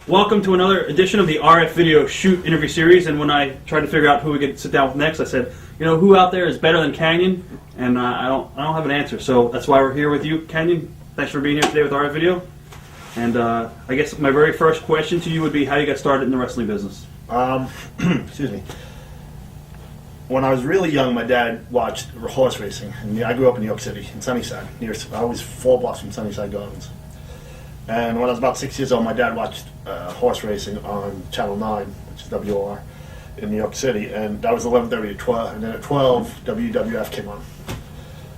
Welcome to another edition of the RF Video Shoot interview series. And when I tried to figure out who we could sit down with next, I said, who out there is better than Kanyon? And I don't have an answer. So that's why we're here with you, Kanyon. Thanks for being here today with RF Video. And I guess my very first question to you would be how you got started in the wrestling business. Excuse me. When I was really young, my dad watched horse racing. And I grew up in New York City, in Sunnyside. I was 4 blocks from Sunnyside Gardens. And when I was about 6 years old, my dad watched horse racing on Channel 9, which is WR, in New York City. And that was 11:30 to 12. And then at 12, WWF came on.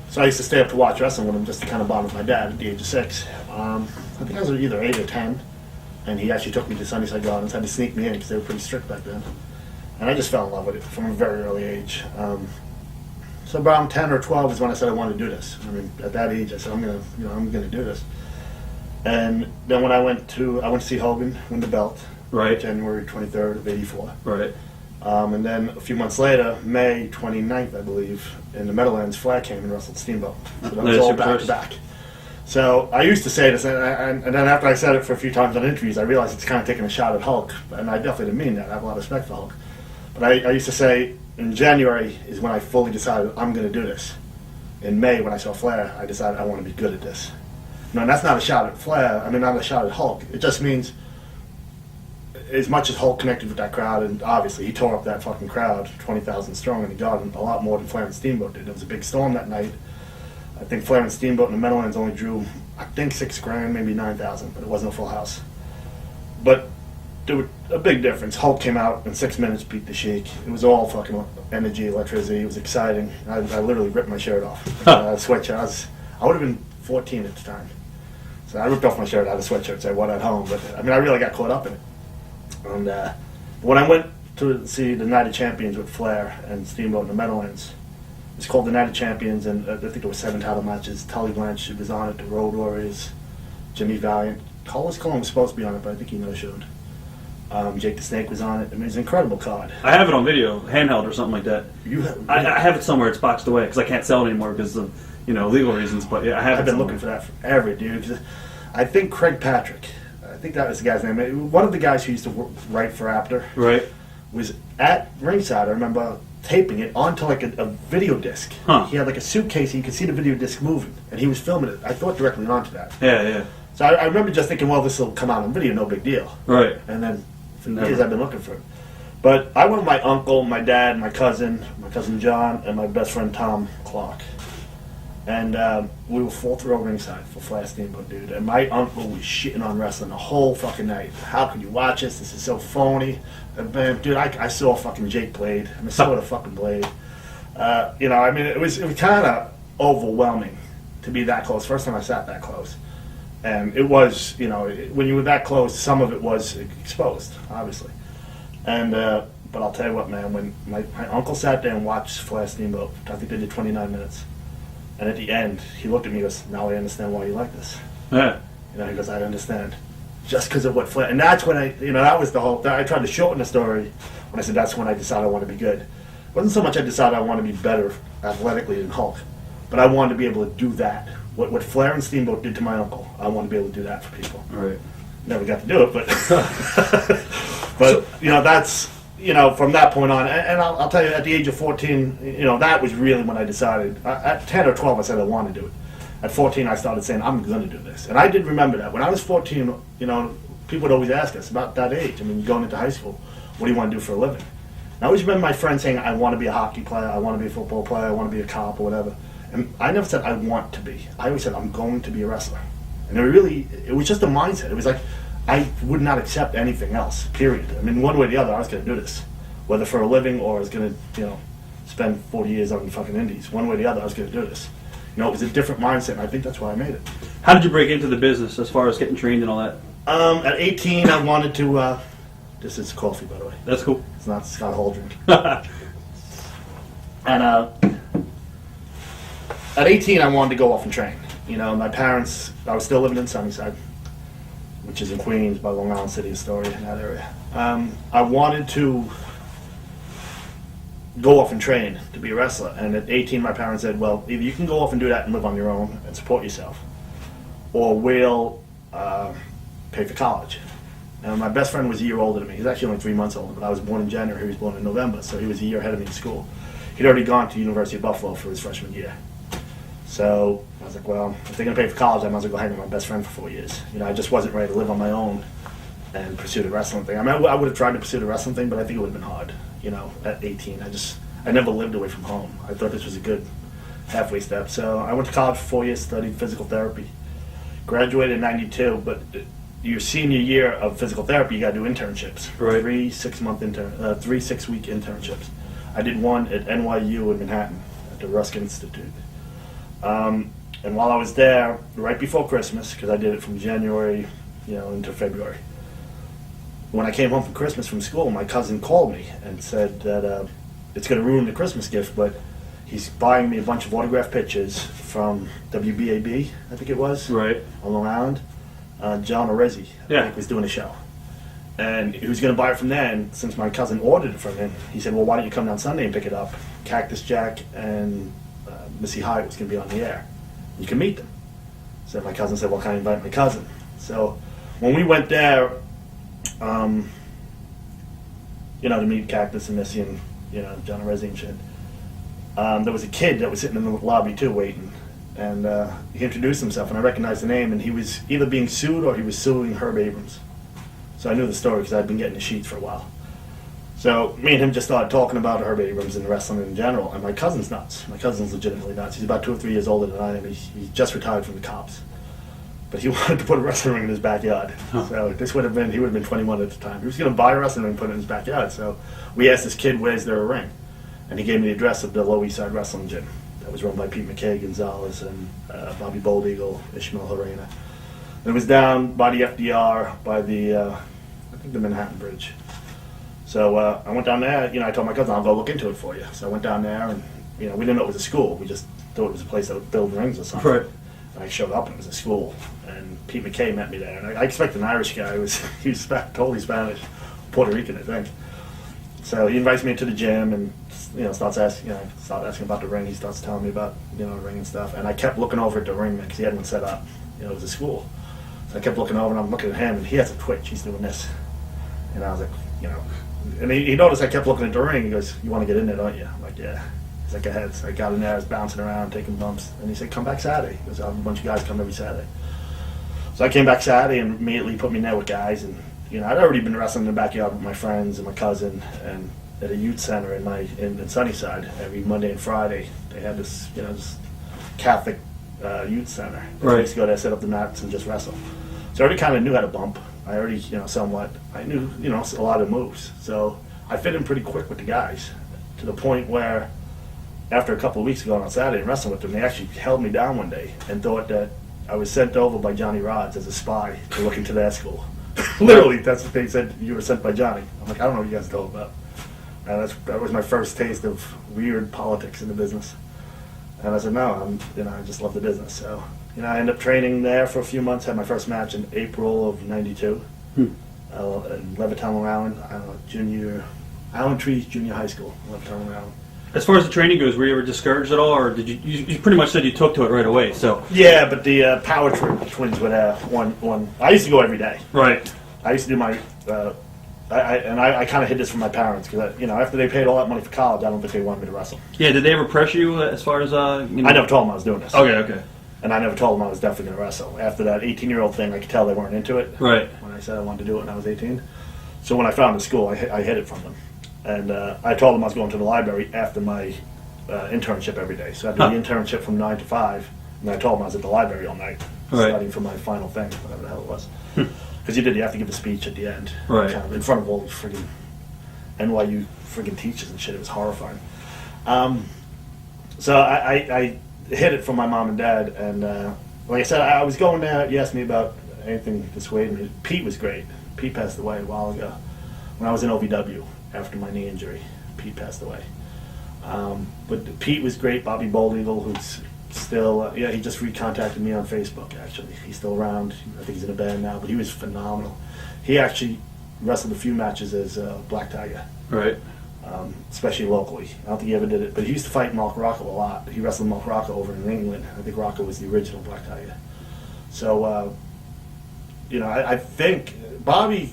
So I used to stay up to watch wrestling with him just to kind of bond with my dad at the age of 6. I think I was either 8 or 10. And he actually took me to Sunnyside Gardens, had to sneak me in because they were pretty strict back then. And I just fell in love with it from a very early age. So around 10 or 12 is when I said I wanted to do this. I mean, at that age, I said I'm gonna do this. And then when I went to see Hogan win the belt, right, January 23rd of '84. Right. And then a few months later, May 29th, I believe, in the Meadowlands, Flair came and wrestled Steamboat. So that was all back to back. So I used to say this, and then after I said it for a few times on interviews, I realized it's kind of taking a shot at Hulk, and I definitely didn't mean that. I have a lot of respect for Hulk. But I used to say in January is when I fully decided I'm going to do this. In May, when I saw Flair, I decided I want to be good at this. No, and that's not a shot at Flair. I mean, not a shot at Hulk. It just means as much as Hulk connected with that crowd, and obviously he tore up that fucking crowd, 20,000 strong in the Garden, a lot more than Flair and Steamboat did. It was a big storm that night. I think Flair and Steamboat in the Meadowlands only drew, I think, $6,000, maybe 9,000, but it wasn't a full house. But there was a big difference. Hulk came out in 6 minutes, beat the Sheik. It was all fucking energy, electricity. It was exciting. I literally ripped my shirt off. Sweatshirt. I would have been 14 at the time. So I ripped off my shirt, I had a sweatshirt, so I wore it at home. But I mean, I really got caught up in it. And when I went to see the Night of Champions with Flair and Steamboat in the Meadowlands, it's called the Night of Champions, and I think there were 7 title matches. Tully Blanchard was on it, the Road Warriors, Jimmy Valiant. Hollis Cullen was supposed to be on it, but I think he no showed. Jake the Snake was on it. I mean, it's an incredible card. I have it on video, handheld or something like that. I have it somewhere. It's boxed away because I can't sell it anymore because of legal reasons. But yeah, I've been looking for that forever, dude. 'Cause I think Craig Patrick, I think that was the guy's name. One of the guys who used to write for Apter, right, was at ringside. I remember taping it onto like a video disc. Huh. He had like a suitcase and you could see the video disc moving, and he was filming it. I thought directly onto that. Yeah. So I remember just thinking, well, this will come out on video, no big deal. Right. And then for years I've been looking for it. But I went with my uncle, my dad, my cousin John, and my best friend Tom Clark. And we were full throw ringside for Flair Steamboat, dude. And my uncle was shitting on wrestling the whole fucking night. How can you watch this? This is so phony. And, man, dude, I saw fucking Jake Blade. I saw the fucking Blade. It was kind of overwhelming to be that close. First time I sat that close. And it was, when you were that close, some of it was exposed, obviously. And but I'll tell you what, man, when my uncle sat there and watched Flair Steamboat, I think they did 29 minutes. And at the end, he looked at me and goes, now I understand why you like this. Yeah. He goes, I understand. Just because of what Flair... And that's when that was the whole... I tried to shorten the story when I said that's when I decided I want to be good. It wasn't so much I decided I want to be better athletically than Hulk, but I wanted to be able to do that. What Flair and Steamboat did to my uncle, I want to be able to do that for people. Right. Never got to do it, but... that's... from that point on, and I'll tell you, at the age of 14, that was really when I decided. At 10 or 12, I said I wanted to do it. At 14, I started saying, I'm going to do this. And I did remember that. When I was 14, people would always ask us about that age. I mean, going into high school, what do you want to do for a living? And I always remember my friends saying, I want to be a hockey player, I want to be a football player, I want to be a cop or whatever. And I never said I want to be. I always said, I'm going to be a wrestler. And it was just a mindset. It was like, I would not accept anything else, period. I mean, one way or the other, I was going to do this. Whether for a living or I was going to, spend 40 years on the fucking indies. One way or the other, I was going to do this. It was a different mindset, and I think that's why I made it. How did you break into the business as far as getting trained and all that? At 18, I wanted to, this is coffee, by the way. That's cool. It's not a whole drink. And at 18, I wanted to go off and train. My parents, I was still living in Sunnyside, which is in Queens by Long Island City, Astoria, in that area. I wanted to go off and train to be a wrestler. And at 18, my parents said, well, either you can go off and do that and live on your own and support yourself, or we'll pay for college. And my best friend was a year older than me. He's actually only 3 months older, but I was born in January, he was born in November, so he was a year ahead of me in school. He'd already gone to University of Buffalo for his freshman year. So I was like, well, if they're going to pay for college, I might as well go hang with my best friend for 4 years. You know, I just wasn't ready to live on my own and pursue the wrestling thing. I mean, I would have tried to pursue the wrestling thing, but I think it would have been hard, you know, at 18. I never lived away from home. I thought this was a good halfway step. So I went to college for 4 years, studied physical therapy. Graduated in 92, but your senior year of physical therapy, you got to do internships. Right. 3 6-week internships. I did one at NYU in Manhattan at the Rusk Institute. And while I was there, right before Christmas, because I did it from January, you know, into February. When I came home from Christmas from school, my cousin called me and said that it's going to ruin the Christmas gift, but he's buying me a bunch of autographed pictures from WBAB, I think it was, Right. on Long Island. John Orezzi, I think, was doing a show. And he was going to buy it from there, and since my cousin ordered it from him, he said, well, why don't you come down Sunday and pick it up? Cactus Jack and Missy Hyatt was going to be on the air. You can meet them. So my cousin said, well, can I invite my cousin? So when we went there, you know, to meet Cactus and Missy and, you know, John Orezzi and shit, there was a kid that was sitting in the lobby too waiting. And he introduced himself, and I recognized the name, and he was either being sued or he was suing Herb Abrams. So I knew the story because I'd been getting the sheets for a while. So me and him just started talking about Herb Abrams and wrestling in general, and my cousin's nuts. My cousin's legitimately nuts. He's about 2 or 3 years older than I am. He just retired from the cops. But he wanted to put a wrestling ring in his backyard. Huh. So he would have been 21 at the time. He was going to buy a wrestling ring and put it in his backyard. So we asked this kid, where's there a ring? And he gave me the address of the Lower East Side Wrestling Gym. That was run by Pete McKay, Gonzalez, and Bobby Bold Eagle, Ishmael Harena. And it was down by the FDR, by the, I think the Manhattan Bridge. So I went down there, you know, I told my cousin, I'll go look into it for you. So I went down there, and, you know, we didn't know it was a school. We just thought it was a place that would build rings or something. Right. And I showed up, and it was a school. And Pete McKay met me there. And I expected an Irish guy. He was totally Spanish, Puerto Rican, I think. So he invites me into the gym and, you know, starts asking about the ring. He starts telling me about, you know, the ring and stuff. And I kept looking over at the ring because he had one set up. You know, it was a school. So I kept looking over, and I'm looking at him, and he has a twitch. He's doing this. And I was like, you know, and he noticed I kept looking at the ring. He goes, you want to get in there, don't you? I'm like, yeah. He's like, go ahead. So I got in there, I was bouncing around, taking bumps. And he said, come back Saturday. He goes, I have a bunch of guys come every Saturday. So I came back Saturday and immediately put me in there with guys. And, you know, I'd already been wrestling in the backyard with my friends and my cousin and at a youth center in Sunnyside. Every Monday and Friday, they had this, you know, this Catholic youth center. Right. I used to go there, set up the mats, and just wrestle. So I already kind of knew how to bump. I already, you know, somewhat. I knew, you know, a lot of moves. So I fit in pretty quick with the guys, to the point where after a couple of weeks of going on Saturday and wrestling with them, they actually held me down one day and thought that I was sent over by Johnny Rods as a spy to look into their school. Literally, that's what they said. You were sent by Johnny. I'm like, I don't know what you guys are talking about. And that was my first taste of weird politics in the business. And I said, no, I just love the business. So, you know, I ended up training there for a few months. Had my first match in April of '92 in Levittown, Long Island. Allen Trees Junior High School, Levittown, Long Island. As far as the training goes, were you ever discouraged at all, or did you pretty much said you took to it right away? So Yeah, but the Power Twins were there. One. I used to go every day. right. I used to do my. I kind of hid this from my parents because, you know, after they paid all that money for college, I don't think they wanted me to wrestle. Yeah, did they ever pressure you as far as you know? I never told them I was doing this. Okay. And I never told them I was definitely going to wrestle. After that 18-year-old thing, I could tell they weren't into it. Right. When I said I wanted to do it when I was 18. So when I found the school, I hid it from them. And I told them I was going to the library after my internship every day. So I did the internship from 9 to 5. And I told them I was at the library all night, studying for my final thing, whatever the hell it was. Because you have to give a speech at the end. Right. Kind of in front of all the friggin' NYU friggin' teachers and shit. It was horrifying. So I hid it from my mom and dad. And like I said, I was going there. You asked me about anything dissuading me. Pete was great. Pete passed away a while ago. When I was in OVW after my knee injury, Pete passed away. But Pete was great. Bobby Bold Eagle, who's still, he just recontacted me on Facebook, actually. He's still around. I think he's in a band now, but he was phenomenal. He actually wrestled a few matches as Black Tiger. Right. Especially locally. I don't think he ever did it, but he used to fight Mark Rocco a lot. He wrestled Mark Rocco over in England. I think Rocco was the original Black Tiger. So, I think Bobby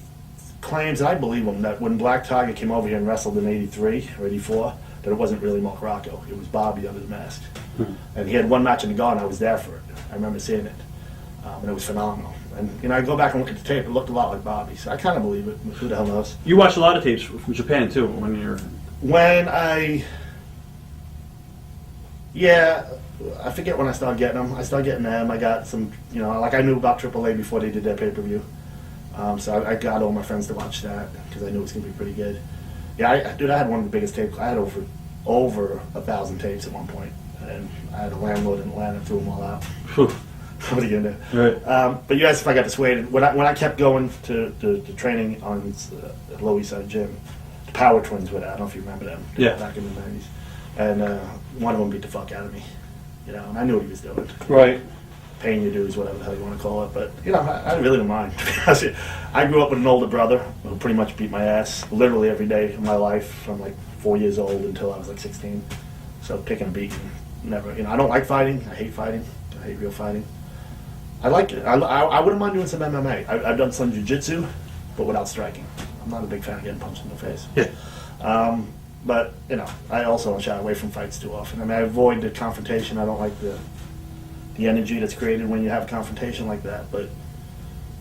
claims, and I believe him, that when Black Tiger came over here and wrestled in '83 or '84, that it wasn't really Mark Rocco. It was Bobby under the mask. And he had one match in the Garden. I was there for it. I remember seeing it, and it was phenomenal. And I go back and look at the tape. It looked a lot like Bobby, so I kind of believe it. Who the hell knows? You watch a lot of tapes from Japan too I forget when I started getting them. I started getting them. I got some, like I knew about AAA before they did their pay-per-view. So I got all my friends to watch that because I knew it was going to be pretty good. Yeah, I had one of the biggest tapes. I had over 1,000 tapes at one point, and I had a landlord in Atlanta, threw them all out. What are you gonna do? Right. But you asked if I got dissuaded. When I kept going to training on at Lower East Side Gym, the Power Twins were there. I don't know if you remember them. Yeah. Back in the '90s, and one of them beat the fuck out of me. And I knew what he was doing. Right. Paying your dues, whatever the hell you want to call it. But I really don't mind. I grew up with an older brother who pretty much beat my ass literally every day of my life from like 4 years old until I was like 16. So kicking and beating, never. I don't like fighting. I hate fighting. I hate real fighting. I like it. I wouldn't mind doing some MMA. I've done some jiu-jitsu, but without striking. I'm not a big fan of getting punched in the face. Yeah. But I also don't shy away from fights too often. I mean, I avoid the confrontation. I don't like the energy that's created when you have a confrontation like that. But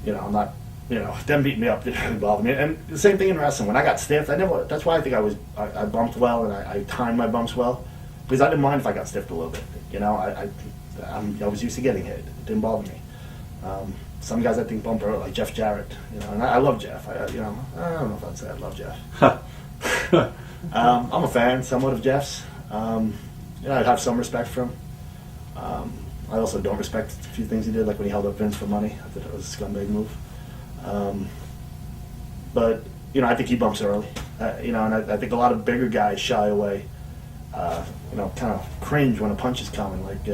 I'm not. Them beating me up didn't really bother me. And the same thing in wrestling. When I got stiffed, that's why I think I bumped well and I timed my bumps well, because I didn't mind if I got stiffed a little bit. I was used to getting hit. It didn't bother me. Some guys I think bump hurt, like Jeff Jarrett. And I love Jeff. I don't know if I'd say I love Jeff. I'm a fan, somewhat, of Jeff's. I have some respect for him. I also don't respect a few things he did, like when he held up Vince for money. I thought that was a scumbag move. But I think he bumps early. And I think a lot of bigger guys shy away. Kind of cringe when a punch is coming. Like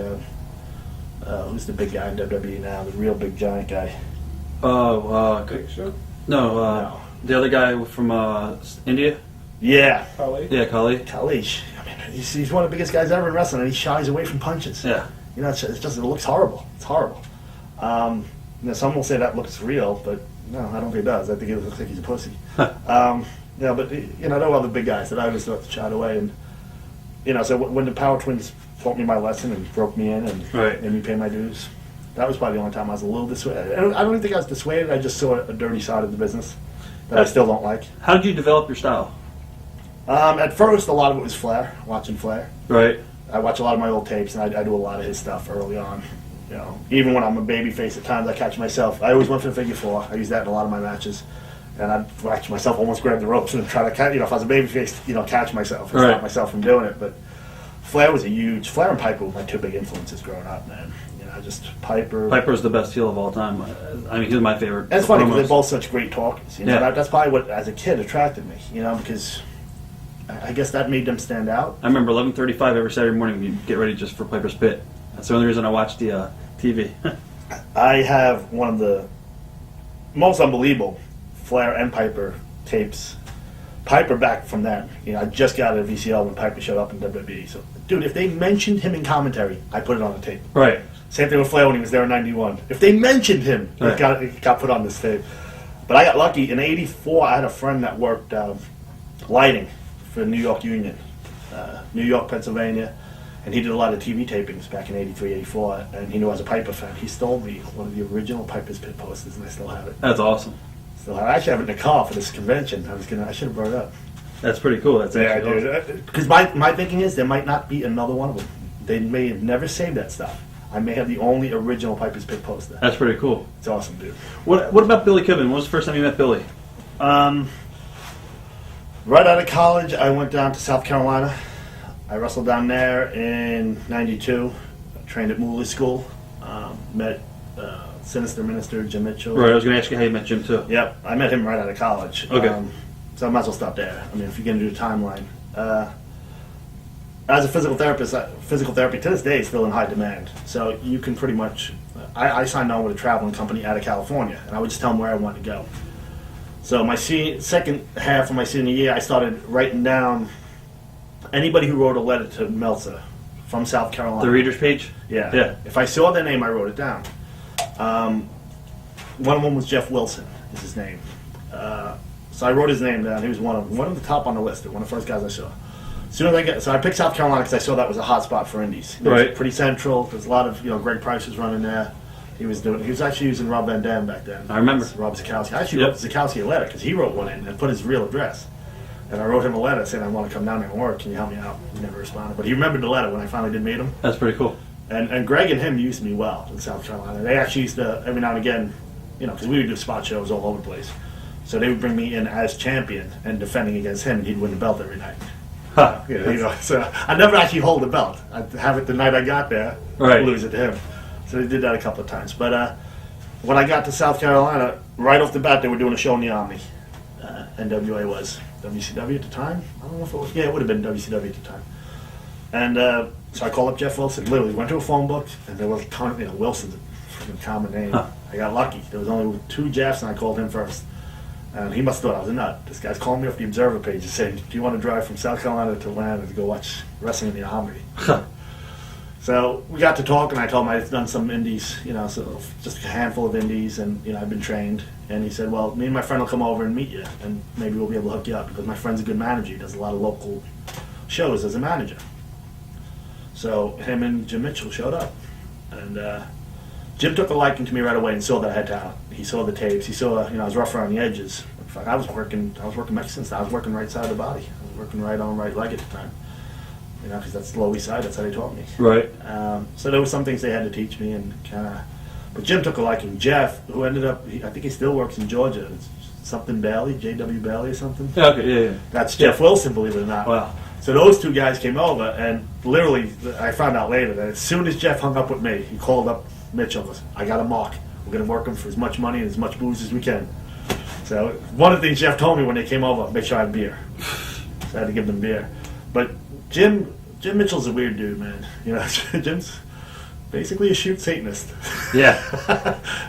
who's the big guy in WWE now? The real big giant guy. Big Show? No, the other guy from India. Yeah. Kali? Yeah, Kali. Kali. I mean, he's one of the biggest guys ever in wrestling, and he shies away from punches. Yeah. It looks horrible. It's horrible. Some will say that looks real, but no, I don't think it does. I think it looks like he's a pussy. But there were other big guys that I always thought shied away, and so when the Power Twins taught me my lesson and broke me in and made me pay my dues, that was probably the only time I was a little dissuaded. I don't even think I was dissuaded. I just saw a dirty side of the business that I still don't like. How did you develop your style? At first, a lot of it was Flair, watching Flair. Right. I watch a lot of my old tapes, and I do a lot of his stuff early on. Even when I'm a babyface, at times I catch myself. I always went for the figure four. I use that in a lot of my matches, and I'd catch myself, almost grab the ropes and try to catch. If I was a babyface, catch myself and stop myself from doing it. But Flair and Piper were my two big influences growing up, man. Just Piper. Piper's the best heel of all time. I mean, he's my favorite. And it's funny because they're both such great talkers. Yeah. That's probably what, as a kid, attracted me. Because I guess that made them stand out. I remember 11:35 every Saturday morning. We'd get ready just for Piper's Pit. That's the only reason I watched the TV. I have one of the most unbelievable Flair and Piper tapes. Piper back from that. I just got a VCL when Piper showed up in WWE. So, dude, if they mentioned him in commentary, I put it on the tape. Right. Same thing with Flair when he was there in '91. If they mentioned him, it got put on this tape. But I got lucky. In '84, I had a friend that worked lighting for New York Union, New York, Pennsylvania. And he did a lot of TV tapings back in '83, '84. And he knew I was a Piper fan. He stole me one of the original Piper's Pit posters, and I still have it. That's awesome. I actually have it in the car for this convention. I should have brought it up. That's pretty cool. That's actually awesome. Because my thinking is there might not be another one of them. They may have never saved that stuff. I may have the only original Piper's Pit poster. That's pretty cool. It's awesome, dude. What about Billy Kidman? When was the first time you met Billy? Right out of college, I went down to South Carolina. I wrestled down there in '92. Trained at Mooley School. Met Sinister Minister Jim Mitchell. Right, I was going to ask you how you met Jim too. Yep, I met him right out of college. Okay. So I might as well stop there. I mean, if you're going to do a timeline. As a physical therapist, physical therapy to this day is still in high demand. So you can pretty much... I signed on with a traveling company out of California, and I would just tell them where I wanted to go. So my second half of my senior year, I started writing down anybody who wrote a letter to Meltzer from South Carolina. The reader's page? Yeah. If I saw their name, I wrote it down. One of them was Jeff Wilson, is his name. So I wrote his name down. He was one of the top on the list. One of the first guys I saw. So I picked South Carolina because I saw that was a hot spot for indies. It was pretty central. There's a lot of Greg Price was running there. He was actually using Rob Van Dam back then. I remember. Rob Zukowski. I actually wrote Zukowski a letter because he wrote one in and put his real address. And I wrote him a letter saying I want to come down there and work. Can you help me out? He never responded, but he remembered the letter when I finally did meet him. That's pretty cool. And Greg and him used me well in South Carolina. They actually used to every now and again, because we would do spot shows all over the place. So they would bring me in as champion and defending against him, and he'd win the belt every night. Huh. So I never actually hold the belt. I'd have it the night I got there, lose it to him. So they did that a couple of times. But when I got to South Carolina, right off the bat, they were doing a show in the Omni. NWA was WCW at the time. I don't know if it was. Yeah, it would have been WCW at the time. And so I called up Jeff Wilson. Literally went to a phone book, and there was Wilson's a freaking common name. Huh. I got lucky. There was only 2 Jeffs, and I called him first. And he must have thought I was a nut. This guy's calling me off the Observer page and saying, "Do you want to drive from South Carolina to Atlanta to go watch wrestling in the Omni?" So we got to talk, and I told him I'd done some indies, so just a handful of indies, and I've been trained. And he said, "Well, me and my friend will come over and meet you, and maybe we'll be able to hook you up because my friend's a good manager. He does a lot of local shows as a manager." So him and Jim Mitchell showed up, and Jim took a liking to me right away and saw that I had talent. He saw the tapes. He saw, I was rough around the edges. In fact, I was working Mexican style. I was working right side of the body. I was working right leg at the time. Because that's the Lower East Side. That's how they taught me. Right. So there were some things they had to teach me, and but Jim took a liking. Jeff, who ended up, I think he still works in Georgia. It's something Bailey, J.W. Bailey or something. Yeah. Okay. Yeah. That's Jeff Wilson, believe it or not. Wow. So those 2 guys came over, and literally, I found out later that as soon as Jeff hung up with me, he called up Mitchell and goes, "I got a mark. We're going to work him for as much money and as much booze as we can." So one of the things Jeff told me when they came over, make sure I had beer. So I had to give them beer. But Jim Mitchell's a weird dude, man. Jim's basically a shoot Satanist. Yeah.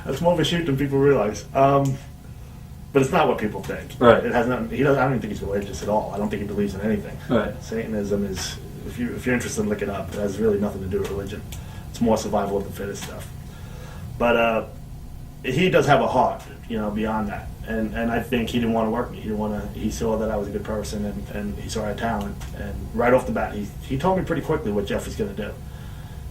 That's more of a shoot than people realize. But it's not what people think. Right. It has nothing. I don't even think he's religious at all. I don't think he believes in anything. Right. Satanism is, if you're interested, look it up. It has really nothing to do with religion. It's more survival of the fittest stuff. But he does have a heart, beyond that. And I think he didn't want to work me. He saw that I was a good person, and he saw I had talent. And right off the bat, he told me pretty quickly what Jeff was going to do.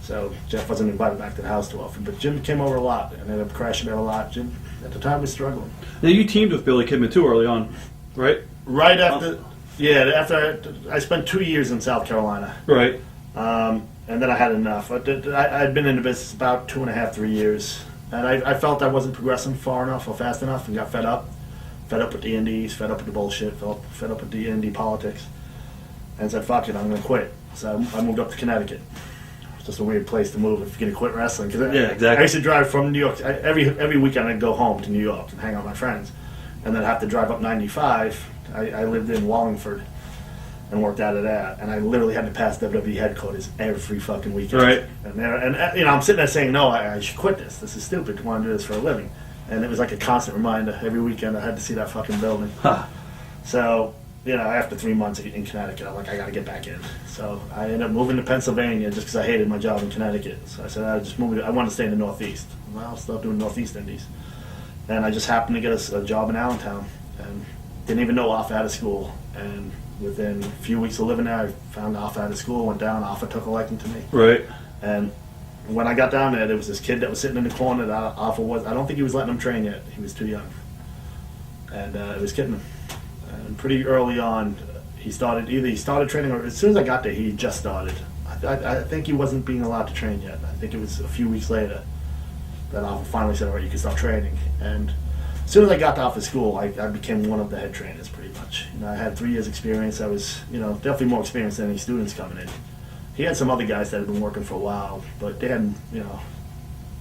So Jeff wasn't invited back to the house too often, but Jim came over a lot and ended up crashing there a lot. Jim, at the time, was struggling. Now you teamed with Billy Kidman too early on, right? Right after, after I spent 2 years in South Carolina. Right. And then I had enough. I'd been in the business about 2.5, 3 years. And I felt I wasn't progressing far enough or fast enough, and got fed up. Fed up with the indies, fed up with the bullshit, fed up with the indie politics. And said, "Fuck it, I'm going to quit." So I moved up to Connecticut. It's just a weird place to move if you're going to quit wrestling. Cause exactly. I used to drive from New York. Every weekend I'd go home to New York and hang out with my friends. And then I'd have to drive up 95. I lived in Wallingford and worked out of that. And I literally had to pass WWE headquarters every fucking weekend. Right. And I'm sitting there saying, "No, I should quit this. This is stupid. I want to do this for a living." And it was like a constant reminder. Every weekend I had to see that fucking building. Huh. So, after 3 months in Connecticut, I'm like, I got to get back in. So I ended up moving to Pennsylvania just because I hated my job in Connecticut. So I said, I want to stay in the Northeast. Well, I'll start doing Northeast Indies. And I just happened to get a job in Allentown. And didn't even know Alpha out of school. And within a few weeks of living there, I found Alpha out of school, went down. Alpha took a liking to me. Right. And when I got down there was this kid that was sitting in the corner that Alpha was. I don't think he was letting him train yet. He was too young. And it was Kidman. And pretty early on, he started training, or as soon as I got there, he just started. I think he wasn't being allowed to train yet. I think it was a few weeks later that Alpha finally said, "All right, you can start training." And as soon as I got to Alpha school, I became one of the head trainers pretty much. I had 3 years experience. I was, definitely more experienced than any students coming in. He had some other guys that had been working for a while, but they hadn't,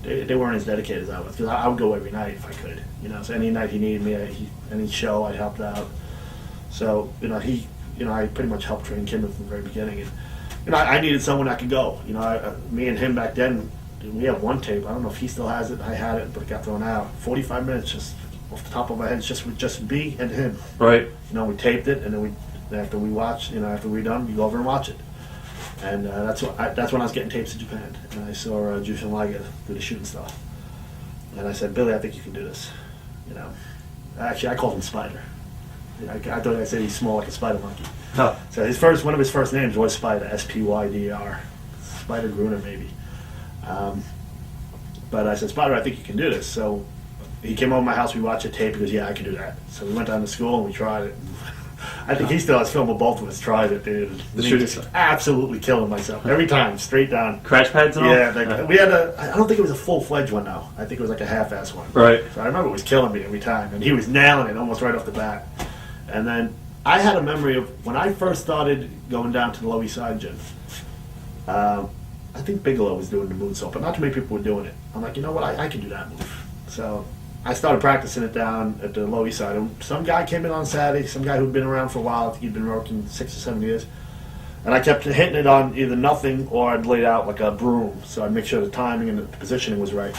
they weren't as dedicated as I was. Because I would go every night if I could. So any night he needed me, any show, I helped out. So, I pretty much helped train Kidman from the very beginning. And, I needed someone that could go. Me and him back then, we have one tape. I don't know if he still has it. I had it, but it got thrown out. 45 minutes just off the top of my head, just me and him. Right. We taped it, and then after we watched, after we're done, we go over and watch it. And that's when I was getting tapes in Japan. And I saw Jushin Liger do the shooting stuff. And I said, "Billy, I think you can do this." Actually, I called him Spider. I thought I said he's small like a spider monkey. Oh. So one of his first names was Spider, Spyder, Spider Gruner maybe. But I said, Spider, I think you can do this. So he came over to my house, we watched a tape, he goes, yeah, I can do that. So we went down to school and we tried it. I think he still has film of both of us tried it, dude. The just absolutely killing myself. Every time, straight down. Crash pads and all? Yeah, we had I don't think it was a full-fledged one though. I think it was like a half-ass one. Right. So I remember it was killing me every time. And he was nailing it almost right off the bat. And then I had a memory of when I first started going down to the Lower East Side gym. I think Bigelow was doing the moonsault, but not too many people were doing it. I'm like, you know what, I can do that move. So I started practicing it down at the Lower East Side. And some guy came in on Saturday, some guy who'd been around for a while. I think he'd been working 6 or 7 years. And I kept hitting it on either nothing or I'd lay it out like a broom. So I'd make sure the timing and the positioning was right.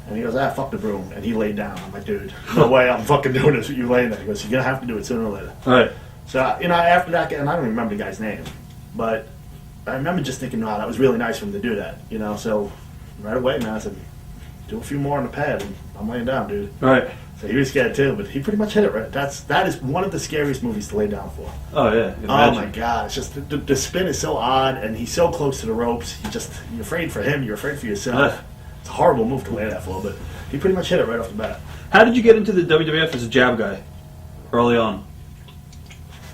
And he goes, fuck the broom. And he laid down. I'm like, dude, no way I'm fucking doing this with you laying there. He goes, you're going to have to do it sooner or later. All right. So, after that, and I don't even remember the guy's name, but I remember just thinking, wow, that was really nice for him to do that, So right away, man, I said, do a few more on the pad, and I'm laying down, dude. All right. So he was scared too, but he pretty much hit it right. That is one of the scariest movies to lay down for. Oh yeah. Oh my god, it's just the spin is so odd, and he's so close to the ropes. You're afraid for him, you're afraid for yourself. It's a horrible move to lay that for, but he pretty much hit it right off the bat. How did you get into the WWF as a jab guy early on?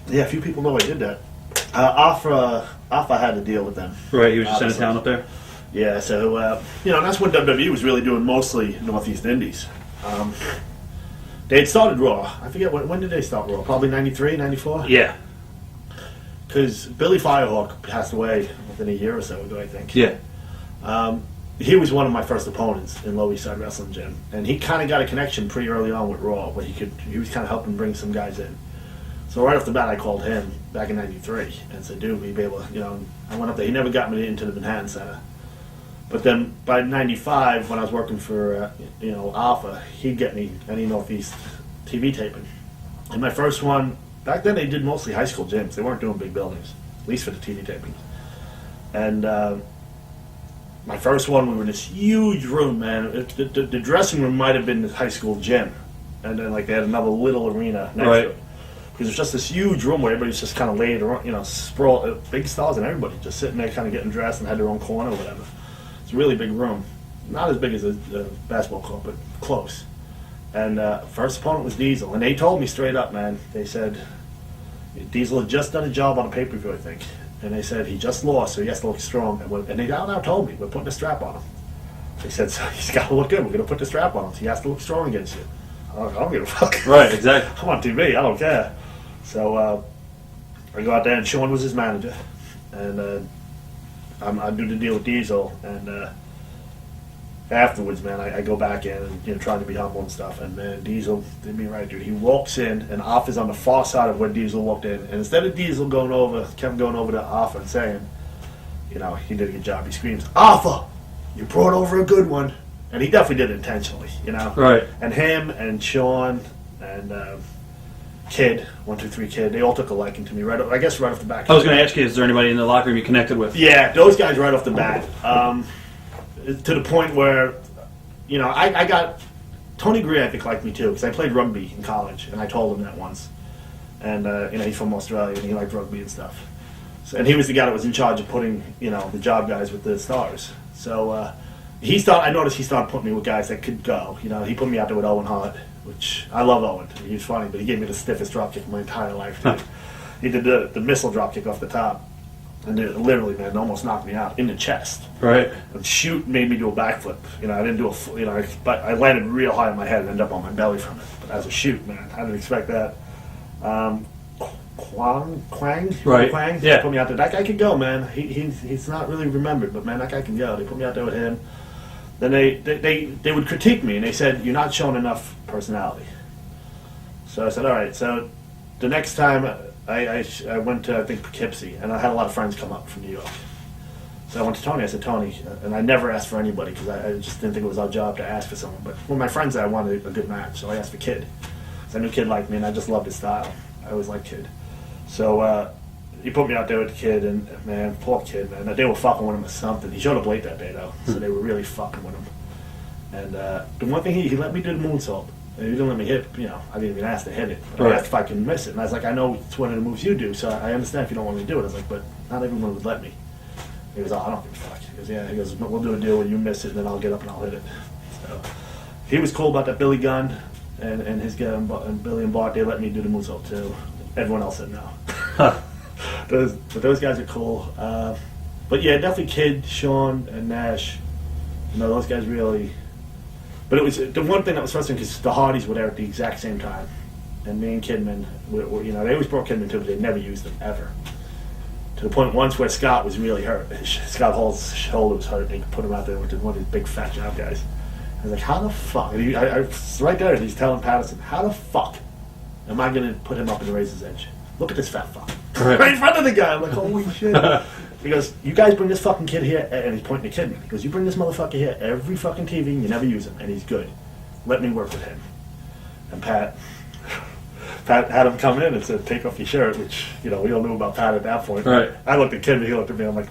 Yeah, a few people know I did that. Alpha had to deal with them. Right, he was just sent to town up there? Yeah, so, that's what WWE was really doing, mostly Northeast Indies. They had started Raw. I forget, when did they start Raw? Probably 93, 94? Yeah. Because Billy Firehawk passed away within a year or so ago, I think. Yeah. He was one of my first opponents in Lower East Side Wrestling Gym. And he kind of got a connection pretty early on with Raw, where he was kind of helping bring some guys in. So right off the bat, I called him back in 93 and said, dude, we'd be able to, I went up there. He never got me into the Manhattan Center. But then by 95, when I was working for, Alpha, he'd get me any Northeast TV taping. And my first one, back then they did mostly high school gyms. They weren't doing big buildings, at least for the TV tapings. And my first one, we were in this huge room, man. The dressing room might have been the high school gym. And then, they had another little arena next to it. Because it's just this huge room where everybody's just kind of laid around, sprawl, big stars and everybody just sitting there kind of getting dressed and had their own corner or whatever. It's a really big room. Not as big as a basketball court, but close. And first opponent was Diesel. And they told me straight up, man, they said, Diesel had just done a job on a pay-per-view, I think. And they said, he just lost, so he has to look strong. And they now told me, we're putting a strap on him. They said, so he's got to look good. We're going to put the strap on him. So he has to look strong against you. I don't give a fuck. Right, exactly. I'm on TV. I don't care. So I go out there, and Sean was his manager. And I do the deal with Diesel. And afterwards, man, I go back in and trying to be humble and stuff. And, man, Diesel did me right, dude. He walks in, and Alpha is on the far side of where Diesel walked in. And instead of Diesel Kevin going over to Alpha and saying, he did a good job, he screams, Alpha, you brought over a good one. And he definitely did it intentionally, Right. And him and Sean and Kid, 123 Kid, they all took a liking to me right off the bat. I was going to ask you, is there anybody in the locker room you connected with? Yeah, those guys right off the bat. To the point where, I got Tony Greer, I think, liked me too, because I played rugby in college, and I told him that once. And, he's from Australia, and he liked rugby and stuff. So, and he was the guy that was in charge of putting, the job guys with the stars. So, I noticed he started putting me with guys that could go. He put me out there with Owen Hart, which I love Owen. He was funny, but he gave me the stiffest drop kick of my entire life, dude. He did the missile drop kick off the top. And it literally, man, almost knocked me out in the chest. Right. And shoot made me do a backflip. I didn't do but I landed real high on my head and ended up on my belly from it. But as a shoot, man, I didn't expect that. Quang? Right. Quang? Yeah. Put me out there. That guy could go, man. He's not really remembered, but man, that guy can go. They put me out there with him. Then they would critique me, and they said, you're not showing enough personality. So I said, all right. So the next time I went to, I think, Poughkeepsie, and I had a lot of friends come up from New York. So I went to Tony. I said, Tony, and I never asked for anybody because I just didn't think it was our job to ask for someone. But with my friends, I wanted a good match, so I asked for Kid. So I knew Kid liked me, and I just loved his style. I always liked Kid. So he put me out there with the Kid, and man, poor Kid, man. They were fucking with him or something. He showed up late that day, though, so they were really fucking with him. And the one thing, he let me do the moonsault. And you didn't let me hit, I didn't even ask to hit it. But I asked if I can miss it. And I was like, I know it's one of the moves you do, so I understand if you don't want me to do it. I was like, but not everyone would let me. He goes, oh, I don't give a fuck. He goes, yeah. He goes, we'll do a deal where you miss it, and then I'll get up and I'll hit it. So he was cool about that Billy gun, and his guy, and Billy and Bart, they let me do the moonsault too. Everyone else said no. But those guys are cool. But yeah, definitely Kid, Sean, and Nash. Those guys really. But it was the one thing that was frustrating because the Hardys were there at the exact same time, and me and Kidman, were, they always brought Kidman too, but they never used him ever. To the point once where Scott was really hurt. Scott Hall's shoulder was hurt. They put him out there with one of these big fat job guys. I was like, how the fuck? And I was right there. He's telling Patterson, how the fuck am I going to put him up in the razor's edge? Look at this fat fuck. Right in front of the guy. I'm like, holy shit. He goes, you guys bring this fucking kid here, and he's pointing to Kidman. He goes, you bring this motherfucker here every fucking TV, and you never use him, and he's good. Let me work with him. And Pat had him come in and said, take off your shirt, which, we all knew about Pat at that point. Right. I looked at Kidman, he looked at me, I'm like,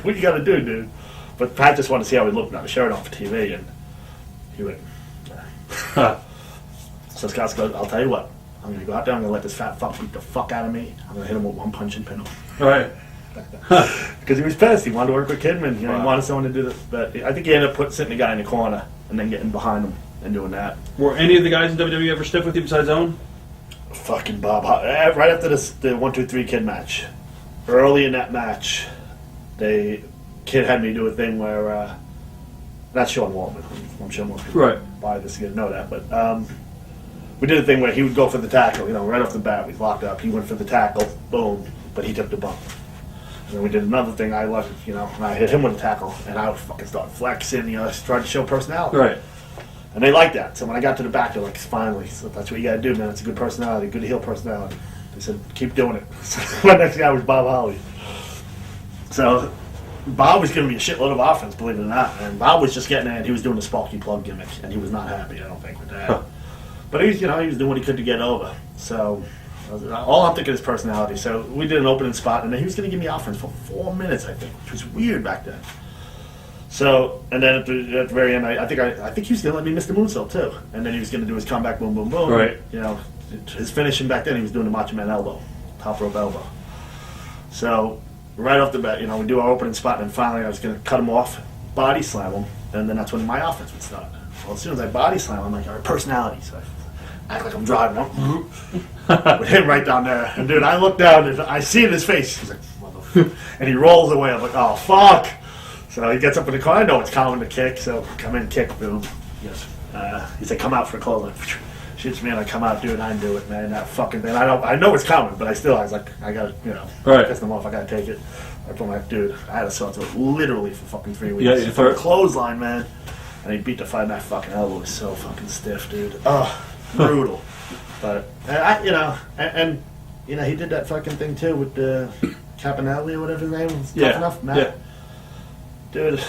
what you got to do, dude? But Pat just wanted to see how he looked without a shirt on for TV, and he went, So Scott goes, I'll tell you what, I'm going to go out there, I'm going to let this fat fuck beat the fuck out of me, I'm going to hit him with one punch and pin him. Right. Because he was pissed. He wanted to work with Kidman. He Wow. wanted someone to do this. But I think he ended up sitting the guy in the corner and then getting behind him and doing that. Were any of the guys in WWE ever stiff with you besides Owen? Fucking Bob. Right after the 1, 2, 3 Kid match, early in that match, Kid had me do a thing where, not Sean Waltman. I'm sure most people buy this and know that. But we did a thing where he would go for the tackle. Right off the bat, we locked up. He went for the tackle. Boom. But he took the bump. And then we did another thing. I left, and I hit him with a tackle, and I would fucking start flexing, tried to show personality. Right. And they liked that. So when I got to the back, they're like, finally, so that's what you gotta do, man. It's a good personality, good heel personality. They said, keep doing it. So my next guy was Bob Holly. So Bob was giving me a shitload of offense, believe it or not. And Bob was just getting in. He was doing the Sparky Plug gimmick, and he was not happy, I don't think, with that. But he was, he was doing what he could to get over. So all I'm thinking is personality. So we did an opening spot, and then he was going to give me offense for 4 minutes, I think, which was weird back then. So, and then at the very end, I think he was going to let me miss the moonsault too. And then he was going to do his comeback, boom, boom, boom. Right. His finishing back then, he was doing the Macho Man elbow, top rope elbow. So right off the bat, we do our opening spot, and finally I was going to cut him off, body slam him, and then that's when my offense would start. Well, as soon as I body slam him, I'm like, all right, personality. So I act like I'm driving. With him right down there. And dude, I look down and I see in his face. He's like, motherfucker. And he rolls away. I'm like, oh, fuck. So he gets up in the car. I know it's coming to kick. So come in, kick, boom. Yes. He said, come out for a close. Like, shoots me and I come out, dude, I do it, man. That fucking thing. I know it's coming, but I was like, I gotta, piss them off. I gotta take it. I put my dude, I had a saw to it literally for fucking 3 weeks. Yeah, for a clothesline, man. And he beat the fight. That fucking elbow was so fucking stiff, dude. Oh, brutal. But and he did that fucking thing too with the Caponelli or whatever his name was. Tough enough, Matt. Yeah. Dude,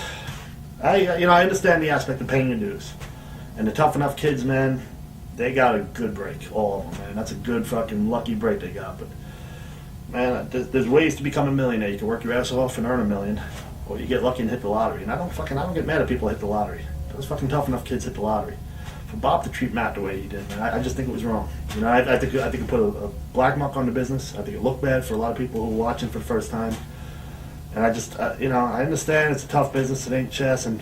I understand the aspect of paying your dues, and the Tough Enough kids, man, they got a good break, all of them, man. That's a good fucking lucky break they got. But man, there's ways to become a millionaire. You can work your ass off and earn $1 million, or you get lucky and hit the lottery. And I don't get mad at people who hit the lottery. Those fucking Tough Enough kids hit the lottery. For Bob to treat Matt the way he did, man, I just think it was wrong. I think it put a black mark on the business. I think it looked bad for a lot of people who were watching for the first time. And I just, I understand it's a tough business. It ain't chess, and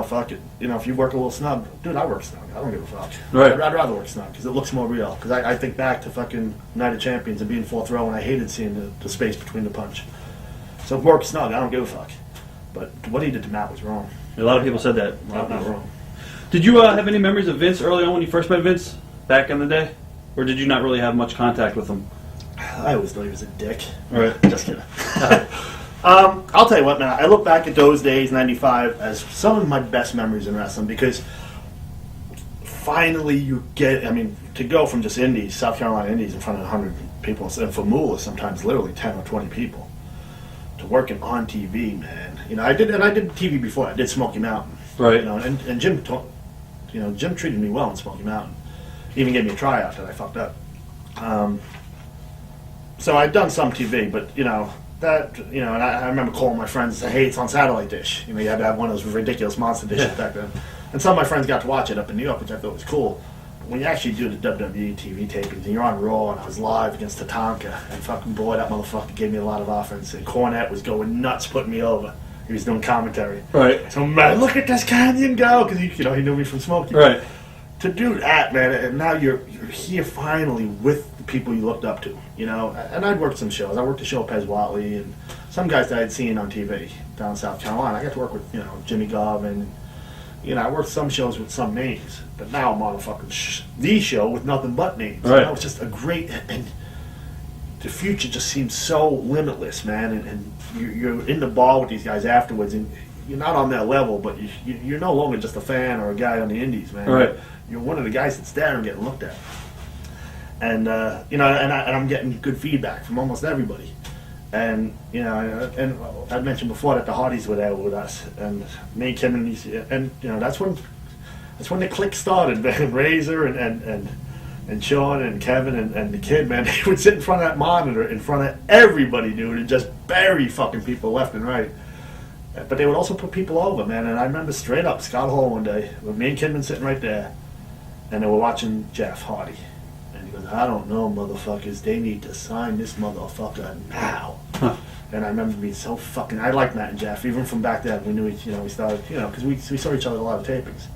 fuck it. If you work a little snug, dude, I work snug. I don't give a fuck. Right. I'd rather work snug because it looks more real. Because I think back to fucking Night of Champions and being fourth row, and I hated seeing the space between the punch. So work snug. I don't give a fuck. But what he did to Matt was wrong. A lot of people said that. Not wrong. Did you have any memories of Vince early on when you first met Vince back in the day? Or did you not really have much contact with him? I always thought he was a dick. Right. Just kidding. I'll tell you what, man. I look back at those days, '95, as some of my best memories in wrestling because finally you get, to go from just indies, South Carolina indies in front of 100 people, and for Moolah, sometimes literally 10 or 20 people, to working on TV, man. I did TV before. I did Smoky Mountain. Right. And Jim Jim treated me well in Smoky Mountain. He even gave me a tryout that I fucked up. So I'd done some TV, but and I remember calling my friends and saying, hey, it's on satellite dish. You had to have one of those ridiculous monster dishes back then. And some of my friends got to watch it up in New York, which I thought was cool. when you actually do the WWE TV tapings and you're on Raw and I was live against Tatanka and fucking boy, that motherfucker gave me a lot of offense and Cornette was going nuts putting me over. He was doing commentary. Right. So man, look at this Kanyon go because he knew me from Smokey. Right. To do that, man, and now you're here finally with the people you looked up to, you know. And I'd worked some shows. I worked the show Pez Watley and some guys that I'd seen on TV down in South Carolina. I got to work with, Jimmy Garvin. I worked some shows with some names, but now I'm on a fucking the show with nothing but names. Right. It's just a great, and the future just seems so limitless, man. And you're in the bar with these guys afterwards, and you're not on that level, but you're no longer just a fan or a guy on the indies, man. Right. You're one of the guys that's there and getting looked at. And, and I'm getting good feedback from almost everybody. And, and I mentioned before that the Hardys were there with us. And me, Kim, and that's when the click started, man. Razor and Sean and Kevin and the kid, man, they would sit in front of that monitor in front of everybody, dude, and just bury fucking people left and right. But they would also put people over, man. And I remember straight up Scott Hall one day with me and Kidman sitting right there, and they were watching Jeff Hardy. And he goes, I don't know, motherfuckers. They need to sign this motherfucker now. Huh. And I remember being so fucking... I liked Matt and Jeff, even from back then. We knew, we started, because we saw each other at a lot of tapings.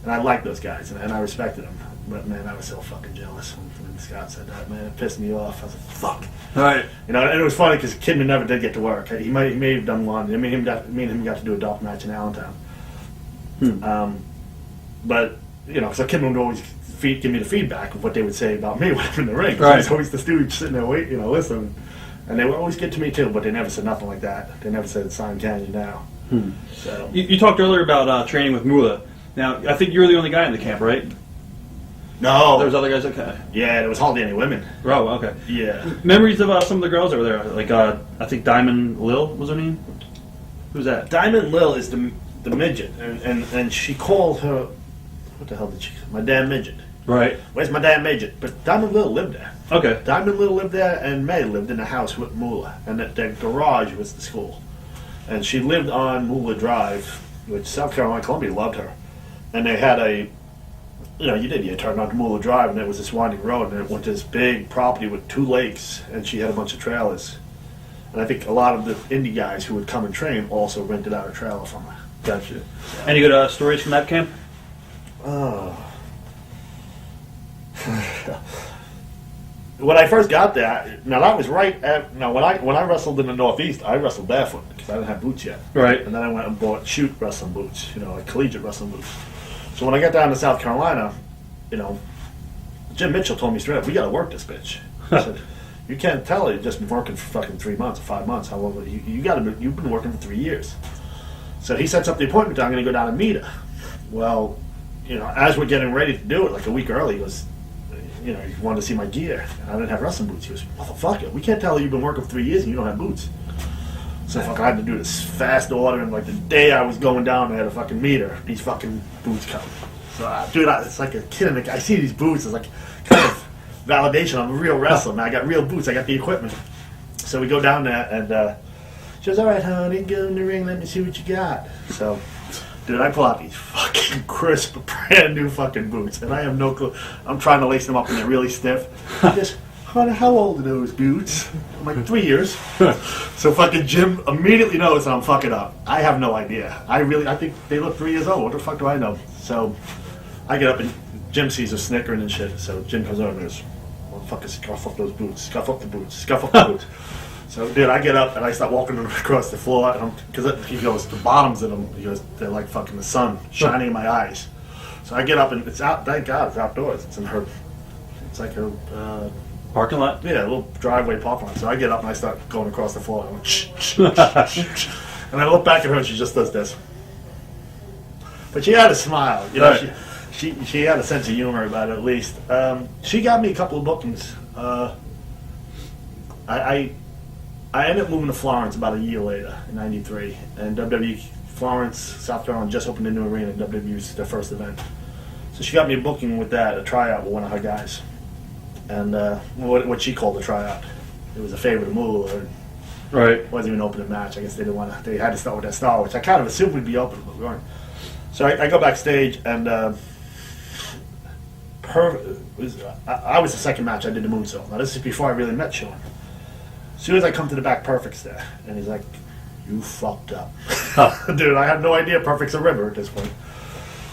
And I liked those guys, and I respected them. But, man, I was so fucking jealous when Scott said that, man. It pissed me off. I was like, fuck. All right. And it was funny because Kidman never did get to work. He may have done one. Me and him got to do a dark match in Allentown. But, so Kidman would always give me the feedback of what they would say about me when I'm in the ring. Right. He was always the stooge sitting there waiting, listening. And they would always get to me too, but they never said nothing like that. They never said, sign Kanyon now. So. You talked earlier about training with Moolah. Now, I think you're the only guy in the camp, right? No. There's other guys, okay. Yeah, there was hardly any women. Oh, okay. Yeah. Memories of some of the girls over there, like I think Diamond Lil was her name. Who's that? Diamond Lil is the midget, and she called her. What the hell did she? My damn midget. Right. Where's my damn midget? But Diamond Lil lived there. Okay. Diamond Lil lived there, and May lived in the house with Moolah, and the garage was the school, and she lived on Moolah Drive, which South Carolina, Columbia loved her, and they had a. You turned onto Moolah Drive, and there was this winding road, and it went to this big property with 2 lakes, and she had a bunch of trailers. And I think a lot of the indie guys who would come and train also rented out a trailer from her. Gotcha. Any good stories from that camp? Oh. When I first got there, now that was right at, when I wrestled in the Northeast, I wrestled barefoot because I didn't have boots yet. Right. And then I went and bought shoot wrestling boots, like collegiate wrestling boots. So when I got down to South Carolina, Jim Mitchell told me straight up, we got to work this bitch. I said, you can't tell her you've just been working for fucking 3 months or 5 months. However, you've been working for 3 years. So he sets up the appointment. I'm going to go down and meet her. Well, as we're getting ready to do it, like a week early, he goes, he wanted to see my gear. And I didn't have wrestling boots. He goes, motherfucker, we can't tell her you've been working for 3 years and you don't have boots. So I had to do this fast order, and like the day I was going down, I had a fucking meter. These fucking boots come. So, dude, it's like a kid in the. I see these boots. It's like kind of validation. I'm a real wrestler, man. I got real boots. I got the equipment. So we go down there, and she goes, "All right, honey, go in the ring. Let me see what you got." So, dude, I pull out these fucking crisp, brand new fucking boots, and I have no clue. I'm trying to lace them up, and they're really stiff. Just, honey, how old are those boots? I'm like, 3 years. So fucking Jim immediately knows that I'm fucking up. I have no idea. I think they look 3 years old. What the fuck do I know? So I get up and Jim sees us snickering and shit. So Jim comes over and goes, motherfucker, scuff up those boots. Scuff up the boots. Scuff up the boots. So, dude, I get up and I start walking across the floor. Because he goes, the bottoms of them, he goes, they're like fucking the sun shining in my eyes. So I get up and it's out, thank God, it's outdoors. It's like her... parking lot? Yeah, a little driveway parking lot. So I get up and I start going across the floor. I went, shh, shh, shh, shh. And I look back at her and she just does this. But she had a smile. Right. She had a sense of humor about it at least. She got me a couple of bookings. I ended up moving to Florence about a year later, in '93. And WWE Florence, South Carolina just opened a new arena. WWE's their first event. So she got me a booking with that, a tryout with one of her guys. And what she called a tryout. It was a favor to Moolah. Right. It wasn't even an open match. I guess they didn't want to. They had to start with that star, which I kind of assumed would be open, but we weren't. So I go backstage and I was the second match I did the moonsault. Now this is before I really met Sean. As soon as I come to the back, Perfect's there, and he's like, "You fucked up, dude." I had no idea Perfect's a river at this point.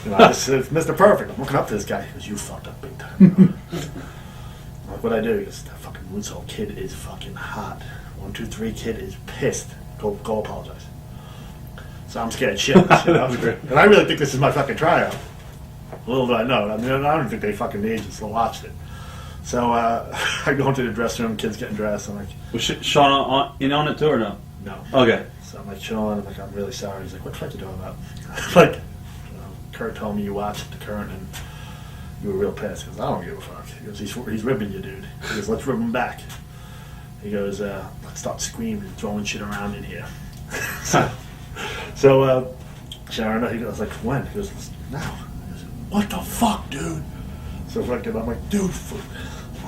You know, I just said, "Mr. Perfect." I'm looking up to this guy. He goes, "You fucked up big time." I'm like, what I do? He goes, "That fucking moonsault kid is fucking hot. 1, 2, 3 kid is pissed. Go apologize." So I'm scared shitless, you know. And I really think this is my fucking tryout. Little did I know. I mean, I don't think they fucking the agents watched it. So I go into the dressing room, kids getting dressed. I'm like, was Sean in on it too or no? No. Okay. So I'm like, Sean, I'm really sorry. He's like, what the fuck you doing about? Like, you know, Kurt told me you watched the current and you were real pissed. He goes, I don't give a fuck. He goes, he's ribbing you, dude. He goes, let's rib him back. He goes, let's start screaming, throwing shit around in here. So Sharon, he goes, like, when? He goes, now. I goes, what the fuck, dude? So fucking, I'm like, dude,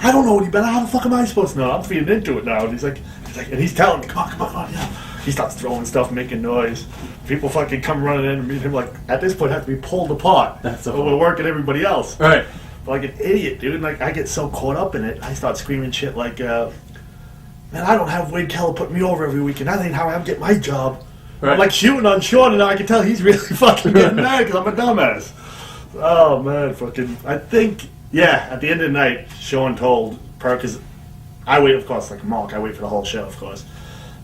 I don't know any better. How the fuck am I supposed to know? I'm feeding into it now. And he's like, and he's telling me, come on, yeah. He starts throwing stuff, making noise. People fucking come running in and meet him. Like, at this point, have to be pulled apart. That's so but we're working everybody else. Right. Like an idiot, dude. Like, I get so caught up in it. I start screaming shit like, man, I don't have Wade Keller putting me over every weekend. That ain't how I'm getting my job. Right. I'm like shooting on Sean, and I can tell he's really fucking getting mad because I'm a dumbass. Oh man, fucking. I think, yeah. At the end of the night, Sean told Perk, because I wait, of course, like Mark. I wait for the whole show, of course,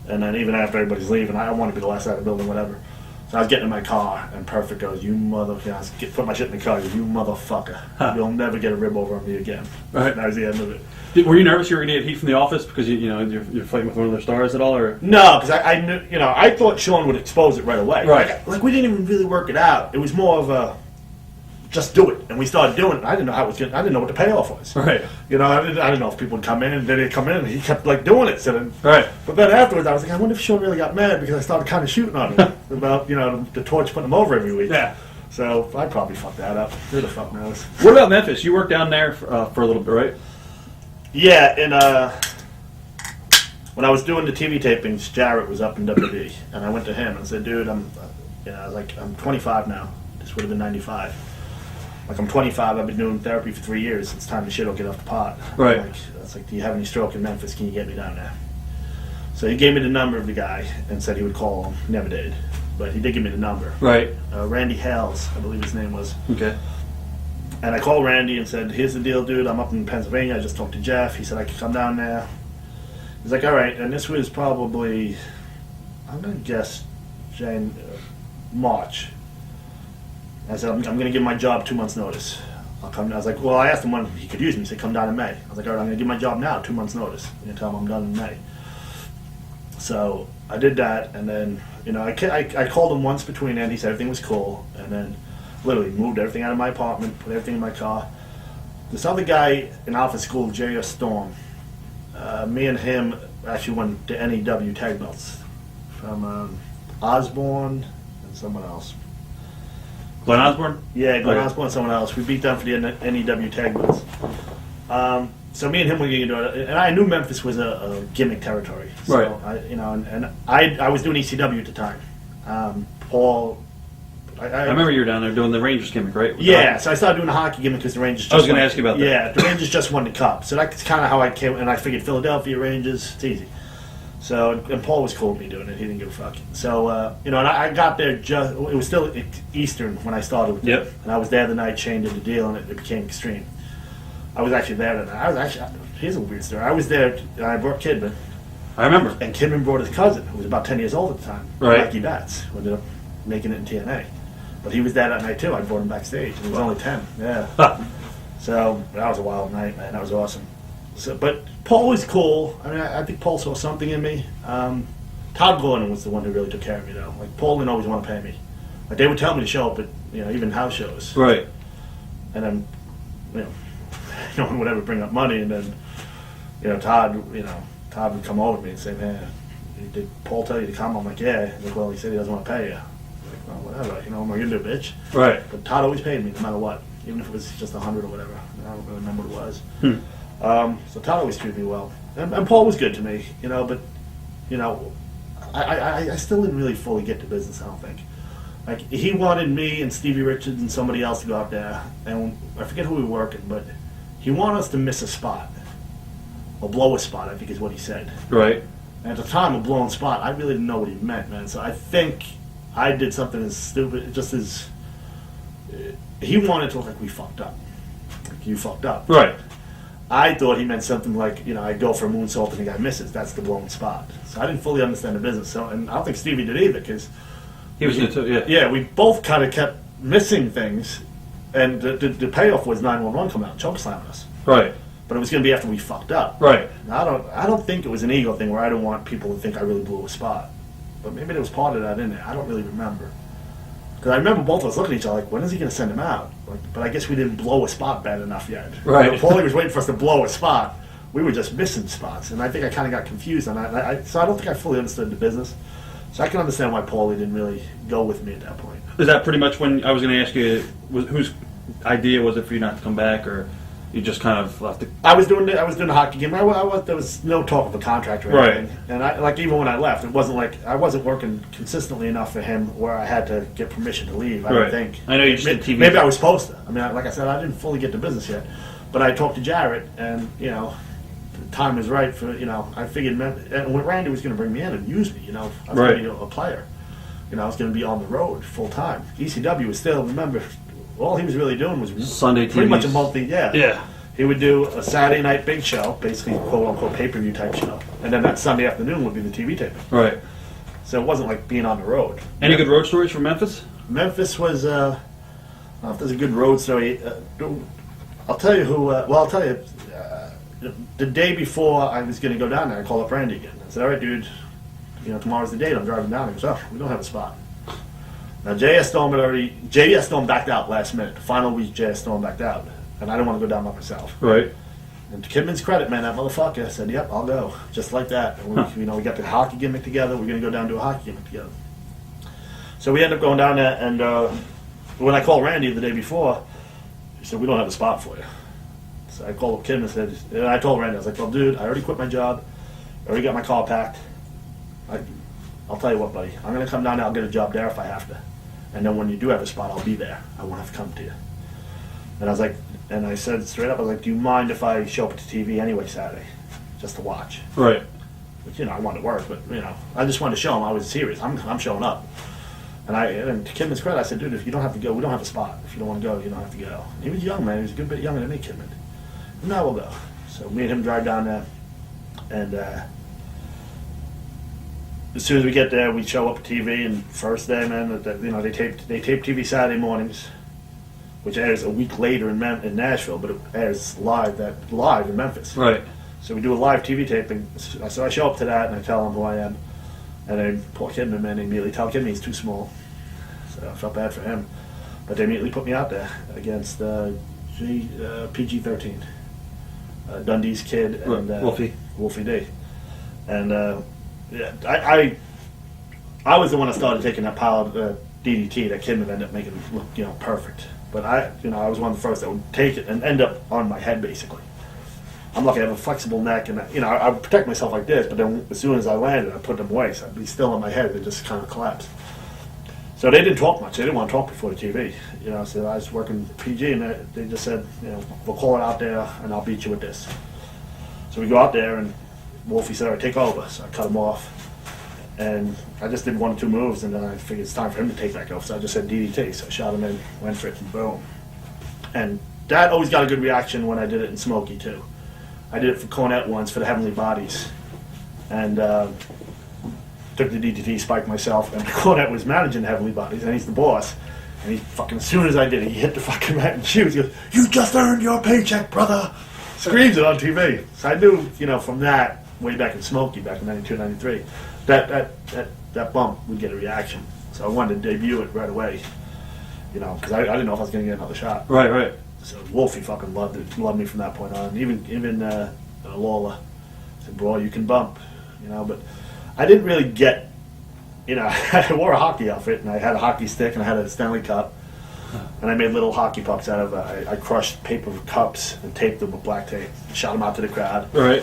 and then even after everybody's leaving, I want to be the last out of the building, whatever. So I was getting in my car, and Perfect goes, "You motherfucker!" I was put my shit in the car. He goes, "You motherfucker! You'll never get a rib over on me again." Right. And that was the end of it. Were you nervous you were going to get heat from the office because you're fighting with one of their stars at all, or no? Because I knew, I thought Sean would expose it right away. Right. Like we didn't even really work it out. It was more of a just do it, and we started doing it. I didn't know how it was going. I didn't know what the payoff was. Right. I didn't know if people would come in, and then they'd come in, and he kept like doing it. So then, right. But then afterwards, I was like, I wonder if Sean really got mad because I started kind of shooting on him about the torch putting him over every week. Yeah. So I probably fucked that up. Who the fuck knows? What about Memphis? You worked down there for a little bit, right? Yeah, and when I was doing the TV tapings, Jarrett was up in WB, and I went to him and said, "Dude, I was like, I'm 25 now. This would have been 95. Like, I'm 25. I've been doing therapy for 3 years. It's time the shit will get off the pot." Right. I was like, "Do you have any stroke in Memphis? Can you get me down there?" So he gave me the number of the guy and said he would call him. Never did, but he did give me the number. Right. Randy Hales, I believe his name was. Okay. And I called Randy and said, "Here's the deal, dude. I'm up in Pennsylvania. I just talked to Jeff. He said I could come down there." He's like, "All right." And this was probably, I'm going to guess, March. I said, I'm going to give my job 2 months' notice. I'll come. I was like, well, I asked him when he could use me. He said, "Come down in May." I was like, "All right, I'm going to give my job now, 2 months' notice. I'm going to tell him I'm done in May." So I did that, and then, I called him once between then. He said everything was cool, and then literally moved everything out of my apartment, put everything in my car. This other guy in Alpha School, J.S. Storm, me and him actually won the NEW tag belts from Osborne and someone else. Glenn Osborne? Yeah, Glenn Osborne and someone else. We beat them for the NEW tag belts. So me and him were going to do it, and I knew Memphis was a gimmick territory. So right. I was doing ECW at the time. Paul. I remember you were down there doing the Rangers gimmick, right? Yeah, so I started doing the hockey gimmick because the Rangers. I was going to ask you about that. Yeah, the Rangers just won the cup, so that's kind of how I came. And I figured Philadelphia Rangers, it's easy. So and Paul was cool with me doing it; he didn't give a fuck. So and I got there just. It was still Eastern when I started with it. And I was there the night Shane did the deal, and it became Extreme. I was actually there that night. Here's a weird story. I was there. And I brought Kidman. I remember. And Kidman brought his cousin, who was about 10 years old at the time, right. Mikey Batts, who ended up making it in TNA. But he was there that night too. I brought him backstage. He was only 10. Yeah. So that was a wild night, man. That was awesome. So, but Paul was cool. I mean, I think Paul saw something in me. Todd Gordon was the one who really took care of me, though. Like Paul didn't always want to pay me. Like they would tell me to show up at even house shows. Right. And then no one would ever bring up money, and then Todd would come over to me and say, "Man, did Paul tell you to come?" I'm like, "Yeah." He's like, "Well, he said he doesn't want to pay you." I'm like, "Well, whatever. I'm not gonna do, bitch." Right. But Todd always paid me no matter what, even if it was just $100 or whatever. I don't really remember what it was. So Todd always treated me well, and Paul was good to me, but I still didn't really fully get to business. I don't think. Like, he wanted me and Stevie Richards and somebody else to go out there, and I forget who we were working, but he wanted us to miss a spot. Or blow a spot, I think is what he said. Right. And at the time, a blown spot, I really didn't know what he meant, man. So I think I did something as stupid, just as... he wanted to look like we fucked up. Like, you fucked up. Right. I thought he meant something like, I go for a moonsault and the guy misses. That's the blown spot. So I didn't fully understand the business. So, and I don't think Stevie did either, because... He was into yeah. Yeah, we both kind of kept missing things, and the payoff was 911 coming out and choke slamming us. Right. But it was going to be after we fucked up. Right. Now, I don't think it was an ego thing where I don't want people to think I really blew a spot. But maybe there was part of that in there. I don't really remember. Because I remember both of us looking at each other like, when is he going to send him out? Like, but I guess we didn't blow a spot bad enough yet. Right. Paulie was waiting for us to blow a spot. We were just missing spots. And I think I kind of got confused on that. So I don't think I fully understood the business. So I can understand why Paulie didn't really go with me at that point. Is that pretty much when I was going to ask you, whose idea was it for you not to come back, or you just kind of left it? I was doing the hockey game. There was no talk of a contract or anything. Right. And even when I left, it wasn't like I wasn't working consistently enough for him where I had to get permission to leave. I don't think. I know you just did TV. Maybe I was supposed to. I mean, like I said, I didn't fully get the business yet. But I talked to Jarrett, and the time was right for I figured, and when Randy was going to bring me in and use me, I was going to be a player. I was going to be on the road full time. ECW was still, remember, all he was really doing was Sunday pretty TVs. much a monthly, Yeah. He would do a Saturday night big show, basically quote unquote pay-per-view type show, and then that Sunday afternoon would be the TV taping. Right. So it wasn't like being on the road. Any good road stories from Memphis? Memphis was, I don't know if there's a good road story. I'll tell you who. I'll tell you. The day before I was going to go down there, I called up Randy again. I said, "All right, dude, tomorrow's the date. I'm driving down." He goes, "Oh, we don't have a spot." Now JS Storm backed out last minute. The final week, JS Storm backed out, and I didn't want to go down by myself. Right. And to Kidman's credit, man, that motherfucker said, "Yep, I'll go," just like that. And we got the hockey gimmick together. We're going to go down and do a hockey gimmick together. So we ended up going down there, and when I called Randy the day before, he said, "We don't have a spot for you." So I called up Kidman and I told Randy, I was like, "Well, dude, I already quit my job. I already got my car packed. I'll tell you what, buddy. I'm going to come down there. I'll get a job there if I have to. And then when you do have a spot, I'll be there. I won't have to come to you." And I was like, and I said straight up, I was like, "Do you mind if I show up to TV anyway Saturday, just to watch?" Right. Which, I wanted to work, but, I just wanted to show him I was serious. I'm showing up. And to Kidman's credit, I said, "Dude, if you don't have to go, we don't have a spot. If you don't want to go, you don't have to go." And he was young, man. He was a good bit younger than me, Kidman. "No, we'll go." So me and him drive down there, and as soon as we get there, we show up at TV. And first day, man, they tape TV Saturday mornings, which airs a week later in Nashville, but it airs live in Memphis. Right. So we do a live TV taping. So I show up to that and I tell him who I am, and then poor Kidman, man, they immediately tell Kidman he's too small. So I felt bad for him, but they immediately put me out there against PG-13. Dundee's kid and Wolfie D. And I was the one that started taking that pile of DDT that Kidman ended up making look perfect. But I was one of the first that would take it and end up on my head basically. I'm lucky I have a flexible neck, and I would protect myself like this. But then as soon as I landed, I put them away, so I'd be still on my head. They just kind of collapse. So they didn't talk much. They didn't want to talk before the TV. So I was working PG, and they just said, "We'll call it out there, and I'll beat you with this." So we go out there, and Wolfie said, "All right, take over." So I cut him off, and I just did 1 or 2 moves, and then I figured it's time for him to take back off. So I just said DDT. So I shot him in, went for it, and boom. And that always got a good reaction when I did it in Smokey too. I did it for Cornette once for the Heavenly Bodies, and took the DDT spike myself, and Cornette was managing the Heavenly Bodies, and he's the boss. And he fucking, as soon as I did it, he hit the fucking mat and shoes. He goes, "You just earned your paycheck, brother!" Screams it on TV. So I knew, from that, way back in Smokey, back in 92, 93, that bump would get a reaction. So I wanted to debut it right away, because I didn't know if I was going to get another shot. Right. So Wolfie fucking loved me from that point on. Even Lawler said, "Bro, you can bump," but I didn't really get, I wore a hockey outfit, and I had a hockey stick, and I had a Stanley Cup, and I made little hockey pucks out of I crushed paper cups and taped them with black tape, shot them out to the crowd. Right.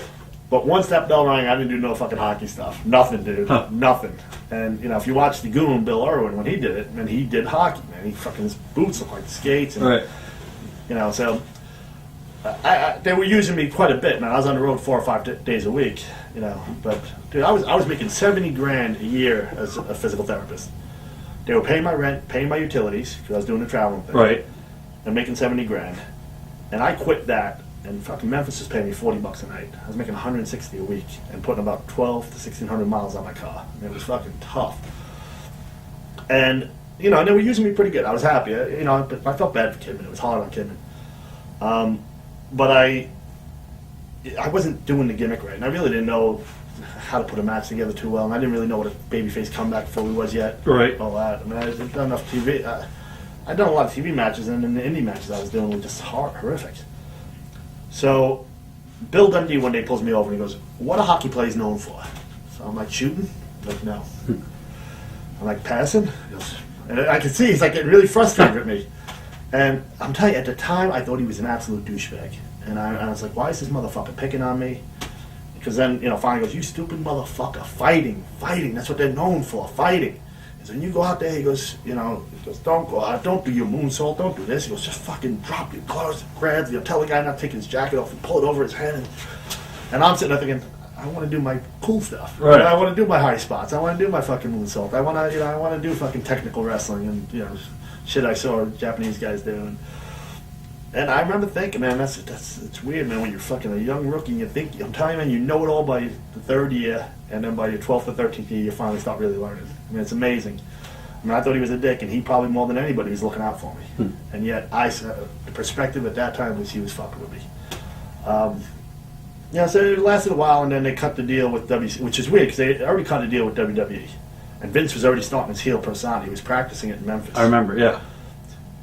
But once that bell rang, I didn't do no fucking hockey stuff. Nothing, dude. Huh. Nothing. And, if you watch the Goon, Bill Irwin, when he did it, man, he did hockey, man. He fucking, his boots look like skates. And, Right. So they were using me quite a bit, man. I was on the road 4 or 5 days a week, But, dude, I was making $70,000 a year as a physical therapist. They were paying my rent, paying my utilities, because I was doing the traveling thing. Right. And making $70,000. And I quit that. And fucking Memphis was paying me $40 a night. I was making $160 a week and putting about 12 to 1,600 miles on my car. And it was fucking tough. And they were using me pretty good. I was happy. But I felt bad for Kidman. It was hard on Kidman. But I wasn't doing the gimmick right, and I really didn't know how to put a match together too well. And I didn't really know what a babyface comeback fully was yet. Right. All that. I mean, I had done enough TV. I'd done a lot of TV matches, and then the indie matches I was doing were just horrific. So, Bill Dundee one day pulls me over and he goes, "What are hockey players known for?" So I'm like, "Shooting?" I'm like, "No." I'm like, "Passing?" He goes, and I could see he's like getting really frustrated with me. And I'm telling you, at the time, I thought he was an absolute douchebag. And I was like, "Why is this motherfucker picking on me?" Because then, finally he goes, "You stupid motherfucker, fighting, that's what they're known for, fighting." He said, "When you go out there," he goes, "Don't go out, don't do your moonsault, don't do this." He goes, "Just fucking drop your gloves, grabs, tell the guy not taking his jacket off and pull it over his head." And I'm sitting there thinking, I want to do my cool stuff. Right. I want to do my high spots. I want to do my fucking moonsault. I want to do fucking technical wrestling and shit I saw Japanese guys do. And I remember thinking, man, it's weird, man, when you're fucking a young rookie and you think, I'm telling you, man, you know it all by the third year, and then by your 12th or 13th year, you finally start really learning. I mean, it's amazing. I mean, I thought he was a dick, and he probably more than anybody was looking out for me. And yet, the perspective at that time was he was fucking with me. So it lasted a while, and then they cut the deal with WC, which is weird, because they already cut the deal with WWE. And Vince was already starting his heel persona. He was practicing it in Memphis. I remember, yeah.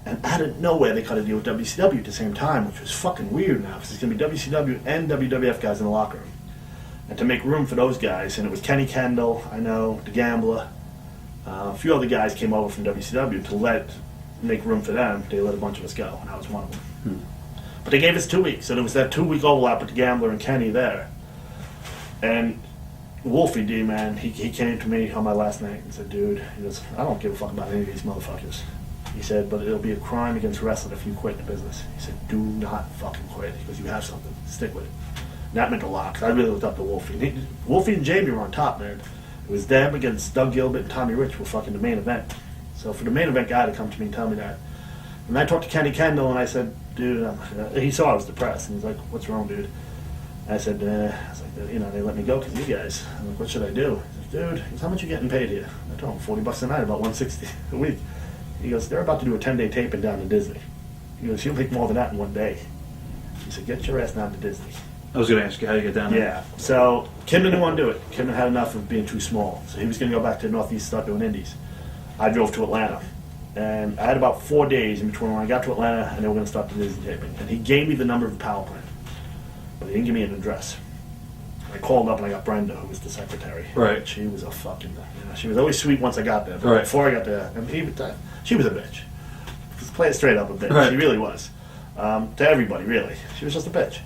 And out of nowhere, they cut a deal with WCW at the same time, which was fucking weird now, because it's going to be WCW and WWF guys in the locker room. And to make room for those guys, and it was Kenny Kendall, I know, The Gambler, a few other guys came over from WCW to make room for them. They let a bunch of us go, and I was one of them. But they gave us 2 weeks, so there was that 2-week overlap with The Gambler and Kenny there. And Wolfie D, man, he came to me on my last night and said, "Dude," he goes, "I don't give a fuck about any of these motherfuckers." He said, "But it'll be a crime against wrestling if you quit the business." He said, "Do not fucking quit." He goes, "You have something. Stick with it." And that meant a lot, because I really looked up to Wolfie. Wolfie and Jamie were on top, man. It was them against Doug Gilbert and Tommy Rich were fucking the main event. So for the main event guy to come to me and tell me that. And I talked to Kenny Kendall, and I said, "Dude," he saw I was depressed, and he's like, "What's wrong, dude?" I said, I was like, "They let me go because you guys." I'm like, "What should I do?" He's like, "Dude," he goes, "how much you getting paid here?" I told him $40 a night, about $160 a week. He goes, "They're about to do a 10-day taping down to Disney." He goes, "You'll make more than that in one day." He said, "Get your ass down to Disney." I was going to ask you how you get down there. Yeah. So Kidman didn't want to do it. Kidman had enough of being too small. So he was going to go back to the Northeast and start doing indies. I drove to Atlanta. And I had about 4 days in between when I got to Atlanta and they were going to start the Disney taping. And he gave me the number of the power plant. But he didn't give me an address. I called up and I got Brenda, who was the secretary. Right. She was a fucking, she was always sweet once I got there. But right. Before I got there, and even she was a bitch. Just play it straight up, a bitch. Right. She really was. To everybody, really. She was just a bitch.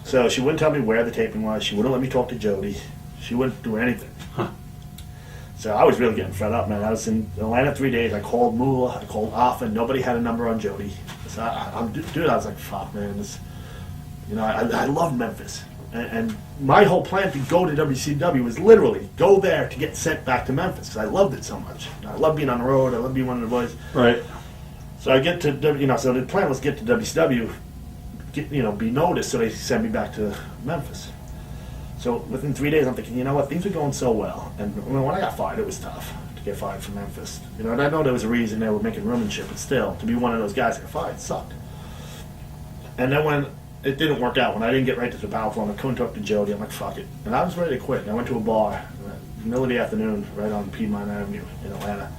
So she wouldn't tell me where the taping was. She wouldn't let me talk to Jody. She wouldn't do anything. Huh. So I was really getting fed up, man. I was in Atlanta 3 days. I called Moolah. I called Offa. Nobody had a number on Jody. So I was like, fuck, man. This, I love Memphis. And my whole plan to go to WCW was literally go there to get sent back to Memphis because I loved it so much. I love being on the road. I love being one of the boys. Right. So I get to, so the plan was get to WCW, be noticed, so they send me back to Memphis. So within 3 days, I'm thinking, you know what, things were going so well. And when I got fired, it was tough to get fired from Memphis. And I know there was a reason they were making room and shit, but still, to be one of those guys that got fired sucked. And then when it didn't work out, when I didn't get right to the power plant, I couldn't talk to Jody, I'm like, fuck it. And I was ready to quit. And I went to a bar in the middle of the afternoon right on Piedmont Avenue in Atlanta.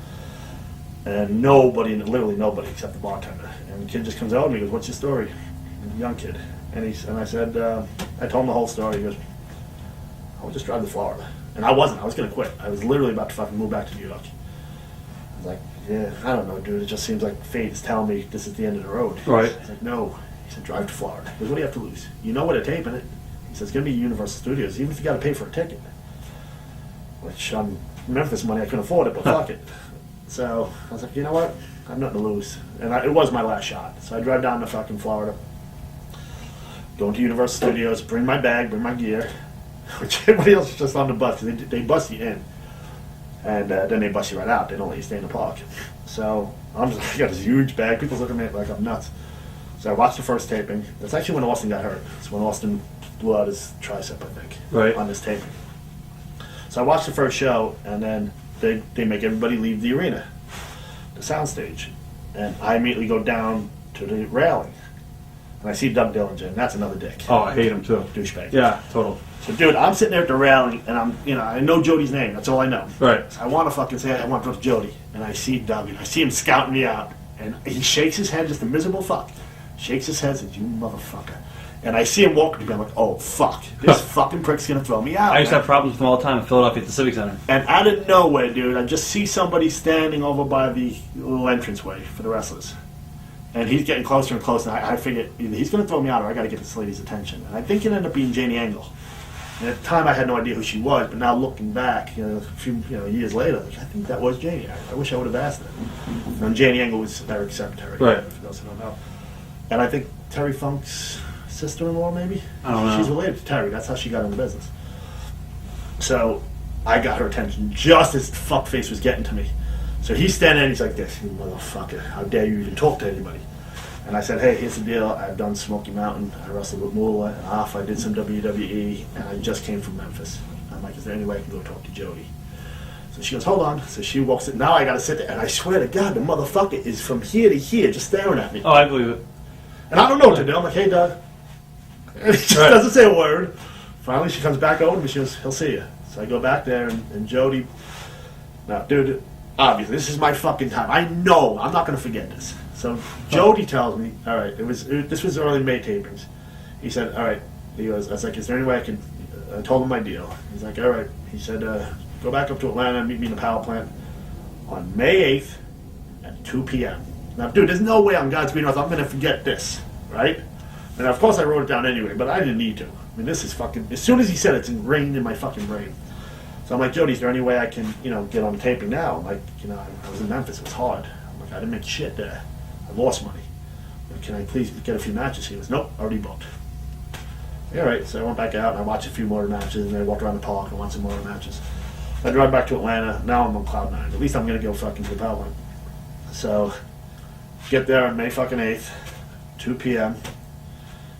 And literally nobody except the bartender. And the kid just comes out and he goes, "What's your story?" A young kid. And I said, I told him the whole story. He goes, "I would just drive to Florida." And I wasn't. I was going to quit. I was literally about to fucking move back to New York. I was like, yeah, I don't know, dude. It just seems like fate is telling me this is the end of the road. Right. He's like, no. He said, "Drive to Florida." He goes, "What do you have to lose? You know where they're taping it. He says, it's going to be Universal Studios, even if you got to pay for a ticket. Which, Memphis money, I couldn't afford it, but fuck it. So I was like, you know what? I have nothing to lose. And it was my last shot. So I drive down to fucking Florida, go into Universal Studios, bring my bag, bring my gear, which everybody else is just on the bus. They bus you in. And then they bus you right out. They don't let you stay in the park. So I got this huge bag. People look at me like I'm nuts. So I watched the first taping. That's actually when Austin got hurt. It's when Austin blew out his tricep, I think, Right. on this taping. So I watched the first show, and then they make everybody leave the arena, the soundstage. And I immediately go down to the railing. And I see Doug Dillinger, and that's another dick. Oh, I hate him too. Douchebag. Yeah, total. So, dude, I'm sitting there at the railing, and I know Jody's name. That's all I know. Right. So I want to fucking say I want to go to Jody, and I see Doug, and I see him scouting me out, and he shakes his head, just a miserable fuck. Shakes his head, and says, "You motherfucker." And I see him walking to me. I'm like, "Oh fuck, this fucking prick's gonna throw me out." I used to man. have problems with him all the time in Philadelphia at the Civic Center. And out of nowhere, dude, I just see somebody standing over by the little entranceway for the wrestlers. And he's getting closer and closer. And I figured either he's going to throw me out or I got to get this lady's attention. And I think it ended up being Janie Engel. And at the time, I had no idea who she was. But now looking back, a few years later, like, I think that was Janie. I wish I would have asked her. And Janie Engel was Eric's secretary. Right. For those who don't know. And I think Terry Funk's sister-in-law, maybe. I don't know. She's related to Terry. That's how she got in the business. So I got her attention just as fuckface was getting to me. So he's standing there and he's like this, "You motherfucker, how dare you even talk to anybody?" And I said, "Hey, here's the deal. I've done Smoky Mountain. I wrestled with Moolah and Off. I did some WWE, and I just came from Memphis." I'm like, "Is there any way I can go talk to Jody?" So she goes, "Hold on." So she walks in. Now I got to sit there, and I swear to God, the motherfucker is from here to here just staring at me. Oh, I believe it. And I don't know what to do. I'm like, "Hey, Doug." And he just doesn't say a word. Finally, she comes back over to me. She goes, "He'll see you." So I go back there, and Jody... Now, dude... Obviously, this is my fucking time. I know I'm not going to forget this. So Jody tells me, all right, this was early May tapings. He said, all right. He goes, I was like, is there any way I can? I told him my deal. He's like, all right. He said, go back up to Atlanta and meet me in the power plant on May 8th at 2 p.m. Now, dude, there's no way on God's green earth I'm going to forget this, right? And of course I wrote it down anyway, but I didn't need to. I mean, this is fucking. As soon as he said it, it's ingrained in my fucking brain. So I'm like, "Jody, is there any way I can, get on taping now?" I'm like, I was in Memphis. It was hard. I'm like, I didn't make shit there. I lost money. Like, can I please get a few matches? He goes, "Nope, already booked." All right. So I went back out and I watched a few more matches, and then I walked around the park and watched some more matches. I drive back to Atlanta. Now I'm on cloud nine. At least I'm gonna go fucking to the power line. So get there on May fucking 8th, 2 p.m.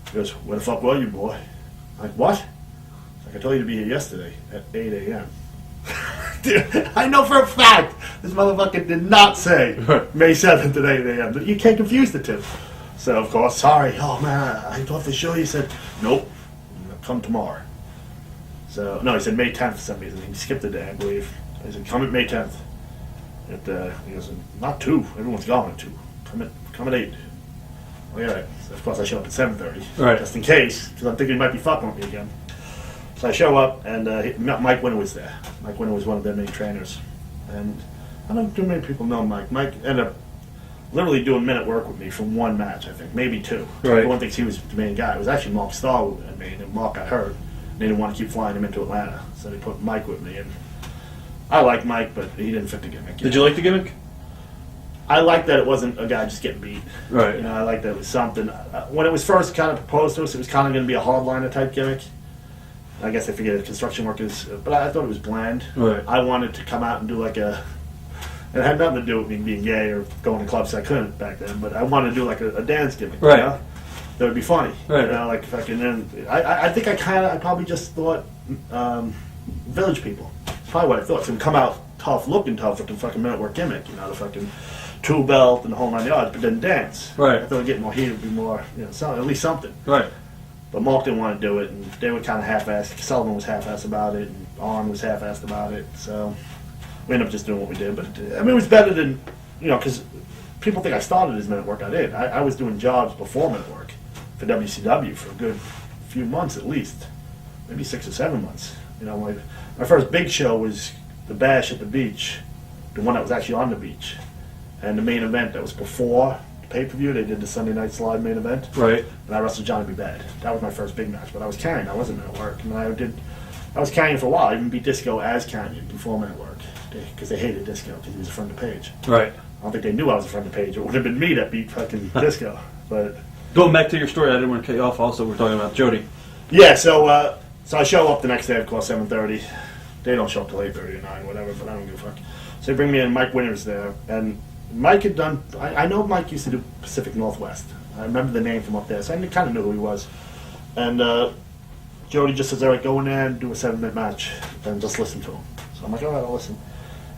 He goes, "Where the fuck were you, boy?" I'm like, "What?" I told you to be here yesterday at 8 a.m. Dude, I know for a fact this motherfucker did not say May 7th at 8 a.m. You can't confuse the two. So, of course, sorry. Oh, man, I thought for sure you said, "Nope, come tomorrow." So, no, he said May 10th for some reason. He skipped a day, I believe. He said, "Come at May 10th." He goes, "Not 2. Everyone's gone at 2. Come at 8. Well, yeah, right. So, of course, I show up at 7:30. Right. Just in case, because I'm thinking he might be fucking with me again. So I show up, and Mike Winter was there. Mike Winter was one of their main trainers. And I don't know too many people know Mike. Mike ended up literally doing minute work with me for one match, I think. Maybe 2. Right. Everyone thinks he was the main guy. It was actually Mark Starr who had made him. Mark got hurt. They didn't want to keep flying him into Atlanta. So they put Mike with me. And I like Mike, but he didn't fit the gimmick. Did you like the gimmick? I like that it wasn't a guy just getting beat. Right. I like that it was something. When it was first kind of proposed to us, it was kind of going to be a hardliner type gimmick. I guess I figured construction workers, but I thought it was bland. Right. I wanted to come out and do like it had nothing to do with me being gay or going to clubs. I couldn't back then, but I wanted to do like a dance gimmick. Right. That would be funny. Right. Like fucking. I think I probably just thought village people. That's probably what I thought. So we come out tough, looking tough with the fucking minute work gimmick. The fucking tool belt and the whole 9 yards, but then dance. Right. I thought it'd get more heat, it'd be more, at least something. Right. But Mark didn't want to do it, and they were kind of half-assed. Sullivan was half-assed about it, and Arn was half-assed about it. So we ended up just doing what we did. But I mean, it was better than, because people think I started as minute work. I did. I was doing jobs before minute work for WCW for a good few months at least, maybe 6 or 7 months. My first big show was the Bash at the beach, the one that was actually on the beach, and the main event that was before pay-per-view. They did the Sunday Night Slide main event. Right. And I wrestled Johnny B. Bad. That was my first big match, but I was Kanyon. I wasn't Men at Work. And I was Kanyon for a while. I even beat Disco as Kanyon before Men at Work. Because they hated Disco because he was a friend of Paige. Right. I don't think they knew I was a friend of Paige. It would have been me that beat fucking Disco. But Going back to your story, I didn't want to cut you off. Also, we're talking about Jody. yeah, so I show up the next day, of course, 7:30. They don't show up till 8:30 or 9, whatever, but I don't give a fuck. So they bring me in, Mike Winter's there. And Mike had done, I know Mike used to do Pacific Northwest. I remember the name from up there, so I kind of knew who he was. And Jody just says, all right, go in there and do a 7-minute match and just listen to him. So I'm like, all right, I'll listen.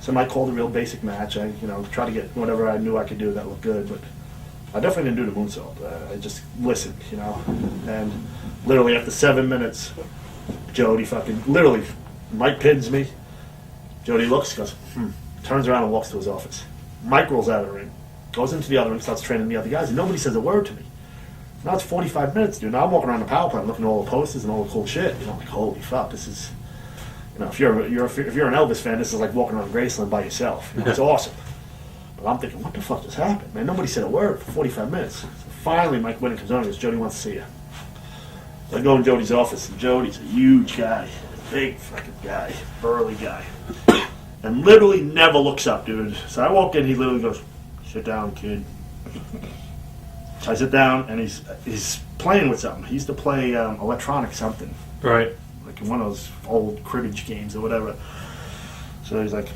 So Mike called a real basic match. I, tried to get whatever I knew I could do that looked good, but I definitely didn't do the moonsault. I just listened, And literally after 7 minutes, Jody literally, Mike pins me. Jody looks, goes, turns around and walks to his office. Mike rolls out of the ring, goes into the other ring, starts training the other guys, and nobody says a word to me. Now it's 45 minutes, dude. Now I'm walking around the power plant looking at all the posters and all the cool shit. I'm like, holy fuck, this is, if you're an Elvis fan, this is like walking around Graceland by yourself. It's awesome. But I'm thinking, what the fuck just happened, man? Nobody said a word for 45 minutes. So finally, Mike Winter comes on and goes, Jody wants to see you. So I go in Jody's office, and Jody's a huge guy, big fucking guy, burly guy, and literally never looks up, dude. So I walk in, he literally goes, sit down, kid. So I sit down, and he's playing with something. He used to play electronic something. Right. Like in one of those old cribbage games or whatever. So he's like,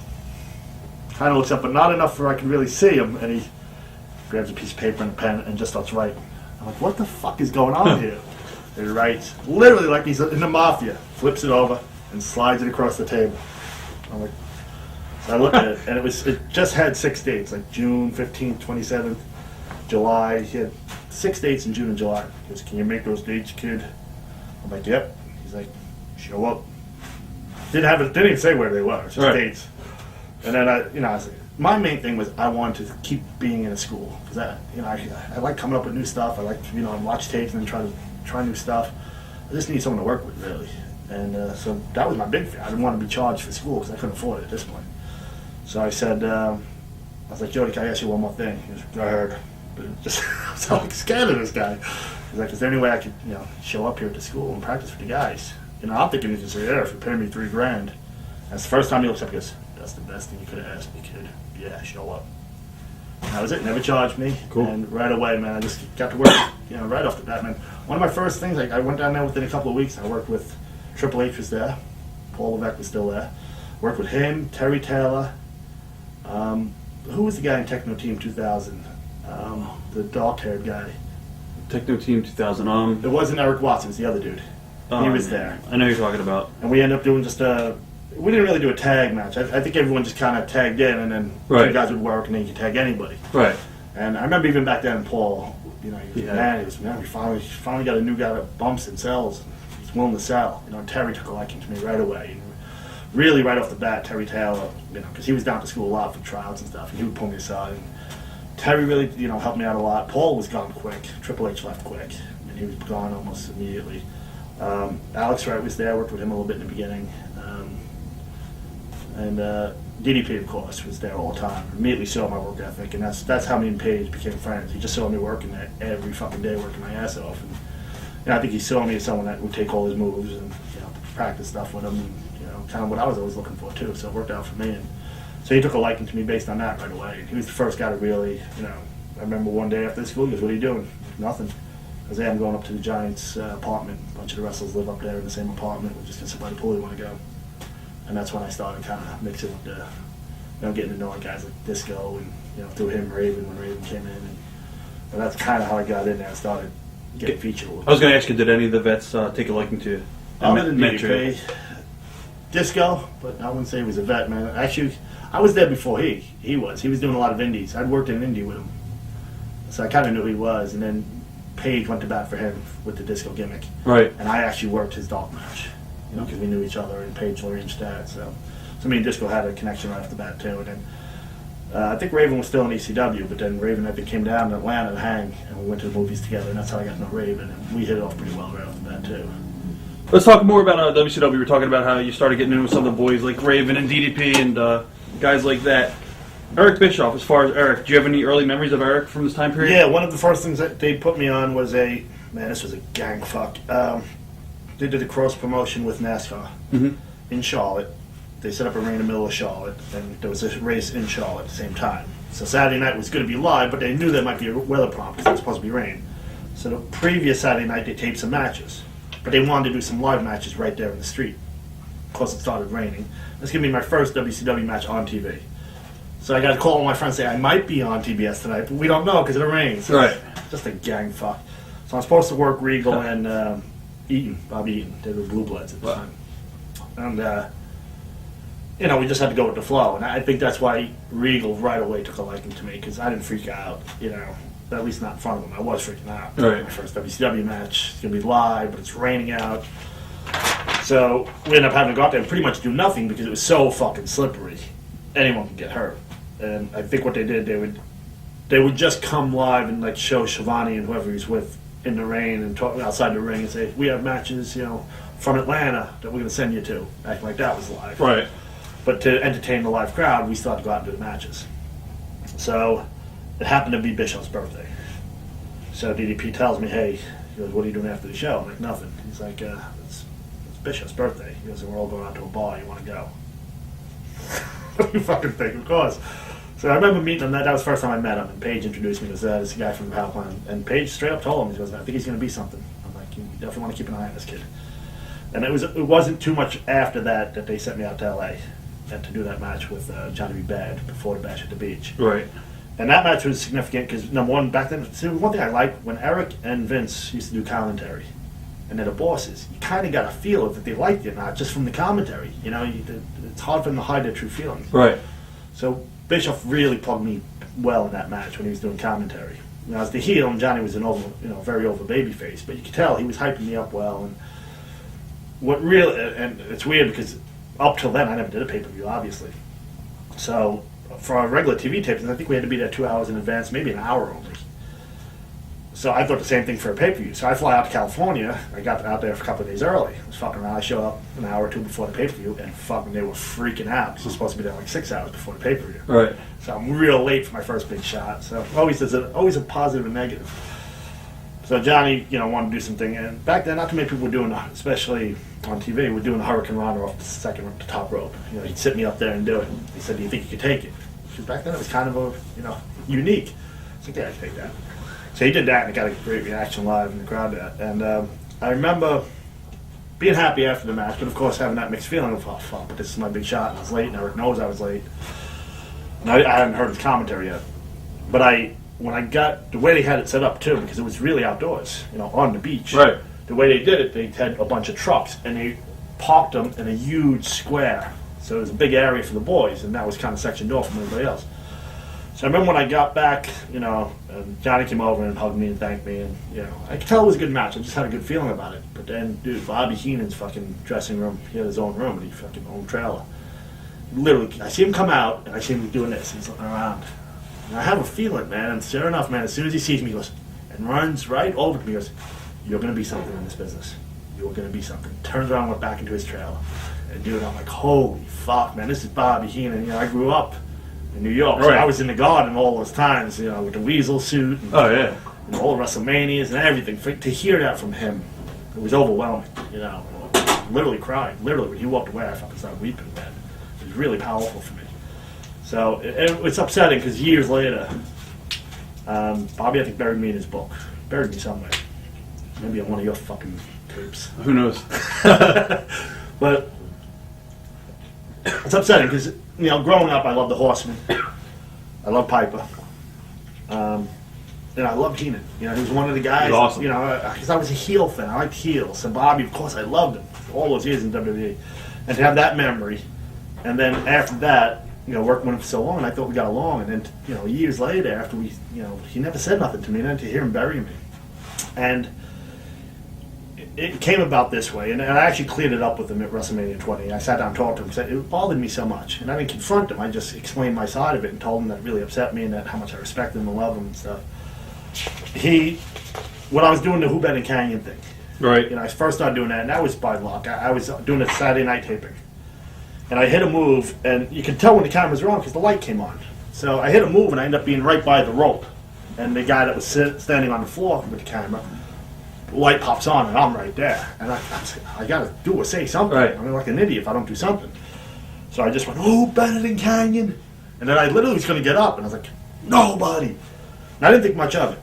kind of looks up, but not enough where I can really see him, and he grabs a piece of paper and a pen and just starts writing. I'm like, what the fuck is going on here? And he writes, literally like he's in the mafia, flips it over and slides it across the table. I'm like, so I look at it, and it just had 6 dates, like June 15th, 27th, July. He had 6 dates in June and July. He goes, can you make those dates, kid? I'm like, yep. He's like, show up. Didn't even say where they were, just dates. And then I was like, my main thing was I wanted to keep being in a school because I like coming up with new stuff. I like watch tapes and then try new stuff. I just need someone to work with, really. And so that was my big thing. I didn't want to be charged for school because I couldn't afford it at this point. So I said, I was like, Jody, can I ask you one more thing? He goes, go ahead. But just I was so scared of this guy. He's like, is there any way I could show up here to school and practice with the guys? I'm thinking he's just say, yeah, if you pay me $3,000. That's the first time he looks up and goes, that's the best thing you could have asked me, kid. Yeah, show up. And that was it. Never charged me. Cool. And right away, man, I just got to work, right off the bat, man. One of my first things, I went down there within a couple of weeks. I worked with Triple H was there. Paul Levesque was still there. Worked with him, Terry Taylor. Who was the guy in Techno Team 2000? The dark-haired guy. Techno Team 2000. It wasn't Eric Watts. It was the other dude. He was there. I know who you're talking about. And we ended up doing we didn't really do a tag match. I think everyone just kind of tagged in, and then two guys would work, and then you could tag anybody. Right. And I remember even back then, Paul, he was we finally got a new guy that bumps and sells, and he's willing to sell. Terry took a liking to me right away. Really, right off the bat, Terry Taylor, because he was down to school a lot for trials and stuff, and he would pull me aside. And Terry really, helped me out a lot. Paul was gone quick. Triple H left quick. He was gone almost immediately. Alex Wright was there, worked with him a little bit in the beginning. And DDP, of course, was there all the time. Immediately saw my work ethic, and that's how me and Paige became friends. He just saw me working there every fucking day, working my ass off. And I think he saw me as someone that would take all his moves and practice stuff with him, and kind of what I was always looking for too. So it worked out for me. And so he took a liking to me based on that right away. And he was the first guy to really, I remember one day after school, he goes, "What are you doing?" Nothing. I was I'm going up to the Giants' apartment. A bunch of the wrestlers live up there in the same apartment. We're just going to sit by the pool. You want to go? And that's when I started kind of mixing with the, getting to know guys like Disco and, through him, Raven, when Raven came in. And that's kind of how I got in there and started getting featured a little bit. I was going to ask you, did any of the vets take a liking to you? Other than DDP, Disco, but I wouldn't say he was a vet, man. Actually, I was there before he was. He was doing a lot of indies. I'd worked in an indie with him. So I kind of knew who he was. And then Paige went to bat for him with the Disco gimmick. Right. And I actually worked his dark match. Because we knew each other, and Paige arranged that. So me and Disco had a connection right off the bat, too. And then I think Raven was still in ECW, but then Raven, I think, came down to Atlanta to hang, and we went to the movies together, and that's how I got to know Raven. And we hit it off pretty well right off the bat, too. Let's talk more about WCW. We were talking about how you started getting in with some of the boys like Raven and DDP and guys like that. Eric Bischoff, as far as Eric, do you have any early memories of Eric from this time period? Yeah, one of the first things that they put me on was this was a gang fuck. They did a cross promotion with NASCAR in Charlotte. They set up a ring in the middle of Charlotte, and there was a race in Charlotte at the same time. So Saturday night was going to be live, but they knew there might be a weather problem because it was supposed to be rain. So the previous Saturday night, they taped some matches. But they wanted to do some live matches right there in the street. Of course, it started raining. This going to be my first WCW match on TV. So I got a call from my friend saying I might be on TBS tonight, but we don't know because of the rain. So right. Just a gang fuck. So I'm supposed to work Regal and Bobby Eaton. They were Blue Bloods at the time. And, we just had to go with the flow. And I think that's why Regal right away took a liking to me because I didn't freak out, at least not in front of him. I was freaking out. Right. My first WCW match. It's going to be live, but it's raining out. So we ended up having to go out there and pretty much do nothing because it was so fucking slippery. Anyone could get hurt. And I think what they did, they would just come live and like show Shivani and whoever he was with in the rain and talk outside the ring and say, we have matches, from Atlanta that we're going to send you to. Acting like that was live. Right. But to entertain the live crowd, we still had to go out and do the matches. So it happened to be Bischoff's birthday. So DDP tells me, hey, he goes, what are you doing after the show? I'm like, nothing. He's like, it's Bischoff's birthday. He goes, we're all going out to a bar. You want to go? What do you fucking think? Of course. So I remember meeting him. That was the first time I met him. And Paige introduced me to this guy from the power plant. And Paige straight up told him, he goes, I think he's going to be something. I'm like, you definitely want to keep an eye on this kid. And it wasn't too much after that they sent me out to L.A. and to do that match with Johnny B. Bad before the Bash at the Beach. Right. And that match was significant because, number one, back then, one thing I liked, when Eric and Vince used to do commentary, and they're the bosses, you kind of got a feel if they liked you or not just from the commentary. It's hard for them to hide their true feelings. Right. So Bischoff really plugged me well in that match when he was doing commentary. As the heel, and Johnny was very over babyface, but you could tell he was hyping me up well. And what really, and it's weird because up till then I never did a pay-per-view, obviously. So for our regular TV tapings, I think we had to be there 2 hours in advance, maybe an hour only. So I thought the same thing for a pay-per-view. So I fly out to California. I got out there for a couple of days early. I was fucking around. I showed up an hour or two before the pay-per-view, and fucking they were freaking out. It was supposed to be there like 6 hours before the pay-per-view. Right. So I'm real late for my first big shot. So always a positive and negative. So Johnny, wanted to do something, and back then, not too many people were doing, especially on TV, were doing the Hurricane Rana off the top rope. He'd sit me up there and do it. He said, "Do you think you could take it?" Because back then it was kind of unique. I said, "Yeah, I can take that." So he did that, and it got a great reaction live in the crowd. And I remember being happy after the match, but of course having that mixed feeling of, oh fuck, but this is my big shot, and I was late, and Eric knows I was late. And I hadn't heard his commentary yet, but when I got the way they had it set up too, because it was really outdoors, on the beach. Right. The way they did it, they had a bunch of trucks and they parked them in a huge square. So it was a big area for the boys, and that was kind of sectioned off from everybody else. So I remember when I got back, and Johnny came over and hugged me and thanked me, and I could tell it was a good match. I just had a good feeling about it. But then, dude, Bobby Heenan's fucking dressing room, he had his own room and he fucking owned trailer. Literally, I see him come out and I see him doing this. He's looking around. And I have a feeling, man, and sure enough, man, as soon as he sees me, he goes, and runs right over to me, he goes, "You're going to be something in this business. You're going to be something." Turns around and went back into his trailer. And dude, I'm like, holy fuck, man, this is Bobby Heenan. I grew up in New York, so right. I was in the Garden all those times, with the Weasel suit. And, and all the WrestleManias and everything. To hear that from him, it was overwhelming, Literally cried. Literally, when he walked away, I fucking started weeping, man. It was really powerful for me. So it's upsetting because years later, Bobby, I think, buried me in his book. Buried me somewhere. Maybe on one of your fucking tapes. Who knows? But it's upsetting because, growing up, I loved the Horseman. I loved Piper. And I loved Heenan. He was one of the guys. He's awesome. Because I was a heel fan. I liked heels. And Bobby, of course, I loved him all those years in WWE. And to have that memory, and then after that, working with him for so long, and I thought we got along, and then, years later, after we, he never said nothing to me, and then to hear him bury me. And it came about this way, and I actually cleared it up with him at WrestleMania 20. I sat down and talked to him, because it bothered me so much, and I didn't confront him, I just explained my side of it, and told him that it really upset me, and that how much I respect him and love him and stuff. When I was doing the Who Bet and Kanyon thing, right? I first started doing that, and that was by luck. I was doing a Saturday night taping. And I hit a move, and you could tell when the cameras were on because the light came on. So I hit a move and I end up being right by the rope. And the guy that was standing on the floor with the camera, light pops on and I'm right there. And I got to do or say something. Right. I'm like an idiot if I don't do something. So I just went, "Oh, better than Kanyon." And then I literally was going to get up and I was like, "Nobody." And I didn't think much of it.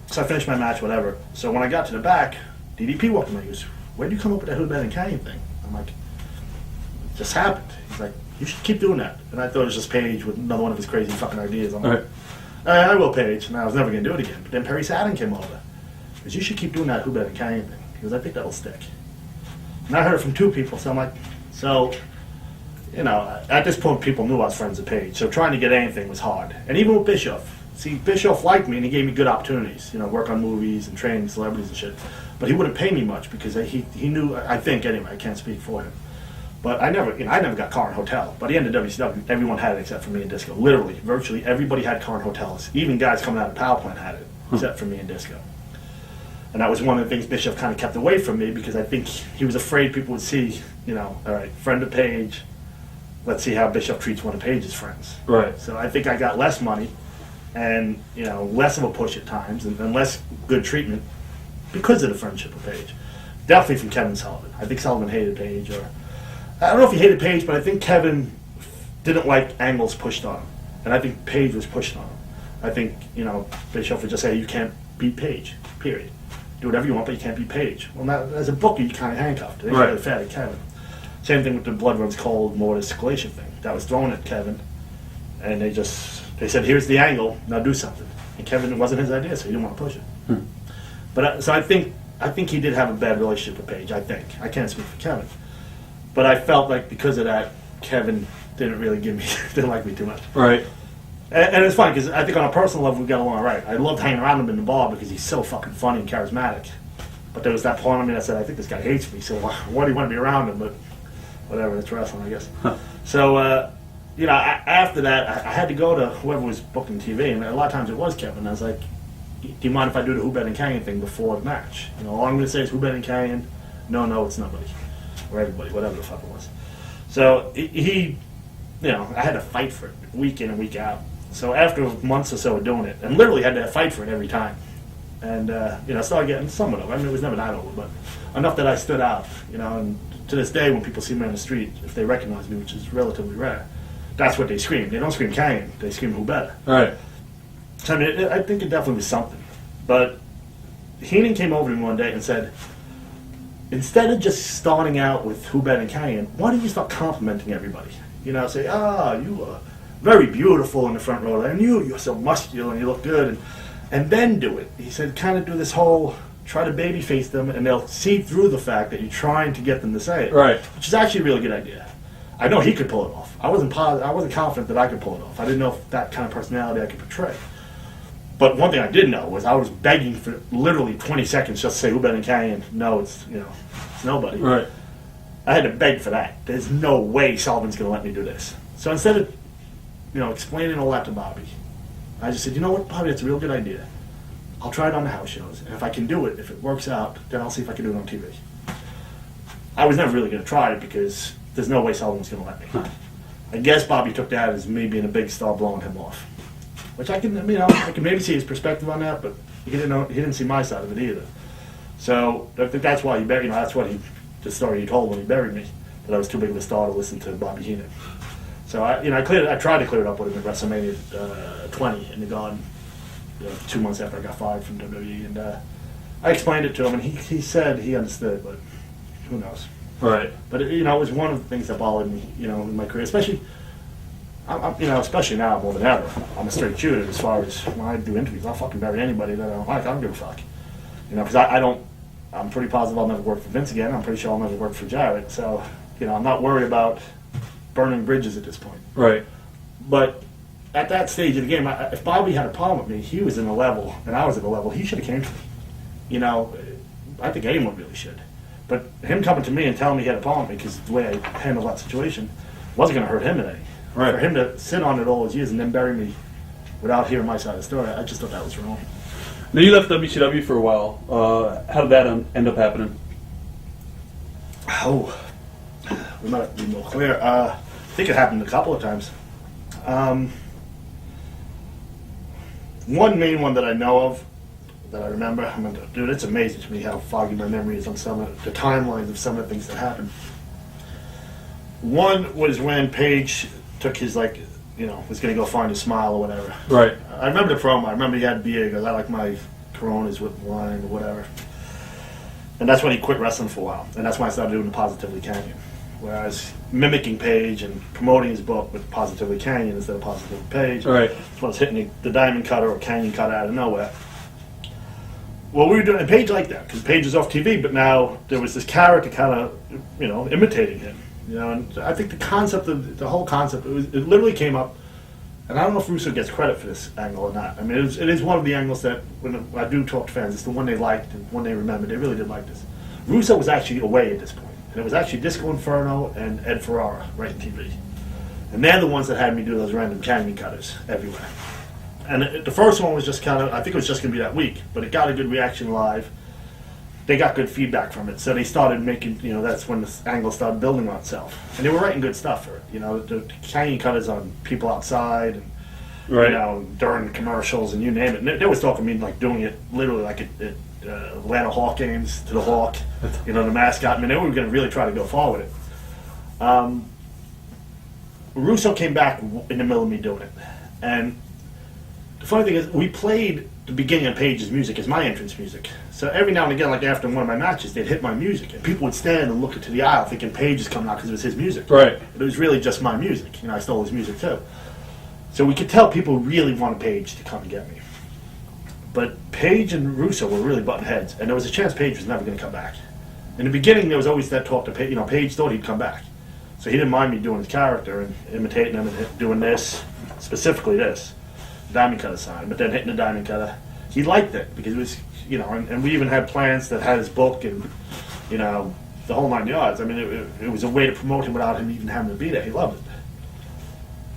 So I finished my match, whatever. So when I got to the back, DDP walked in. He goes, "Where'd you come up with that who better than Kanyon thing?" I'm like, "It just happened." He's like, "You should keep doing that." And I thought it was just Paige with another one of his crazy fucking ideas. I'm like, I will, Paige. And I was never going to do it again. But then Perry Saturn came over. He goes, "You should keep doing that who better than Kanyon thing." He goes, "I think that'll stick." And I heard it from 2 people. So I'm like, at this point, people knew I was friends with Paige. So trying to get anything was hard. And even with Bischoff. See, Bischoff liked me and he gave me good opportunities. Work on movies and training celebrities and shit. But he wouldn't pay me much because he knew, I think anyway, I can't speak for him. But I never got car and hotel. By the end of WCW, everyone had it except for me and Disco. Literally, virtually everybody had car and hotels. Even guys coming out of Power Plant had it, except for me and Disco. And that was one of the things Bischoff kind of kept away from me because I think he was afraid people would see, all right, friend of Paige, let's see how Bischoff treats one of Paige's friends. Right. So I think I got less money and, less of a push at times and less good treatment because of the friendship with Paige. Definitely from Kevin Sullivan. I think Sullivan hated Paige, or I don't know if he hated Paige, but I think Kevin didn't like angles pushed on him. And I think Paige was pushed on him. I think, Bischoff would just say, "You can't beat Paige, period. Do whatever you want, but you can't beat Paige." Well, now, as a booker, you kind of handcuffed. It ain't really fair to Kevin. Same thing with the blood runs cold mortis circulation thing. That was thrown at Kevin, and they said, "Here's the angle, now do something." And Kevin, it wasn't his idea, so he didn't want to push it. But so I think he did have a bad relationship with Paige. I think I can't speak for Kevin, but I felt like because of that, Kevin didn't really didn't like me too much. Right. And it's funny because I think on a personal level we got along all right. I loved hanging around him in the bar because he's so fucking funny and charismatic. But there was that part of me that said, "I think this guy hates me, so why do you want to be around him?" But whatever, it's wrestling, I guess. So, after that, I had to go to whoever was booking TV, and a lot of times it was Kevin. I was like, "Do you mind if I do the Who Better Than Kanyon thing before the match? All I'm going to say is Who Better Than Kanyon? No, it's nobody. Or everybody, whatever the fuck it was." So, he I had to fight for it week in and week out. So after months or so of doing it, and literally had to fight for it every time. And, I started getting some of them. I mean, it was never that over, but enough that I stood out, and to this day, when people see me on the street, if they recognize me, which is relatively rare, that's what they scream. They don't scream Kanyon, they scream Who Better. Right. So, I mean, I think it definitely was something. But Heenan came over to me one day and said, "Instead of just starting out with Who Better Than Kanyon, why don't you start complimenting everybody? Say, you are very beautiful in the front row, and you're so muscular and you look good, and then do it." He said, kind of do this whole, try to babyface them, and they'll see through the fact that you're trying to get them to say it. Right. Which is actually a really good idea. I know he could pull it off. I wasn't confident that I could pull it off. I didn't know if that kind of personality I could portray. But one thing I did know was I was begging for literally 20 seconds just to say Who Better Than Kanyon. No, it's nobody. Right. I had to beg for that. There's no way Sullivan's going to let me do this. So instead of, explaining all that to Bobby, I just said, "You know what, Bobby, that's a real good idea. I'll try it on the house shows, and if I can do it, if it works out, then I'll see if I can do it on TV." I was never really going to try it because there's no way Sullivan's going to let me. I guess Bobby took that as me being a big star blowing him off, which I can maybe see his perspective on that, but he didn't see my side of it either. So I think that's why the story he told when he buried me, that I was too big of a star to listen to Bobby Heenan. So I tried to clear it up with him at WrestleMania 20 in the Garden, 2 months after I got fired from WWE, and I explained it to him, and he said he understood, but who knows? Right. But it was one of the things that bothered me, in my career, especially now more than ever. I'm a straight shooter as far as when I do interviews. I'll fucking bury anybody that I don't like. I don't give a fuck, because I'm pretty positive I'll never work for Vince again. I'm pretty sure I'll never work for Jarrett. So, I'm not worried about burning bridges at this point. Right. But at that stage of the game, if Bobby had a problem with me, he was in a level, and I was at a level, he should have came to me. I think anyone really should. But him coming to me and telling me he had a problem with me because the way I handled that situation wasn't going to hurt him any. Right. For him to sit on it all those years and then bury me without hearing my side of the story, I just thought that was wrong. Now, you left WCW for a while. How did that end up happening? Oh, we might have to be more clear. I think it happened a couple of times. one main one that I know of, that I remember, I mean, dude, it's amazing to me how foggy my memory is on some of the timelines of some of the things that happened. One was when Paige took his, like, you know, was going to go find a smile or whatever. Right. I remember the promo. I remember he had beer. He goes, I like my Coronas with wine or whatever. And that's when he quit wrestling for a while. And that's when I started doing the Positively Kanyon. Whereas mimicking Paige and promoting his book with Positively Kanyon instead of Positively Paige. Right. That's when I was hitting the Diamond Cutter or Kanyon Cutter out of nowhere. Well, we were doing, and Paige liked that because Paige was off TV, but now there was this character kind of, you know, imitating him. You know, and I think the concept of the whole concept, it literally came up, and I don't know if Russo gets credit for this angle or not. I mean, it is one of the angles that when I do talk to fans, it's the one they liked and one they remember. They really did like this. Russo was actually away at this point, and it was actually Disco Inferno and Ed Ferrara writing TV, and they're the ones that had me do those random Kanyon cutters everywhere. And the first one was just kind of, I think it was just going to be that week, but it got a good reaction live. They got good feedback from it, so they started making, you know, that's when this angle started building on itself. And they were writing good stuff for it. You know, the Kanyon cutters on people outside, and, Right. you know, during commercials and you name it. And they was talking me like doing it literally like at Atlanta Hawk games to the Hawk, you know, the mascot. I mean, they were going to really try to go far with it. Russo came back in the middle of me doing it. And the funny thing is, we played the beginning of Paige's music as my entrance music. So every now and again, like after one of my matches, they'd hit my music, and people would stand and look into the aisle thinking Paige is coming out because it was his music. Right. But it was really just my music. You know, I stole his music too. So we could tell people really wanted Paige to come and get me. But Paige and Russo were really butting heads, and there was a chance Paige was never going to come back. In the beginning, there was always that talk to Paige. You know, Paige thought he'd come back. So he didn't mind me doing his character and imitating him and doing this, specifically this. Diamond cutter sign, but then hitting the diamond cutter. He liked it because it was, you know, and we even had plans that had his book and, you know, the whole 9 yards. I mean, it was a way to promote him without him even having to be there. He loved it.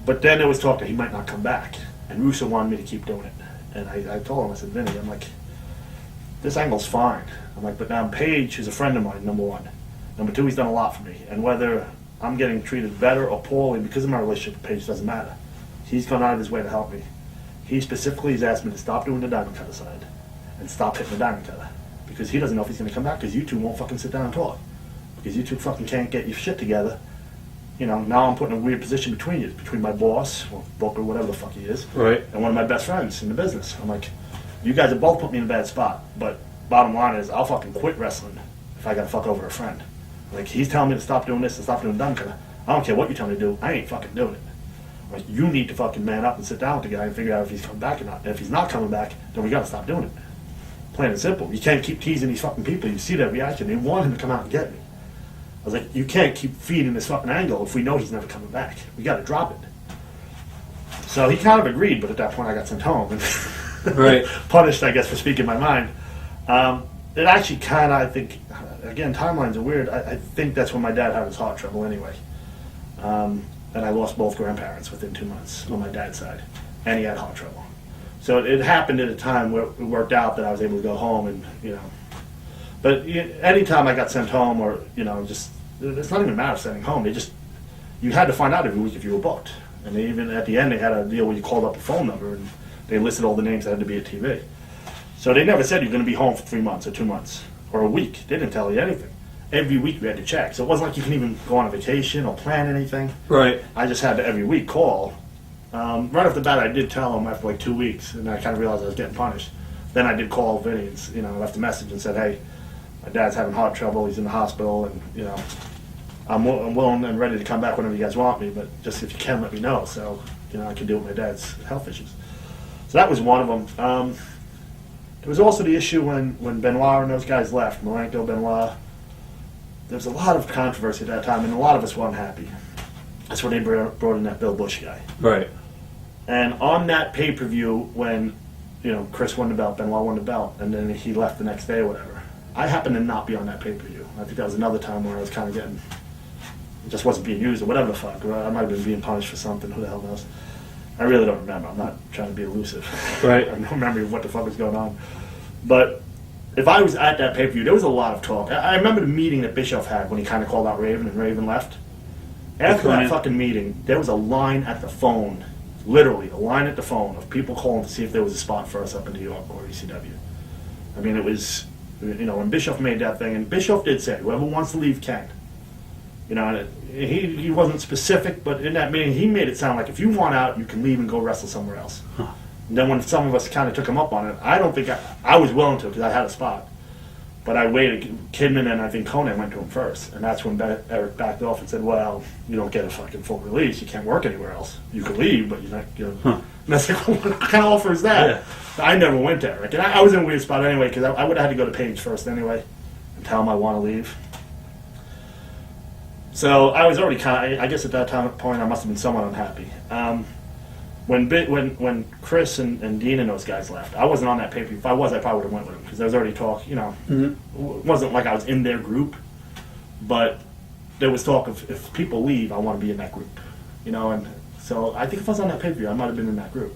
But then there was talk that he might not come back, and Russo wanted me to keep doing it. And I told him, I said, Vinny, I'm like, this angle's fine. I'm like, but now Paige is a friend of mine, number one. Number two, he's done a lot for me. And whether I'm getting treated better or poorly because of my relationship with Paige doesn't matter. He's gone out of his way to help me. He specifically has asked me to stop doing the diamond cutter side and stop hitting the diamond cutter because he doesn't know if he's going to come back because you two won't fucking sit down and talk because you two fucking can't get your shit together. You know, now I'm put in a weird position between you, between my boss, or Booker, whatever the fuck he is, Right. and one of my best friends in the business. I'm like, you guys have both put me in a bad spot, but bottom line is I'll fucking quit wrestling if I got to fuck over a friend. Like, he's telling me to stop doing this and stop doing diamond cutter. I don't care what you tell me to do. I ain't fucking doing it. Like, you need to fucking man up and sit down with the guy and figure out if he's coming back or not. And if he's not coming back, then we gotta stop doing it. Plain and simple. You can't keep teasing these fucking people. You see their reaction. They want him to come out and get me. I was like, you can't keep feeding this fucking angle if we know he's never coming back. We gotta drop it. So he kind of agreed, but at that point I got sent home and Right. punished, I guess, for speaking my mind. It actually kind of, I think, again, timelines are weird. I think that's when my dad had his heart trouble anyway. And I lost both grandparents within 2 months on my dad's side, and he had heart trouble. So it happened at a time where it worked out that I was able to go home, and you know. But anytime I got sent home, or you know, just it's not even a matter of sending home. You had to find out every week if you were booked, and they even at the end they had a deal where you called up a phone number and they listed all the names that had to be at TV. So they never said you're going to be home for 3 months or 2 months or a week. They didn't tell you anything. Every week we had to check. So it wasn't like you can even go on a vacation or plan anything. Right. I just had to every week call. Right off the bat, I did tell him after like 2 weeks, and I kind of realized I was getting punished. Then I did call Vinny and, you know, left a message and said, hey, my dad's having heart trouble. He's in the hospital, and, you know, I'm willing and ready to come back whenever you guys want me, but just if you can, let me know so, you know, I can deal with my dad's health issues. So that was one of them. There was also the issue when Benoit and those guys left, Malenko, Benoit. There was a lot of controversy at that time, and a lot of us weren't happy. That's when they brought in that Bill Bush guy. Right. And on that pay-per-view, when, you know, Chris won the belt, Benoit won the belt, and then he left the next day or whatever, I happened to not be on that pay-per-view. I think that was another time where I was kind of getting, it just wasn't being used or whatever the fuck. Or I might have been being punished for something. Who the hell knows? I really don't remember. I'm not trying to be elusive. Right. I have no memory of what the fuck was going on. But if I was at that pay-per-view, there was a lot of talk. I remember the meeting that Bischoff had when he kind of called out Raven and Raven left. After that fucking meeting, there was a line at the phone literally a line at the phone of people calling to see if there was a spot for us up in New York or ECW. I mean, it was, when Bischoff made that thing, and Bischoff did say, whoever wants to leave can. And he wasn't specific, but in that meeting, he made it sound like if you want out, you can leave and go wrestle somewhere else. Huh. And then when some of us kind of took him up on it, I don't think I was willing to because I had a spot. But I waited. Kidman and I think Conan went to him first. And that's when Eric backed off and said, well, you don't get a fucking full release. You can't work anywhere else. You can leave, but you're not, And that's like, what kind of offer is that? Yeah. I never went to Eric. And I was in a weird spot anyway because I would have had to go to Page first anyway and tell him I want to leave. So I was already I guess at that point I must have been somewhat unhappy. When Chris and Dean and those guys left, I wasn't on that pay-per-view. If I was, I probably would have went with them because there was already talk. Mm-hmm. It wasn't like I was in their group, but there was talk of if people leave, I want to be in that group. And so I think if I was on that pay-per-view, I might have been in that group.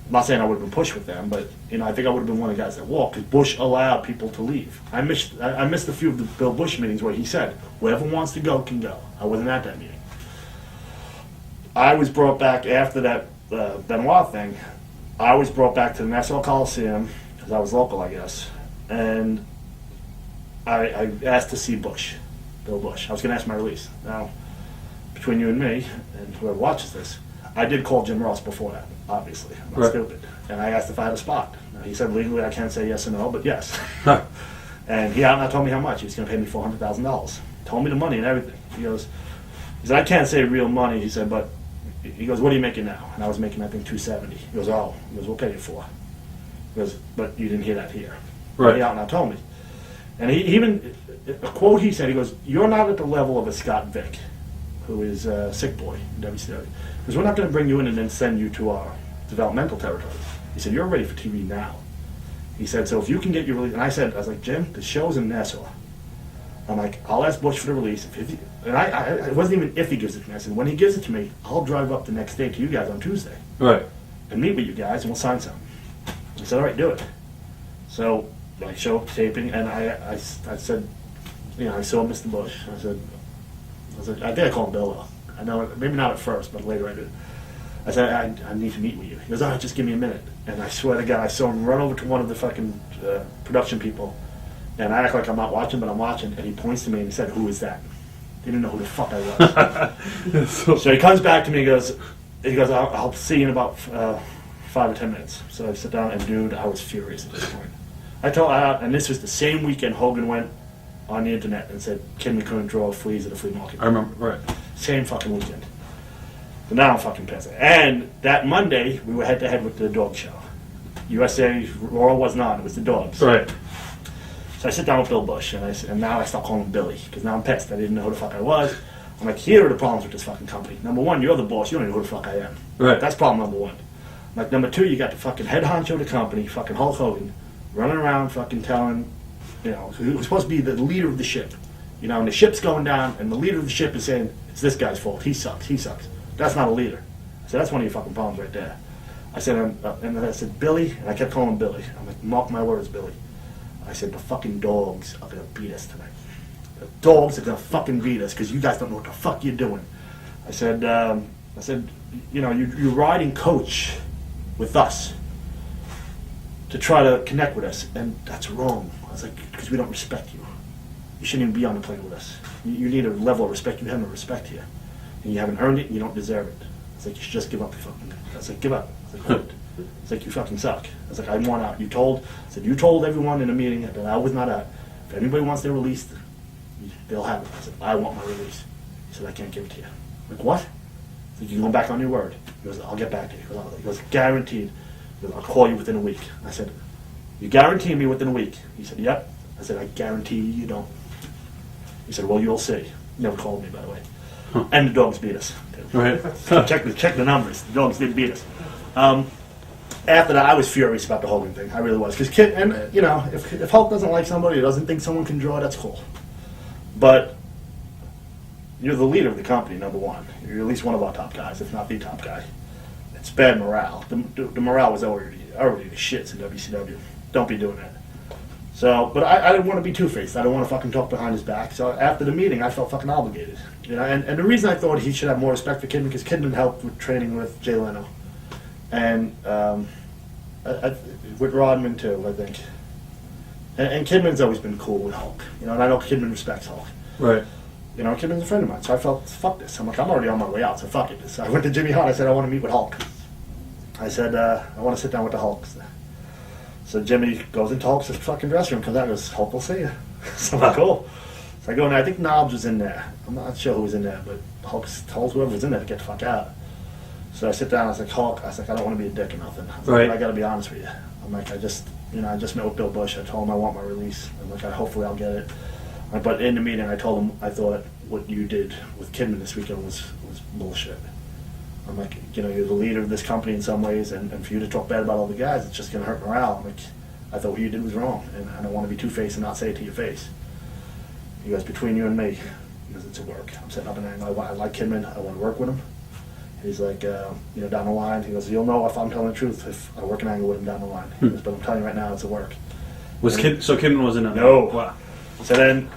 I'm not saying I would have been pushed with them, but I think I would have been one of the guys that walked because Bush allowed people to leave. I missed a few of the Bill Bush meetings where he said, "Whoever wants to go can go." I wasn't at that meeting. I was brought back after that Benoit thing. I was brought back to the Nassau Coliseum because I was local, I guess, and I asked to see Bush, Bill Bush. I was going to ask my release. Now, between you and me, and whoever watches this, I did call Jim Ross before that. Obviously, I'm not stupid. And I asked if I had a spot. Now, he said legally I can't say yes or no, but yes. And he out and told me how much. He was going to pay me $400,000. Told me the money and everything. He said, I can't say real money. He said, but he goes, what are you making now? And I was making, I think, $270. He goes, oh. He goes, we'll pay you $4. He goes, but you didn't hear that here. Right. He out and told me. And he even, a quote he said, he goes, you're not at the level of a Scott Vick, who is a sick boy in WCW. Because we're not going to bring you in and then send you to our developmental territory. He said, you're ready for TV now. He said, so if you can get your release. And I was like, Jim, the show's in Nassau. I'm like, I'll ask Bush for the release. And it wasn't even if he gives it to me. I said, when he gives it to me, I'll drive up the next day to you guys on Tuesday. Right. And meet with you guys and we'll sign something. He said, all right, do it. So I show up taping and I said, I saw Mr. Bush. I said, I think I called him Bill though. I know, maybe not at first, but later I did. I said, I need to meet with you. He goes, all right, just give me a minute. And I swear to God, I saw him run over to one of the fucking production people. And I act like I'm not watching, but I'm watching. And he points to me and he said, who is that? He didn't know who the fuck I was. So he comes back to me and he goes, I'll see you in about 5 or 10 minutes. So I sit down and dude, I was furious at this point. And this was the same weekend Hogan went on the internet and said, Kidman couldn't draw fleas at a flea market. I remember, right. Same fucking weekend. So now I'm fucking pissed. And that Monday, we were head-to-head with the dog show. USA Raw wasn't on, it was the dogs. Right. So I sit down with Bill Bush, and now I start calling him Billy, because now I'm pissed. I didn't know who the fuck I was. I'm like, here are the problems with this fucking company. Number one, you're the boss. You don't know who the fuck I am. Right. That's problem number one. I'm like, number two, you got the fucking head honcho of the company, fucking Hulk Hogan, running around fucking telling, who's supposed to be the leader of the ship. And the ship's going down, and the leader of the ship is saying, it's this guy's fault. He sucks. That's not a leader. I said, that's one of your fucking problems right there. I said, and then I said, Billy, and I kept calling him Billy. I'm like, mark my words, Billy. I said, the fucking dogs are going to beat us tonight. The dogs are going to fucking beat us because you guys don't know what the fuck you're doing. I said, you're riding coach with us to try to connect with us, and that's wrong. I was like, because we don't respect you. You shouldn't even be on the plane with us. You need a level of respect. You have no respect here. And you haven't earned it, and you don't deserve it. It's like, you should just give up the fucking... I was like, give up. I was like, what? It's like, you fucking suck. I was like, I want out. You told everyone in a meeting that I was not at. If anybody wants their release, they'll have it. I said, I want my release. He said, I can't give it to you. I'm like, what? I said, you're going back on your word. He goes, I'll get back to you. He goes, guaranteed. He goes, I'll call you within a week. I said, you guarantee me within a week? He said, yep. I said, I guarantee you don't. He said, well, you'll see. He never called me, by the way. Huh. And the dogs beat us. Right. check the numbers. The dogs did beat us. After that, I was furious about the Hogan thing. I really was. Because if Hulk doesn't like somebody or doesn't think someone can draw, that's cool. But you're the leader of the company, number one. You're at least one of our top guys, if not the top guy. It's bad morale. The morale was already the shits in WCW. Don't be doing that. So, but I didn't want to be two-faced. I don't want to fucking talk behind his back. So after the meeting, I felt fucking obligated. You know, and the reason I thought he should have more respect for Kidman, because Kidman helped with training with Jay Leno. And with Rodman too, I think. And Kidman's always been cool with Hulk. You know, and I know Kidman respects Hulk. Right. You know, Kidman's a friend of mine, so I felt, fuck this. I'm like, I'm already on my way out, so fuck it. So I went to Jimmy Hart. I said, I want to meet with Hulk. I said, I want to sit down with the Hulk. So Jimmy goes into Hulk's fucking dressing room, comes out and goes, Hulk will see you. So I'm like, cool. So I go in there. I think Knobs was in there. I'm not sure who was in there, but Hulk told whoever was in there to get the fuck out. So I sit down. I was like, Hulk. I was like, I don't want to be a dick or nothing. I was like, I got to be honest with you. I'm like, I just met with Bill Bush. I told him I want my release. I'm like, hopefully I'll get it. But in the meeting, I told him I thought what you did with Kidman this weekend was bullshit. I'm like, you know, you're the leader of this company in some ways, and for you to talk bad about all the guys, it's just going to hurt morale. I'm like, I thought what you did was wrong, and I don't want to be two-faced and not say it to your face. He goes, between you and me, he goes, it's a work. I'm setting up an angle. I like Kidman. I want to work with him. He's like, you know, down the line, he goes, you'll know if I'm telling the truth if I work an angle with him down the line. He goes, but I'm telling you right now, it's a work. So Kidman wasn't on No. Wow. So then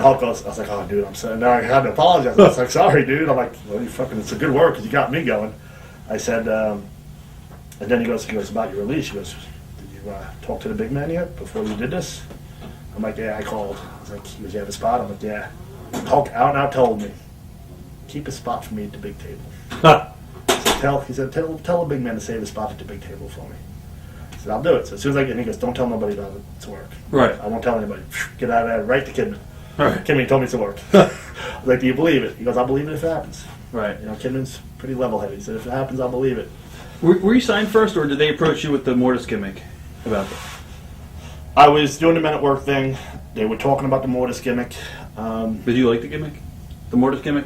Hulk goes, I was like, oh, dude, I'm sorry. Now I had to apologize. I was like, sorry, dude. I'm like, well, it's a good work because you got me going. I said, and then he goes, about your release. He goes, did you talk to the big man yet before you did this? I'm like, yeah, I called. I was like, he goes, you have a spot? I'm like, yeah. Hulk out and out told me, keep a spot for me at the big table. He said, tell the big man to save a spot at the big table for me. I said, I'll do it. So as soon as I get in, he goes, don't tell nobody about it. It's work. Right. I won't tell anybody. Get out of there. Right to Kidman. Right. Kidman told me it's a work. I was like, do you believe it? He goes, I'll believe it if it happens. Right. You know, Kidman's pretty level-headed. He said, if it happens, I'll believe it. Were you signed first, or did they approach you with the Mortis gimmick about that? I was doing the Men at Work thing. They were talking about the Mortis gimmick. Did you like the gimmick? The Mortis gimmick?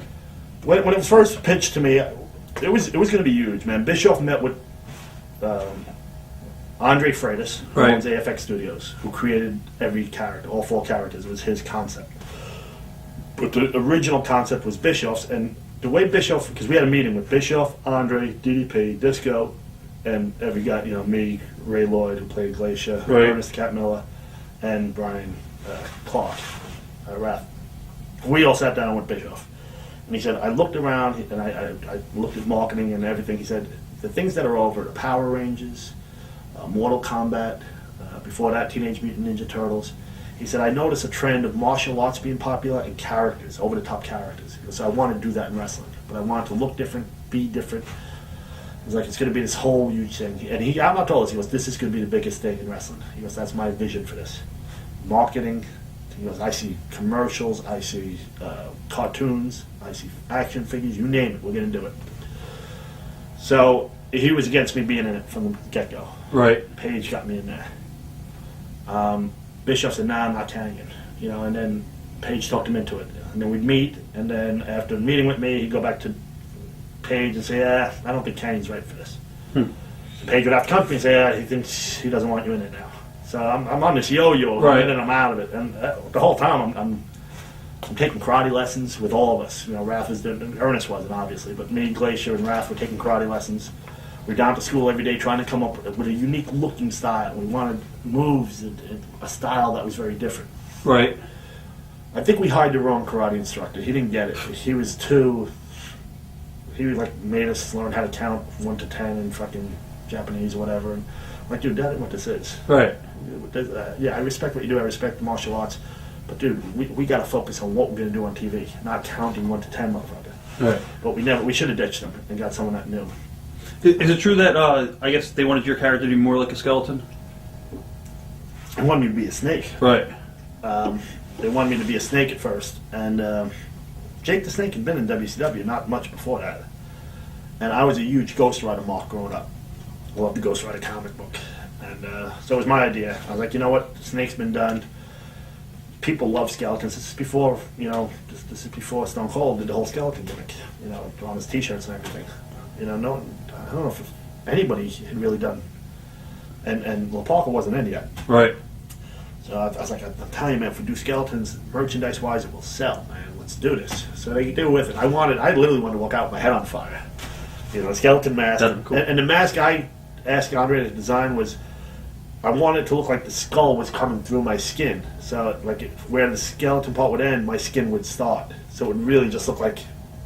When it was first pitched to me, it was going to be huge, man. Bischoff met with Andre Freitas, who owns AFX Studios, who created every character, all 4 characters. It was his concept. But the original concept was Bischoff's, and the way Bischoff, because we had a meeting with Bischoff, Andre, DDP, Disco, and every guy, you know, me, Ray Lloyd, who played Glacier, Ernest Cat Miller, and Brian Clark, Rath. We all sat down with Bischoff. And he said, I looked around, and I looked at marketing and everything. He said, the things that are over, the Power Rangers, Mortal Kombat, before that, Teenage Mutant Ninja Turtles. He said, I noticed a trend of martial arts being popular and characters, over-the-top characters. He goes, so I want to do that in wrestling, but I want it to look different, be different. He's like, it's going to be this whole huge thing. And he out loud told us, he goes, this is going to be the biggest thing in wrestling. He goes, that's my vision for this. Marketing. He goes, I see commercials, I see cartoons, I see action figures, you name it, we're going to do it. So he was against me being in it from the get-go. Right. Paige got me in there. Bischoff said, nah, I'm not Kanyon. You know, and then Paige talked him into it. And then we'd meet, and then after meeting with me, he'd go back to Paige and say, yeah, I don't think Kanyon's right for this. So Paige would have to come to me and say, yeah, he thinks he doesn't want you in it now. So I'm on this yo-yo, I'm in and I'm out of it. And the whole time I'm taking karate lessons with all of us. You know, Raph is doing, Ernest wasn't obviously, but me, Glacier, and Raph were taking karate lessons. We're down to school every day trying to come up with a unique looking style. We wanted moves and a style that was very different. Right. I think we hired the wrong karate instructor. He didn't get it. He like made us learn how to count 1 to 10 in fucking Japanese or whatever. And I'm like, dude, that ain't what this is. Right. Yeah, I respect what you do. I respect the martial arts. But dude, we got to focus on what we're going to do on TV, not counting 1 to 10, motherfucker. Right. But we should have ditched them and got someone that knew. Is it true that I guess they wanted your character to be more like a skeleton? They wanted me to be a snake. Right. They wanted me to be a snake at first, and Jake the Snake had been in WCW not much before that, and I was a huge Ghost Rider mark growing up. Loved the Ghost Rider comic book, and so it was my idea. I was like, you know what, Snake's been done. People love skeletons. This is before, you know, this is before Stone Cold did the whole skeleton gimmick, you know, on his T-shirts and everything. You know, I don't know if anybody had really done, and Will Parker wasn't in yet. Right. So I was like, I'm telling you, man, if we do skeletons, merchandise-wise, it will sell, man. Let's do this. So they were with it. I literally wanted to walk out with my head on fire. You know, a skeleton mask. That'd be cool. And the mask I asked Andre to design was I wanted it to look like the skull was coming through my skin. So like where the skeleton part would end, my skin would start. So it would really just look like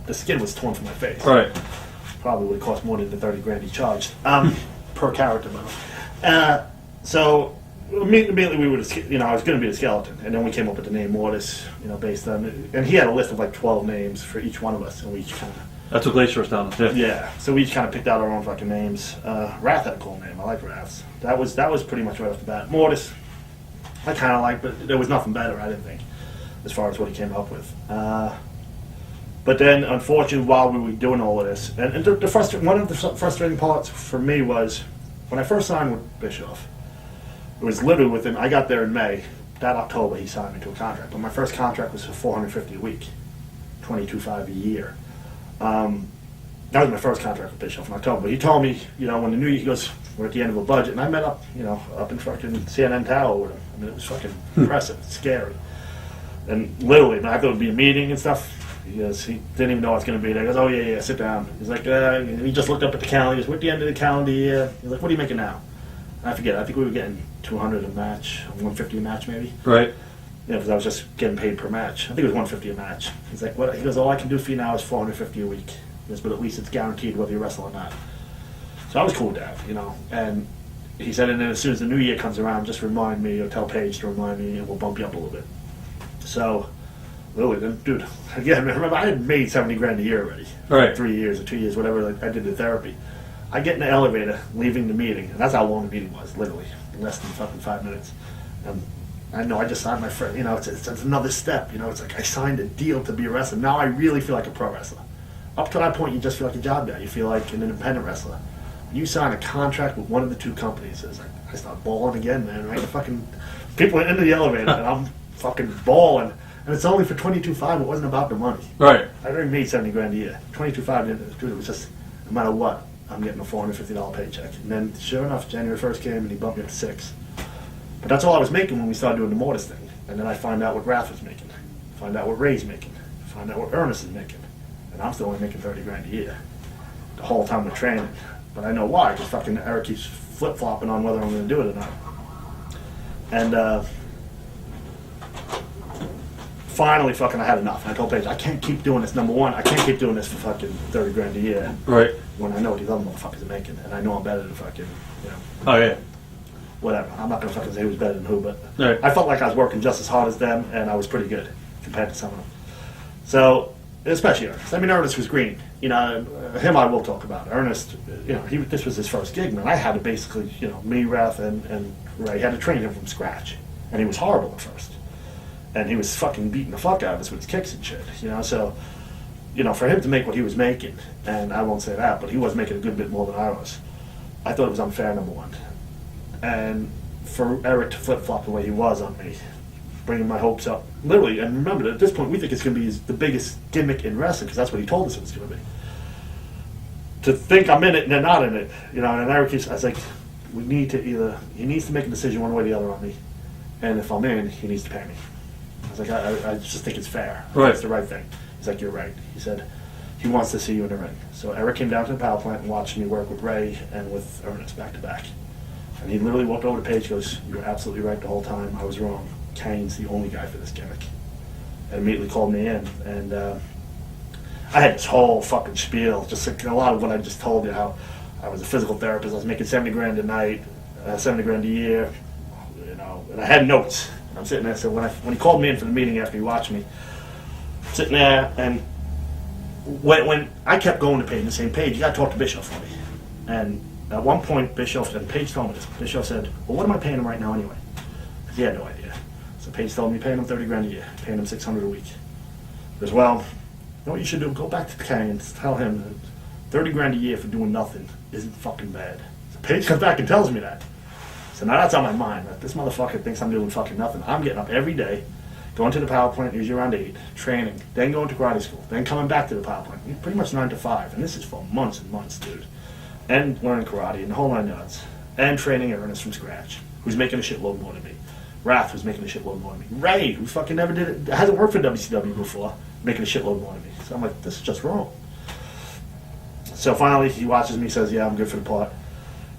the skin was torn from my face. Right. Probably would cost more than the $30,000 he charged per character though. So immediately we would, I was going to be the skeleton, and then we came up with the name Mortis, based on, and he had a list of like 12 names for each one of us, and we each kind of. That's what Glacier was telling us. Yeah. So we each kind of picked out our own fucking names. Wrath had a cool name. I like Wraths. That was pretty much right off the bat. Mortis, I kind of liked, but there was nothing better. I didn't think, as far as what he came up with. But then, unfortunately, while we were doing all of this, and one of the frustrating parts for me was when I first signed with Bischoff. It was literally within. I got there in May. That October, he signed me to a contract. But my first contract was for $450 a week, $22,500 a year. That was my first contract with Bischoff in October. But he told me, when the new year, he goes, we're at the end of a budget, and I met up, up in fucking CNN Tower with him. I mean, it was fucking impressive, scary, and literally, I thought it would be a meeting and stuff. He didn't even know I was going to be there. He goes, oh yeah, sit down. He's like, he just looked up at the calendar. He goes, we're at the end of the calendar year. He's like, what are you making now? I forget. I think we were getting $200 a match, $150 a match maybe. Right. Because I was just getting paid per match. I think it was $150 a match. He's like, what? He goes, all I can do for you now is $450 a week. He goes, but at least it's guaranteed whether you wrestle or not. So I was cool with that, And he said, and then as soon as the new year comes around, just remind me or tell Paige to remind me, and we'll bump you up a little bit. So, literally, then, dude, again, remember I had made $70,000 a year already. Right. 3 years or 2 years, whatever. Like, I did the therapy. I get in the elevator, leaving the meeting, and that's how long the meeting was, literally, less than fucking 5 minutes. And I know I just signed my friend, it's another step, it's like I signed a deal to be a wrestler. Now I really feel like a pro wrestler. Up to that point, you just feel like a job guy. You feel like an independent wrestler. You sign a contract with one of the two companies. It's like, I start balling again, man, right? The fucking people are into the elevator, and I'm fucking balling. And it's only for $22,500. It wasn't about the money. Right. I already made $70,000 a year. $22,500, dude, it was just, no matter what, I'm getting a $450 paycheck. And then, sure enough, January 1st came, and he bumped me up to $6,000. But that's all I was making when we started doing the Mortis thing. And then I find out what Wrath was making. Find out what Ray's making. Find out what Ernest is making. And I'm still only making $30,000 a year. The whole time we're training. But I know why, because fucking Eric keeps flip-flopping on whether I'm going to do it or not. And, finally, fucking, I had enough. And I told Paige, I can't keep doing this. Number one, I can't keep doing this for fucking $30,000 a year. Right. When I know what these other motherfuckers are making. And I know I'm better than fucking, Oh, yeah. whatever. I'm not going to fucking say who's better than who, but Right. I felt like I was working just as hard as them, and I was pretty good compared to some of them. So, especially Ernest. I mean, Ernest was green. Him I will talk about. Ernest, this was his first gig, man. I had to basically, me, Wrath, and Ray had to train him from scratch. And he was horrible at first. And he was fucking beating the fuck out of us with his kicks and shit, so, for him to make what he was making, and I won't say that, but he was making a good bit more than I was. I thought it was unfair, number one. And for Eric to flip-flop the way he was on me, bringing my hopes up, literally, and remember, at this point, we think it's going to be the biggest gimmick in wrestling, because that's what he told us it was going to be. To think I'm in it and they're not in it, and Eric, I was like, he needs to make a decision one way or the other on me, and if I'm in, he needs to pay me. I was like, I just think it's fair. Right. It's the right thing. He's like, you're right. He said, he wants to see you in the ring. So Eric came down to the power plant and watched me work with Ray and with Ernest back to back. And he literally walked over to Paige and goes, you're absolutely right the whole time. I was wrong. Kane's the only guy for this gimmick. And immediately called me in. And I had this whole fucking spiel, just like a lot of what I just told you, how I was a physical therapist. I was making $70,000 a night, $70,000 a year, and I had notes. I'm sitting there, so when he called me in for the meeting after he watched me, I'm sitting there, and when I kept going to Paige and saying, Paige, you got to talk to Bischoff for me. And at one point, Bischoff, and Paige told me this, Bischoff said, well, what am I paying him right now anyway? Because he had no idea. So Paige told me, paying him $30,000 a year, paying him $600 a week. He goes, well, you know what you should do? Go back to the Kanyon and tell him that $30,000 a year for doing nothing isn't fucking bad. So Paige comes back and tells me that. So now that's on my mind. That this motherfucker thinks I'm doing fucking nothing. I'm getting up every day, going to the power plant, usually around 8, training, then going to karate school, then coming back to the power plant. Pretty much 9 to 5. And this is for months and months, dude. And learning karate and the whole 9 yards. And training Ernest from scratch, who's making a shitload more than me. Wrath, who's making a shitload more than me. Ray, who fucking never did it, hasn't worked for WCW before, making a shitload more than me. So I'm like, this is just wrong. So finally, he watches me, says, yeah, I'm good for the part.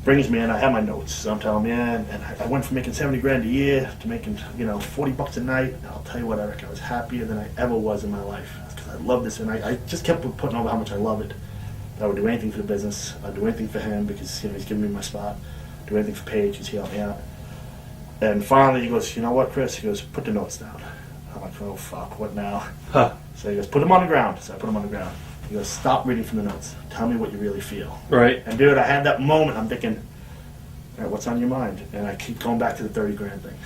brings me in. I have my notes, so I'm telling him, yeah, and I went from making 70 grand a year to making, $40 a night. And I'll tell you what, Eric, I was happier than I ever was in my life because I love this, and I just kept putting over how much I love it. I would do anything for the business. I'd do anything for him because he's giving me my spot. Do anything for Paige because he helped me out. And finally, he goes, you know what, Chris? He goes, put the notes down. I'm like, oh fuck, what now? Huh. So he goes, put them on the ground. So I put them on the ground. He goes, stop reading from the notes. Tell me what you really feel. Right. And dude, I had that moment. I'm thinking, all right, what's on your mind? And I keep going back to the 30 grand thing.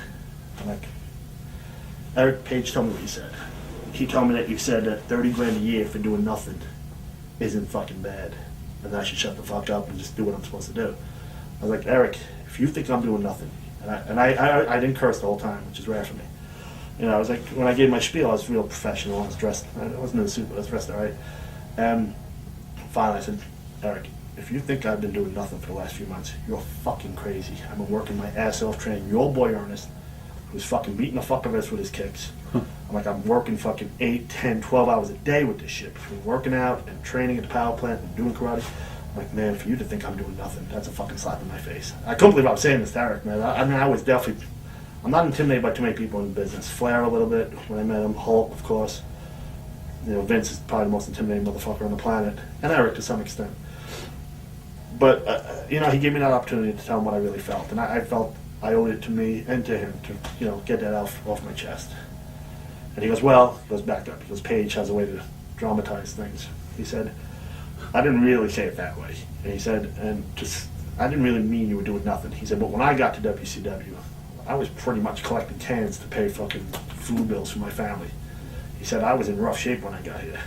I'm like, Eric, Paige, tell me what you said. He told me that you said that 30 grand a year for doing nothing isn't fucking bad. And I should shut the fuck up and just do what I'm supposed to do. I was like, Eric, if you think I'm doing nothing, and I didn't curse the whole time, which is rare for me. I was like, when I gave my spiel, I was real professional. I was dressed, I wasn't in a suit, but I was dressed all right. And finally I said, Eric, if you think I've been doing nothing for the last few months, you're fucking crazy. I've been working my ass off training your boy Ernest, who's fucking beating the fuck of us with his kicks. I'm like, I'm working fucking 8, 10, 12 hours a day with this shit. Between working out and training at the power plant and doing karate. I'm like, man, for you to think I'm doing nothing, that's a fucking slap in my face. I couldn't believe I was saying this to Eric, man. I was definitely, I'm not intimidated by too many people in the business. Flair a little bit when I met him, Hulk, of course. Vince is probably the most intimidating motherfucker on the planet, and Eric to some extent. But, he gave me that opportunity to tell him what I really felt, and I felt I owed it to me and to him to, get that off my chest. And he goes, well, he goes back up. He goes, Paige has a way to dramatize things. He said, I didn't really say it that way. And he said, I didn't really mean you were doing nothing. He said, but when I got to WCW, I was pretty much collecting cans to pay fucking food bills for my family. He said, I was in rough shape when I got here.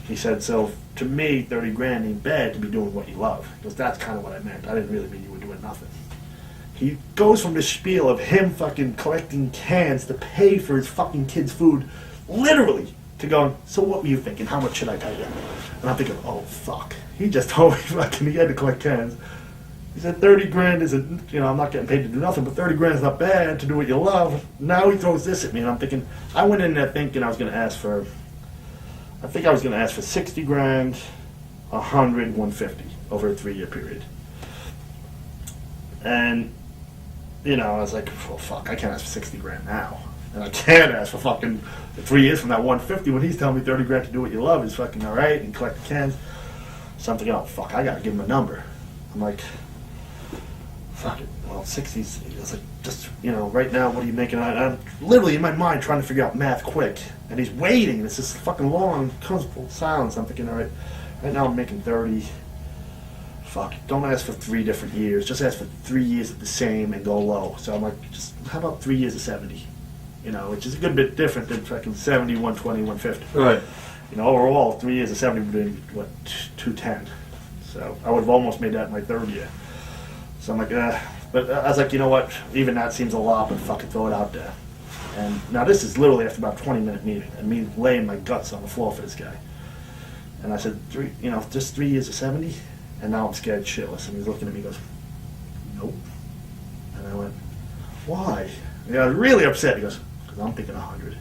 He said, so to me, 30 grand ain't bad to be doing what you love. He goes, that's kind of what I meant. I didn't really mean you were doing nothing. He goes from the spiel of him fucking collecting cans to pay for his fucking kids' food, literally, to going, so what were you thinking? How much should I pay you? And I'm thinking, oh, fuck. He just told me fucking he had to collect cans. He said 30 grand isn't, I'm not getting paid to do nothing, but 30 grand is not bad to do what you love. Now he throws this at me, and I'm thinking, I went in there thinking I was going to ask for, 60 grand, 100, 150 over a 3-year period. And, I was like, well, fuck, I can't ask for 60 grand now. And I can't ask for fucking 3 years from that 150 when he's telling me 30 grand to do what you love is fucking all right and collect the cans. So I'm thinking, oh, fuck, I got to give him a number. I'm like, fuck it. Well, 60's, I was like, just, right now, what are you making? I'm literally in my mind trying to figure out math quick. And he's waiting, and it's this fucking long, comfortable silence. I'm thinking, all right now I'm making 30. Fuck, don't ask for 3 different years. Just ask for 3 years of the same and go low. So I'm like, just, how about 3 years of 70? Which is a good bit different than fucking 70, 120, 150. Right. Overall, 3 years of 70 would have been, 210. So I would have almost made that my 3rd year. So I'm like, but I was like, you know what? Even that seems a lot, but fucking throw it out there. And now this is literally after about 20-minute meeting, and me laying my guts on the floor for this guy. And I said, just 3 years of 70? And now I'm scared shitless. And he's looking at me and goes, nope. And I went, why? And I was really upset. He goes, because I'm thinking 100.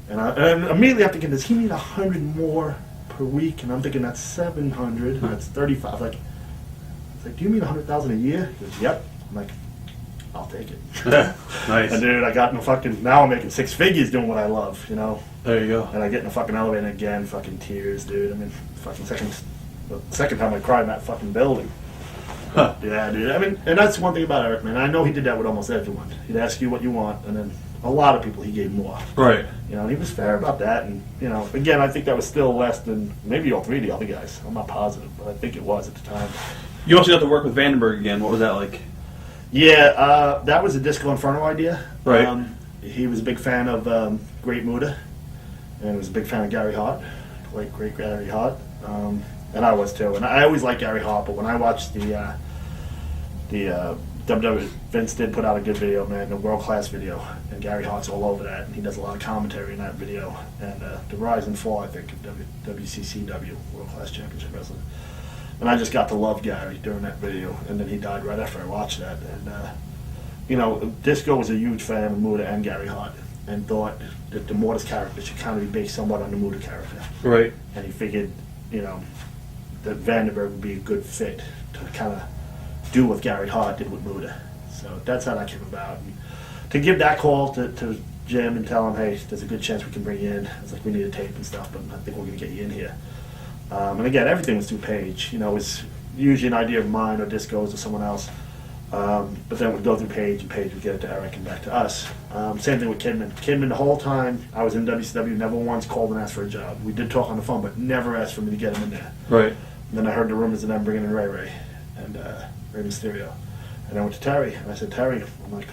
And immediately I'm thinking, does he need 100 more per week? And I'm thinking, that's 700. That's 35. Like, do you mean 100,000 a year? He goes, yep. I'm like, I'll take it. Nice. And dude, I got in a fucking, now I'm making 6 figures doing what I love, There you go. And I get in a fucking elevator again, fucking tears, dude. I mean, fucking the second time I cried in that fucking building. Huh. Yeah, dude. I mean, and that's one thing about Eric, man. I know he did that with almost everyone. He'd ask you what you want, and then a lot of people he gave more. Right. And he was fair about that. And, again, I think that was still less than maybe all 3 of the other guys. I'm not positive, but I think it was at the time. You also got to work with Vandenberg again. What was that like? Yeah, that was a Disco Inferno idea. Right. He was a big fan of Great Muda, and was a big fan of Gary Hart, great Gary Hart. And I was too. And I always liked Gary Hart, but when I watched the WWE, Vince did put out a good video, man, a world-class video, and Gary Hart's all over that, and he does a lot of commentary in that video, and the rise and fall, I think, of WCCW, World Class Championship Wrestling. And I just got to love Gary during that video, and then he died right after I watched that. And, Disco was a huge fan of Muda and Gary Hart, and thought that the Mortis character should kind of be based somewhat on the Muda character. Right. And he figured, that Vandenberg would be a good fit to kind of do what Gary Hart did with Muda. So that's how that came about. And to give that call to Jim and tell him, hey, there's a good chance we can bring you in. It's like we need a tape and stuff, but I think we're going to get you in here. And again, everything was through Paige. You know, it was usually an idea of mine or Disco's or someone else. But then we'd go through Paige, and Paige would get it to Eric and back to us. Same thing with Kidman. Kidman, the whole time I was in WCW, never once called and asked for a job. We did talk on the phone, but never asked for me to get him in there. Right. And then I heard the rumors of them bringing in Ray and Rey Mysterio. And I went to Terry, and I said, Terry, I'm like,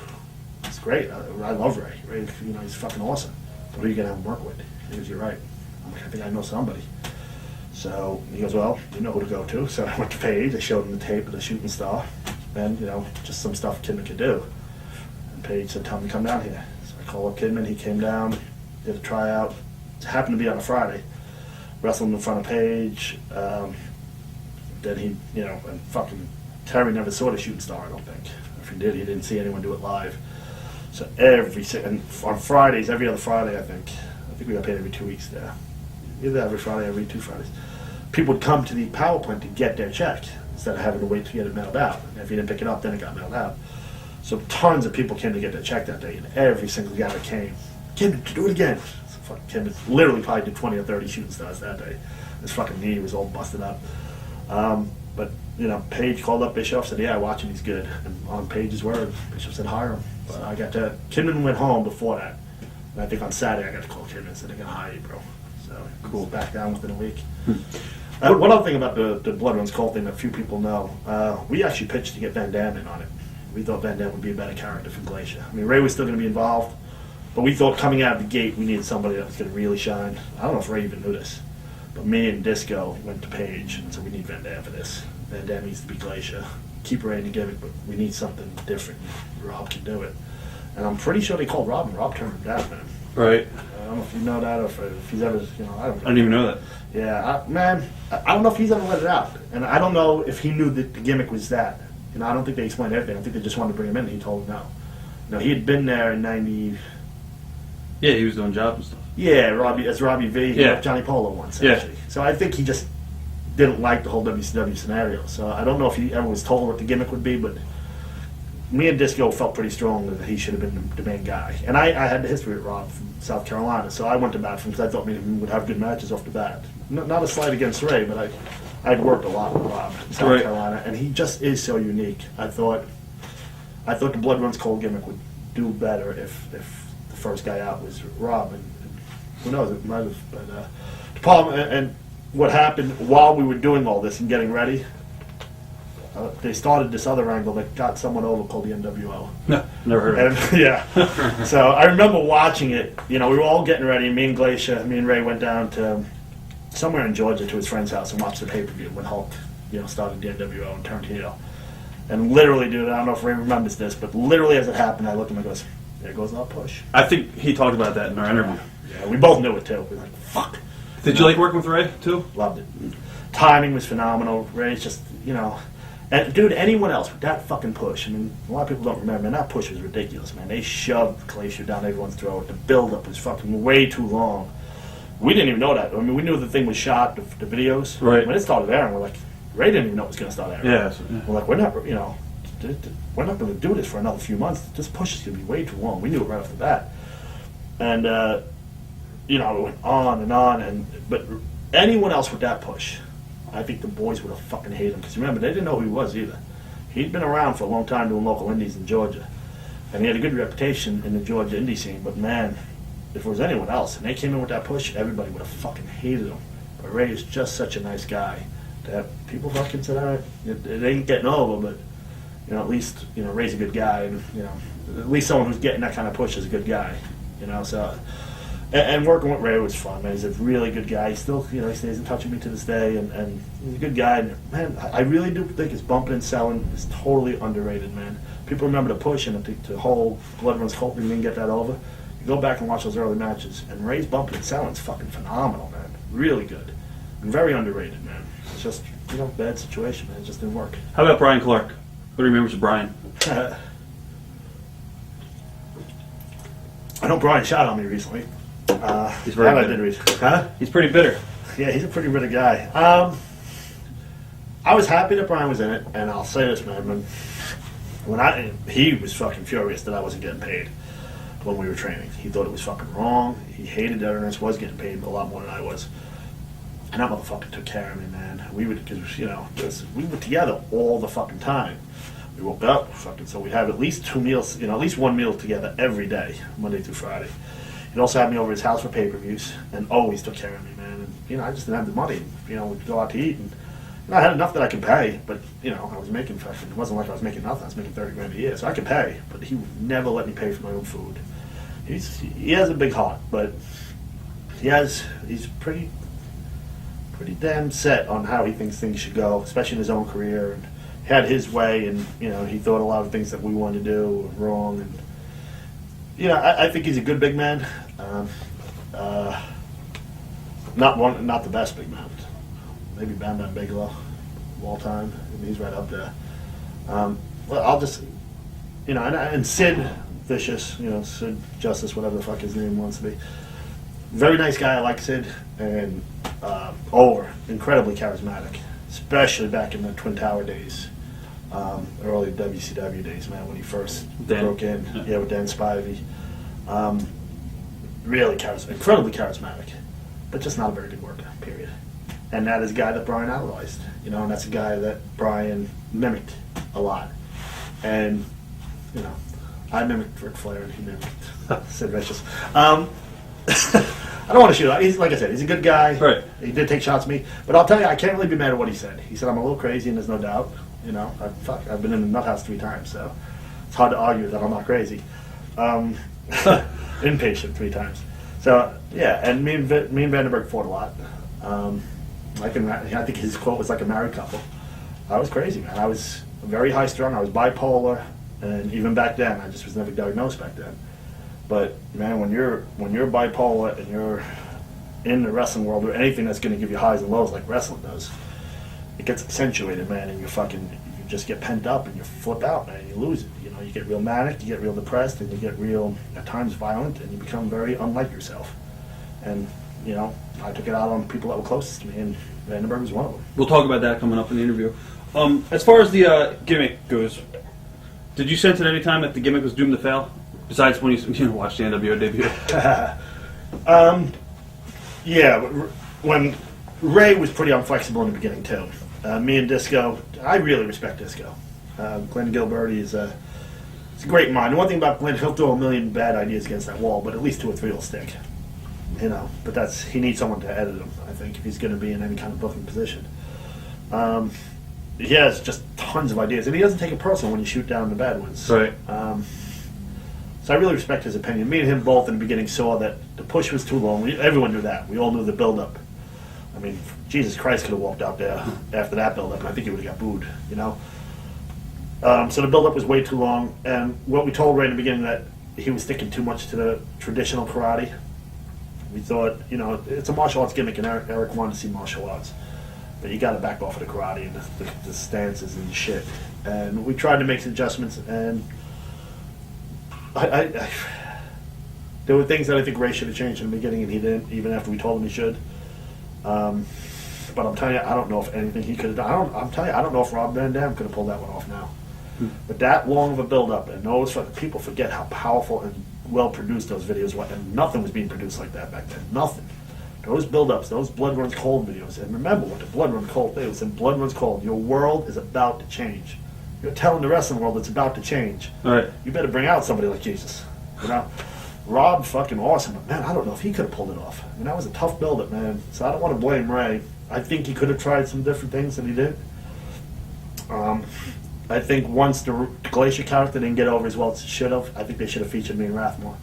it's great. I love Ray. Ray, you know, he's fucking awesome. But who are you going to have him work with? He goes, you're right. I'm like, I think I know somebody. So he goes, well, you know who to go to. So I went to Paige. I showed him the tape of the shooting star. And, you know, just some stuff Kidman could do. And Paige said, tell him to come down here. So I called up Kidman. He came down, did a tryout. It happened to be on a Friday. Wrestled in front of Paige. Then he, you know, and fucking Terry never saw the shooting star, I don't think. If he did, he didn't see anyone do it live. So and on Fridays, every other Friday, I think we got paid every 2 weeks there. Either every Friday, every 2 Fridays. People would come to the power plant to get their check instead of having to wait to get it mailed out. And if you didn't pick it up, then it got mailed out. So tons of people came to get their check that day, and every single guy that came, Kim, do it again. So fucking Kim literally probably did 20 or 30 shooting stars that day. His fucking knee was all busted up. But, you know, Paige called up Bischoff, said, yeah, watch him, he's good. And on Paige's word, Bischoff said, hire him. But I got to, Kidman went home before that. And I think on Saturday I got to call Kidman and said, they're going to hire you, bro. So, cool. Back down within a week. One other thing about the Blood Runs Cold thing that few people know, we actually pitched to get Van Damme in on it. We thought Van Damme would be a better character for Glacier. I mean, Ray was still going to be involved, but we thought coming out of the gate we needed somebody that was going to really shine. I don't know if Ray even knew this, but me and Disco went to Paige and said, we need Van Damme for this. Van Damme needs to be Glacier. Keep Ray in the gimmick, but we need something different. Rob can do it. And I'm pretty sure they called Rob, and Rob turned him down, man. Right. I don't know if you know that or if he's ever, you know, I don't know. I didn't even know that. Yeah, I don't know if he's ever let it out. And I don't know if he knew that the gimmick was that. You know, I don't think they explained everything. I think they just wanted to bring him in, and he told them no. You know, he had been there in 90... Yeah, he was doing jobs and stuff. Yeah, Robbie V. He Yeah. left Johnny Polo once, Yeah. actually. So I think he just didn't like the whole WCW scenario. So I don't know if he ever was told what the gimmick would be, but me and Disco felt pretty strong that he should have been the main guy. And I had the history with Rob from South Carolina, so I went to bat for him because I thought me and him would have good matches off the bat. Not a slight against Ray, but I'd worked a lot with Rob in South Carolina, and he just is so unique. I thought the Blood Runs Cold gimmick would do better if the first guy out was Rob, and who knows, it might have. But the problem, and what happened while we were doing all this and getting ready, they started this other angle that got someone over called the NWO. No, never heard of it. Yeah. So I remember watching it. You know, we were all getting ready. Me and Glacier, me and Ray went down to somewhere in Georgia to his friend's house and watched the pay-per-view when Hulk, you know, started the NWO and turned heel. And literally, dude, I don't know if Ray remembers this, but literally as it happened, I looked at him and goes, there goes our push. I think he talked about that in our interview. Yeah, we both knew it too. We were like, fuck. Did you like working with Ray, too? Loved it. Timing was phenomenal. Ray's just, you know... And, dude, anyone else with that fucking push, I mean, a lot of people don't remember, man, that push was ridiculous, man. They shoved Glacier down everyone's throat. The build-up was fucking way too long. We didn't even know that. I mean, we knew the thing was shot, the videos. Right. When it started airing, we're like, Ray didn't even know it was going to start airing. Yeah. We're like, we're not, you know, we're not going to do this for another few months. This push is going to be way too long. We knew it right off the bat. And, you know, it went on, but anyone else with that push, I think the boys would have fucking hated him. Because remember, they didn't know who he was either. He'd been around for a long time doing local indies in Georgia. And he had a good reputation in the Georgia indie scene. But man, if it was anyone else, and they came in with that push, everybody would have fucking hated him. But Ray is just such a nice guy that people fucking said, all right, it ain't getting over, but, you know, at least, you know, Ray's a good guy. And, you know, at least someone who's getting that kind of push is a good guy. You know, so... And working with Ray was fun, man. He's a really good guy. He still, you know, he stays in touch with me to this day, and he's a good guy. And, man, I really do think his bumping and selling is totally underrated, man. People remember the push and the whole Blood Runs Cold thing, didn't get that over. You go back and watch those early matches, and Ray's bumping and selling is fucking phenomenal, man. Really good. And very underrated, man. It's just, you know, bad situation, man. It just didn't work. How about Brian Clark? What do you remember of Brian? I know Brian shot on me recently. He's very I bitter. did read. Huh? He's pretty bitter. Yeah, he's a pretty bitter guy. I was happy that Brian was in it, and I'll say this, man. He was fucking furious that I wasn't getting paid when we were training. He thought it was fucking wrong. He hated that Ernest was getting paid a lot more than I was. And that motherfucker took care of me, man. We were together all the fucking time. We woke up, so we'd have at least 2 meals, at least 1 meal together every day, Monday through Friday. He'd also have me over his house for pay-per-views, and always took care of me, man. And, I just didn't have the money. We'd go out to eat, and I had enough that I could pay, but, I was making fucking, it wasn't like I was making nothing. I was making $30,000 a year, so I could pay, but he would never let me pay for my own food. He has a big heart, but he's pretty damn set on how he thinks things should go, especially in his own career, and he had his way, and, he thought a lot of things that we wanted to do were wrong, and, I think he's a good big man. Not the best big man. Maybe Bam Bam Bigelow of all time. He's right up there. Well, I'll just, and Sid Vicious, Sid Justice, whatever the fuck his name wants to be. Very nice guy. I like Sid, and incredibly charismatic, especially back in the Twin Tower days, early WCW days, man, when he first broke in. Yeah, with Dan Spivey. Really incredibly charismatic, but just not a very good worker, period. And that is a guy that Brian idolized, and that's a guy that Brian mimicked a lot. And, I mimicked Ric Flair and he mimicked Sid Vicious. I don't want to shoot out. Like I said, he's a good guy. Right. He did take shots at me. But I'll tell you, I can't really be mad at what he said. He said I'm a little crazy, and there's no doubt. I've been in the nut house 3 times, so it's hard to argue that I'm not crazy. Inpatient 3 times. So, yeah, and me and Vandenberg fought a lot. I think his quote was like a married couple. I was crazy, man. I was very high strung. I was bipolar, and even back then, I just was never diagnosed back then. But man, when you're bipolar and you're in the wrestling world or anything that's going to give you highs and lows like wrestling does, it gets accentuated, man. And you just get pent up and you flip out, man. And you lose it. You get real manic, you get real depressed, and you get real at times violent, and you become very unlike yourself. And I took it out on people that were closest to me, and Vandenberg was one of them. We'll talk about that coming up in the interview. As far as the gimmick goes, did you sense at any time that the gimmick was doomed to fail? Besides when you watched the NWO debut? Yeah, when Ray was pretty unflexible in the beginning too. Me and Disco, I really respect Disco. Glenn Gilbert is a great mind. The one thing about Glenn, he'll throw a million bad ideas against that wall, but at least 2 or 3 will stick. But he needs someone to edit him, I think, if he's going to be in any kind of booking position. He has just tons of ideas, and he doesn't take it personal when you shoot down the bad ones. Right. So I really respect his opinion. Me and him both in the beginning saw that the push was too long. Everyone knew that. We all knew the build-up. I mean, Jesus Christ could have walked out there after that build-up, and I think he would have got booed, So the build-up was way too long, and what we told Ray in the beginning that he was sticking too much to the traditional karate. We thought, it's a martial arts gimmick, and Eric wanted to see martial arts. But you got to back off of the karate and the stances and shit. And we tried to make some adjustments, and there were things that I think Ray should have changed in the beginning, and he didn't, even after we told him he should. But I'm telling you, I don't know if anything he could have done. I'm telling you, I don't know if Rob Van Dam could have pulled that one off now. But that long of a build-up, and people forget how powerful and well-produced those videos were, and nothing was being produced like that back then. Nothing. Those build-ups, those Blood Runs Cold videos, and remember what the Blood Runs Cold is. In Blood Runs Cold, your world is about to change. You're telling the wrestling world it's about to change. All right. You better bring out somebody like Jesus. Rob fucking awesome, but man, I don't know if he could have pulled it off. I mean, that was a tough build-up, man. So I don't want to blame Ray. I think he could have tried some different things and he did. I think once the Glacier character didn't get over as well as it should have, I think they should have featured me and Wrath more.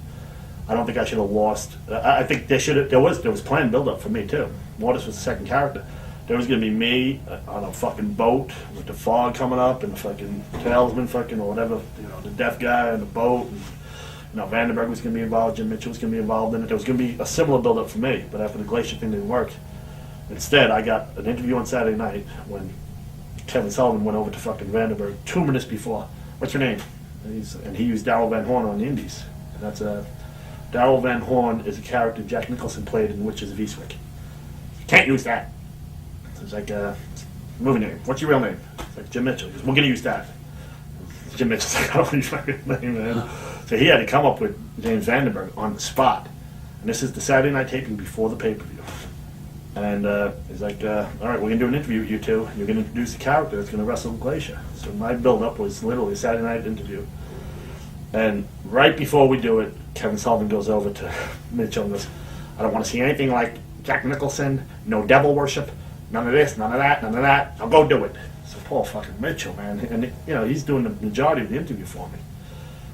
I don't think I should have lost. I think they should have. There was planned build-up for me too. Mortis was the second character. There was going to be me on a fucking boat with the fog coming up and the fucking talesman fucking or whatever, the deaf guy on the boat. And, Vandenberg was going to be involved. Jim Mitchell was going to be involved in it. There was going to be a similar build-up for me, but after the Glacier thing didn't work, instead I got an interview on Saturday night when Kevin Sullivan went over to fucking Vandenberg 2 minutes before. What's your name? And he used Darrell Van Horn on the Indies. And that's Darrell Van Horn is a character Jack Nicholson played in Witches of Eastwick. You can't use that. It's like movie name. What's your real name? It's like Jim Mitchell. He goes, we're going to use that. Jim Mitchell's like, I don't use my real name, man. So he had to come up with James Vandenberg on the spot. And this is the Saturday night taping before the pay-per-view. And he's like, all right, we're going to do an interview with you two. You're going to introduce the character that's going to wrestle Glacier. So my build-up was literally a Saturday night interview. And right before we do it, Kevin Sullivan goes over to Mitchell and goes, I don't want to see anything like Jack Nicholson, no devil worship, none of this, none of that, none of that. I'll go do it. So poor fucking Mitchell, man. And, you know, he's doing the majority of the interview for me.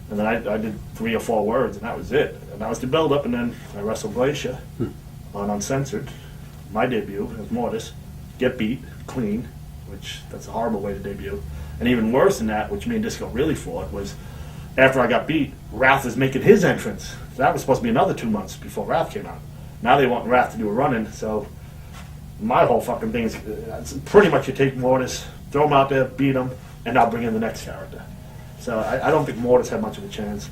And then I did 3 or 4 words, and that was it. And that was the build-up, and then I wrestled Glacier on Uncensored. My debut as Mortis, get beat, clean, which that's a horrible way to debut. And even worse than that, which me and Disco really fought, was after I got beat, Wrath is making his entrance. That was supposed to be another 2 months before Wrath came out. Now they want Wrath to do a run-in, so my whole fucking thing is it's pretty much you take Mortis, throw him out there, beat him, and I'll bring in the next character. So I don't think Mortis had much of a chance.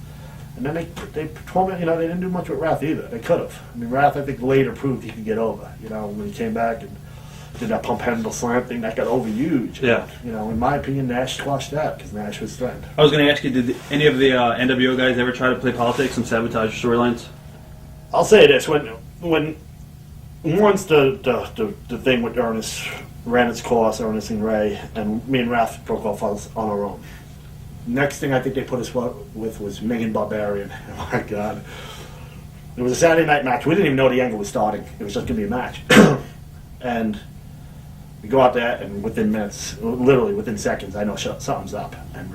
And then they told me, you know, they didn't do much with Wrath either. They could have. I mean, Wrath, I think, later proved he could get over. You know, when he came back and did that pump handle slam thing, that got over huge. Yeah. And, you know, in my opinion, Nash squashed that because Nash was threatened. I was going to ask you, did any of the NWO guys ever try to play politics and sabotage storylines? I'll say this: when once the thing with Ernest ran its course, Ernest and Ray, and me and Wrath broke off on our own. Next thing I think they put us with was Ming and Barbarian. Oh my God. It was a Saturday night match. We didn't even know the angle was starting. It was just going to be a match. And we go out there, and within minutes, literally within seconds, I know something's up. And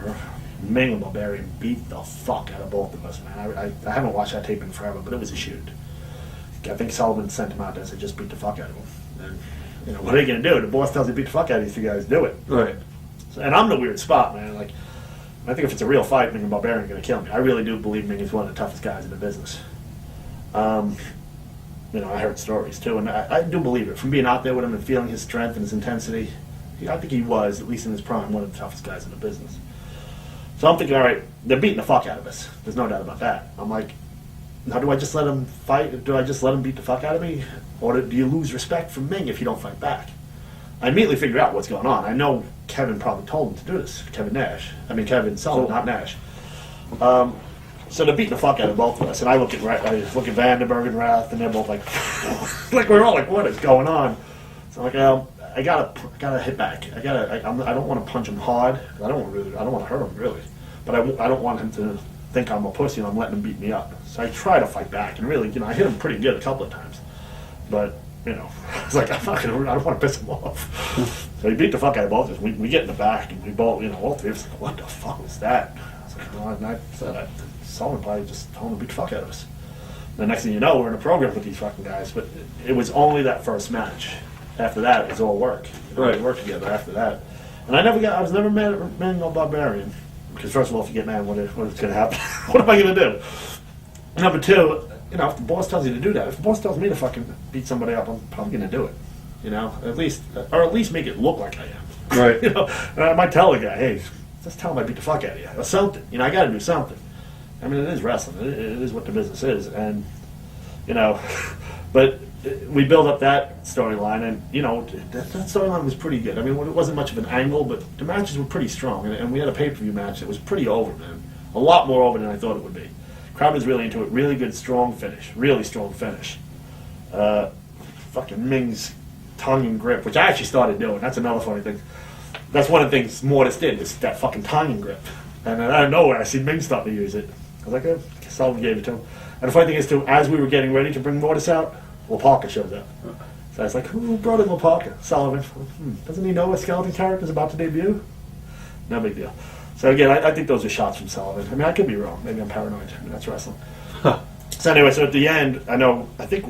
Ming and Barbarian beat the fuck out of both of us, man. I haven't watched that tape in forever, but it was a shoot. I think Sullivan sent him out there and said, just beat the fuck out of him. And, you know, what are you going to do? The boss tells you beat the fuck out of these 2 guys, do it. Right. So, and I'm in a weird spot, man. Like, I think if it's a real fight, Ming and Barbarian are going to kill me. I really do believe Ming is one of the toughest guys in the business. You know, I heard stories too, and I do believe it. From being out there with him and feeling his strength and his intensity, I think he was, at least in his prime, one of the toughest guys in the business. So I'm thinking, all right, they're beating the fuck out of us. There's no doubt about that. I'm like, now do I just let him fight? Do I just let him beat the fuck out of me? Or do you lose respect from Ming if you don't fight back? I immediately figured out what's going on. I know Kevin probably told him to do this. Kevin Sullivan, not Nash. So they're beating the fuck out of both of us, and I look at Vandenberg and Wrath, and they're both like, like we're all like, what is going on? So I'm like, I gotta hit back. I don't want to punch him hard. I don't want to hurt him really, but I don't want him to think I'm a pussy and I'm letting him beat me up. So I try to fight back, and really, you know, I hit him pretty good a couple of times, but. You know, it's like I don't want to piss him off. So he beat the fuck out of both of us. We get in the back, and we both, you know, all 3 of us like, what the fuck was that? I was like, well, I said that. Someone probably just told him to beat the fuck out of us. The next thing you know, we're in a program with these fucking guys. But it was only that first match. After that, it was all work. Right. We worked together after that. And I was never mad at Manuel Barbarian. Because first of all, if you get mad, what is going to happen? What am I going to do? Number 2, you know, if the boss tells you to do that, if the boss tells me to fucking beat somebody up, I'm probably going to do it. You know, at least make it look like I am. Right. You know, and I might tell the guy, hey, just tell him I beat the fuck out of you, or something. You know, I got to do something. I mean, it is wrestling. It is what the business is, and you know, but we build up that storyline, and you know, that storyline was pretty good. I mean, it wasn't much of an angle, but the matches were pretty strong, and we had a pay-per-view match that was pretty over, man. A lot more over than I thought it would be. Crowd was really into it. Really good, strong finish. Really strong finish. Fucking Ming's tongue and grip, which I actually started doing. That's another funny thing. That's one of the things Mortis did, was that fucking tongue and grip. And then out of nowhere, I see Ming starting to use it. I was like, oh, Sullivan gave it to him. And the funny thing is, too, as we were getting ready to bring Mortis out, Parker shows up. So I was like, who brought in Parker? Sullivan. Doesn't he know a skeleton character's about to debut? No big deal. So again, I think those are shots from Sullivan. I mean, I could be wrong. Maybe I'm paranoid. I mean, that's wrestling. So anyway, so at the end, I think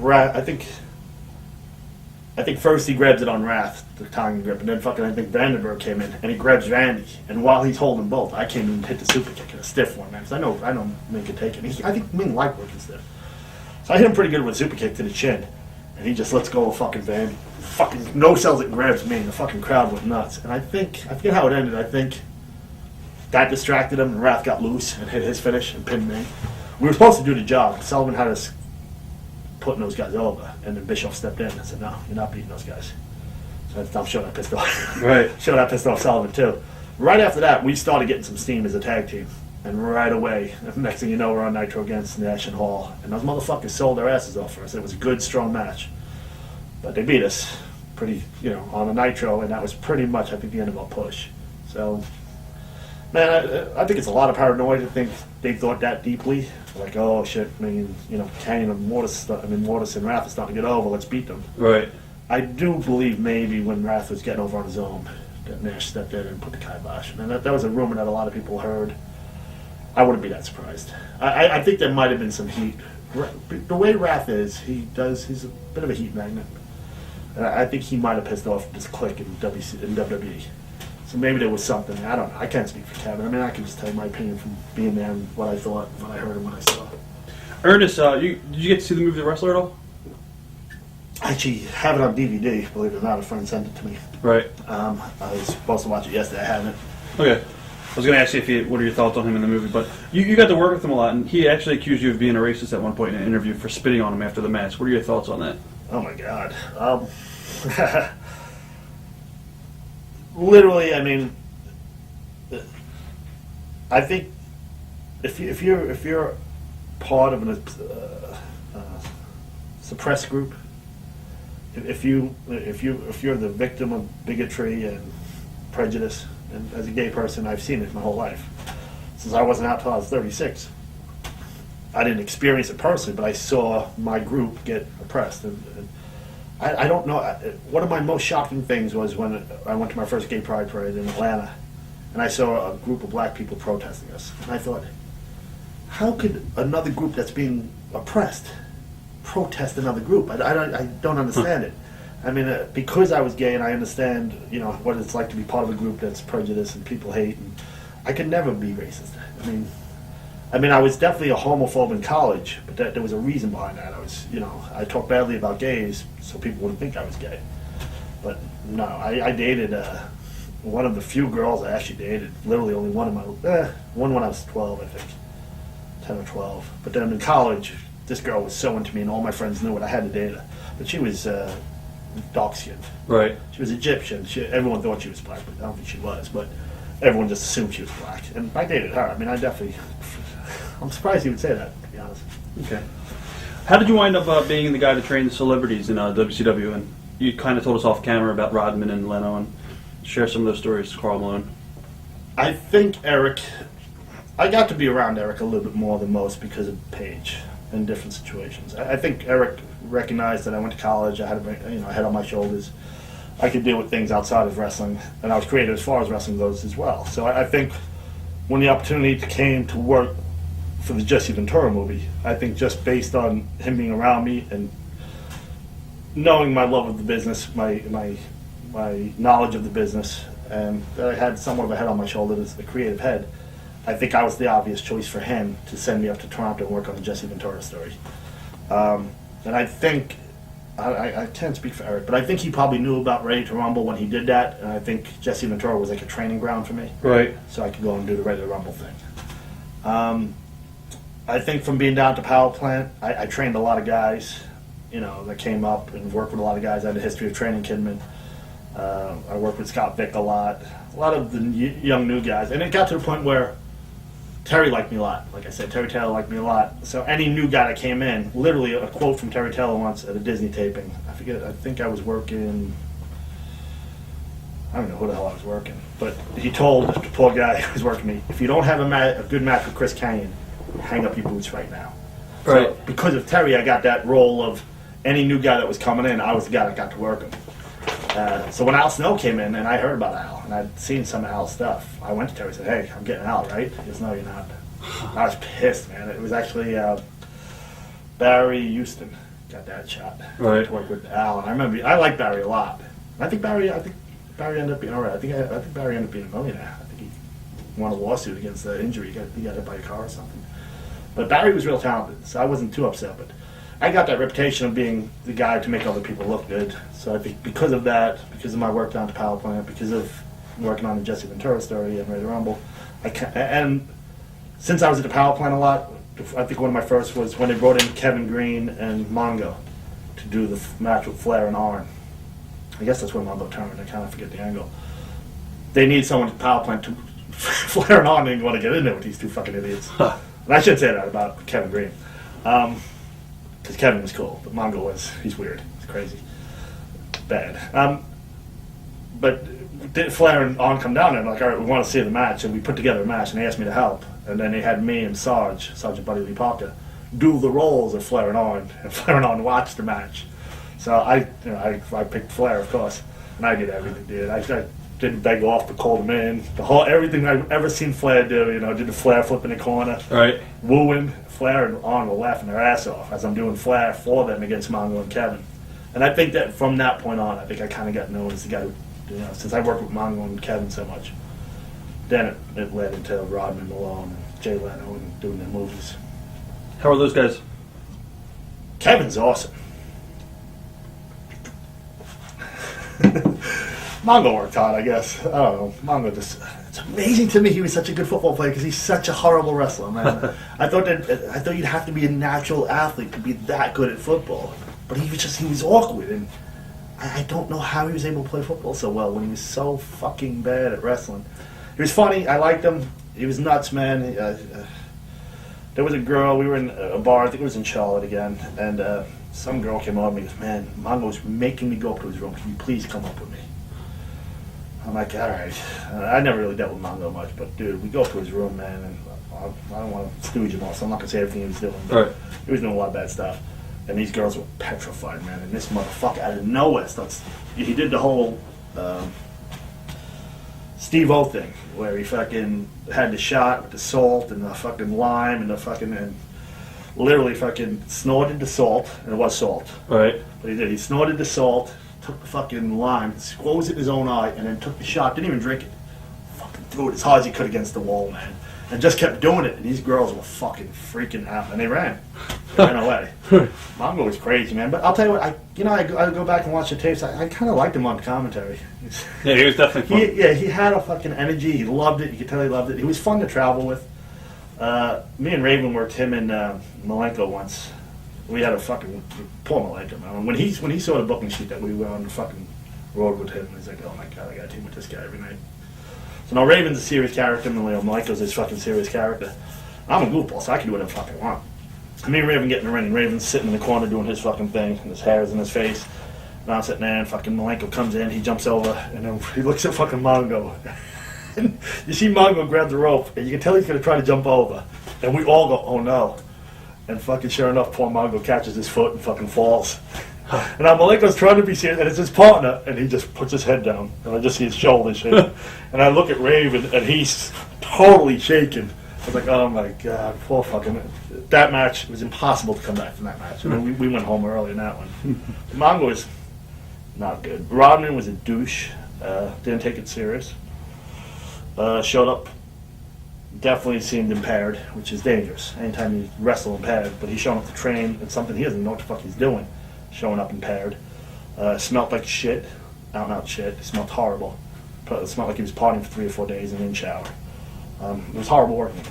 first he grabs it on Wrath, the tongue grip, and then fucking I think Vandenberg came in and he grabs Randy. And while he's holding both, I came in and hit the super kick, a stiff one, man. Because I know Ming can take it. I think Ming liked working stiff. So I hit him pretty good with a super kick to the chin, and he just lets go of fucking Vandy. Fucking no sells it and grabs me, and the fucking crowd went nuts. And I forget how it ended. I think that distracted him, and Wrath got loose and hit his finish and pinned me. We were supposed to do the job. Sullivan had us putting those guys over, and then Bischoff stepped in and said, no, you're not beating those guys. I'm sure that pissed off. Right. Sure that pissed off Sullivan too. Right after that, we started getting some steam as a tag team. And right away, next thing you know, we're on Nitro against Nash and Hall. And those motherfuckers sold their asses off for us. It was a good, strong match. But they beat us pretty, on the Nitro, and that was pretty much, I think, the end of our push. So, man, I think it's a lot of paranoia to think they thought that deeply. Like, oh, shit, Kanyon and Mortis and Wrath are starting to get over. Let's beat them. Right. I do believe maybe when Wrath was getting over on his own, that Nash stepped in and put the kibosh. And that was a rumor that a lot of people heard. I wouldn't be that surprised. I think there might have been some heat. The way Wrath is, he's a bit of a heat magnet. And I think he might have pissed off this clique in WWE. So maybe there was something. I don't know. I can't speak for Kevin. I mean, I can just tell you my opinion from being there and what I thought, what I heard, and what I saw. Ernest, did you get to see the movie The Wrestler at all? I actually have it on DVD, believe it or not. A friend sent it to me. Right. I was supposed to watch it yesterday. I haven't. Okay. I was going to ask you what are your thoughts on him in the movie, but you got to work with him a lot, and he actually accused you of being a racist at one point in an interview for spitting on him after the match. What are your thoughts on that? Oh my God. Literally, I mean, I think if you're part of a suppressed group, if you're the victim of bigotry and prejudice, and as a gay person, I've seen it my whole life since I wasn't out till I was 36. I didn't experience it personally, but I saw my group get oppressed, and I don't know. One of my most shocking things was when I went to my first gay pride parade in Atlanta, and I saw a group of black people protesting us. And I thought, how could another group that's being oppressed protest another group? I don't understand it. I mean, because I was gay and I understand, what it's like to be part of a group that's prejudiced and people hate, and I could never be racist. I mean, I was definitely a homophobe in college, but there was a reason behind that. I talked badly about gays so people wouldn't think I was gay. But no, I dated one of the few girls I actually dated. Literally only one when I was 12, I think, 10 or 12. But then in college, this girl was so into me, and all my friends knew it. I had to date her, but she was dark-skinned. Right. She was Egyptian. Everyone thought she was black, but I don't think she was. But everyone just assumed she was black, and I dated her. I mean, I'm surprised you would say that, to be honest. Okay. How did you wind up being the guy to train the celebrities in WCW? And you kind of told us off camera about Rodman and Leno, and share some of those stories, Karl Malone. I think I got to be around Eric a little bit more than most because of Paige in different situations. I think Eric recognized that I went to college. I had a head on my shoulders. I could deal with things outside of wrestling, and I was creative as far as wrestling goes as well. So I think when the opportunity came to work for the Jesse Ventura movie, I think just based on him being around me and knowing my love of the business, my knowledge of the business, and that I had somewhat of a head on my shoulder as the creative head, I think I was the obvious choice for him to send me up to Toronto and work on the Jesse Ventura story. And I think, I can't speak for Eric, but I think he probably knew about Ready to Rumble when he did that, and I think Jesse Ventura was like a training ground for me. Right. So I could go and do the Ready to Rumble thing. I think from being down at the power plant, I trained a lot of guys, that came up and worked with a lot of guys. I had a history of training Kidman. I worked with Scott Vick a lot of the young new guys. And it got to the point where Terry liked me a lot. Like I said, Terry Taylor liked me a lot. So any new guy that came in, literally a quote from Terry Taylor once at a Disney taping. I think I was working, I don't know who the hell I was working, but he told the poor guy who was working me, if you don't have a good match with Chris Kanyon, hang up your boots right now. Right. So because of Terry, I got that role of any new guy that was coming in, I was the guy that got to work him. So when Al Snow came in, and I heard about Al, and I'd seen some of Al's stuff, I went to Terry and said, hey, I'm getting Al, right? He goes, no, you're not. I was pissed, man. It was actually Barry Houston got that shot Right. to work with Al, and I like Barry a lot. I think Barry ended up being all right. I think Barry ended up being a millionaire. I think he won a lawsuit against the injury. He got hit by a car or something. But Barry was real talented, so I wasn't too upset. But I got that reputation of being the guy to make other people look good. So I think because of that, because of my work down at the power plant, because of working on the Jesse Ventura story and Ready to Rumble, and since I was at the power plant a lot, I think one of my first was when they brought in Kevin Green and Mongo to do the match with Flair and Arn. I guess that's where Mongo turned. I kind of forget the angle. They need someone to power plant to Flair and on didn't want to get in there with these two fucking idiots. Huh. And I should say that about Kevin Green. Because Kevin was cool, but Mongo he's weird. He's crazy. Bad. But Flair and On come down there and like, all right, we want to see the match. And we put together a match and they asked me to help. And then they had me and Sergeant Buddy Lee Parker, do the roles of Flair and On. And Flair and On watched the match. So I picked Flair, of course. And I did everything, dude. I didn't beg off to call him in. Everything I've ever seen Flair do, did the Flair flip in the corner. Right. Wooing. Flair and On were laughing their ass off as I'm doing Flair for them against Mongo and Kevin. And I think that from that point on, I think I kind of got known as the guy who, since I worked with Mongo and Kevin so much, then it led into Rodman, Malone, and Jay Leno and doing their movies. How are those guys? Kevin's awesome. Mongo worked hard, I guess. I don't know. Mongo it's amazing to me he was such a good football player because he's such a horrible wrestler, man. I thought you'd have to be a natural athlete to be that good at football. But he was awkward, and I don't know how he was able to play football so well when he was so fucking bad at wrestling. He was funny. I liked him. He was nuts, man. There was a girl. We were in a bar. I think it was in Charlotte again, and some girl came over and goes, "Man, Mongo's making me go up to his room. Can you please come up with me?" I'm like, all right. I never really dealt with Mongo much, but dude, we go up to his room, man, and I don't want to stooge him off, so I'm not gonna say everything he was doing. But Right. he was doing a lot of bad stuff. And these girls were petrified, man. And this motherfucker out of nowhere he did the whole Steve-O thing, where he fucking had the shot with the salt and the fucking lime and literally fucking snorted the salt, and it was salt. Right. But he snorted the salt, took the fucking lime, squoze it in his own eye, and then took the shot, didn't even drink it. Fucking threw it as hard as he could against the wall, man. And just kept doing it, and these girls were fucking freaking out, and they ran away. Mongo was crazy, man. But I'll tell you what, I go back and watch the tapes. I kind of liked him on commentary. Yeah, he was definitely fun. He had a fucking energy. He loved it. You could tell he loved it. He was fun to travel with. Me and Raven worked him and Malenko once. We had a fucking poor Malenko, man. When he saw the booking sheet that we were on the fucking road with him, he's like, "Oh my god, I got to team with this guy every night." So now Raven's a serious character, and Malenko's this fucking serious character. I'm a goofball, so I can do whatever the fuck I want. Me and Raven get in the ring, and Raven's sitting in the corner doing his fucking thing, and his hair's in his face. And I'm sitting there, and fucking Malenko comes in, he jumps over, and then he looks at fucking Mongo. And you see Mongo grab the rope, and you can tell he's going to try to jump over. And we all go, "Oh no." And fucking sure enough, poor Mongo catches his foot and fucking falls. And now Malenko's trying to be serious, and it's his partner, and he just puts his head down. And I just see his shoulders shake. And I look at Raven, and he's totally shaking. I was like, oh my god, poor fucking... That match, it was impossible to come back from that match. I mean, we went home early in that one. Mongo was not good. Rodman was a douche. Didn't take it serious. Showed up, definitely seemed impaired, which is dangerous. Anytime you wrestle impaired, but he's showing up to train, it's something he doesn't know what the fuck he's doing. Showing up impaired. Smelled like shit. Out and out shit. It smelled horrible. It smelled like he was partying for 3 or 4 days and didn't shower. It was horrible working.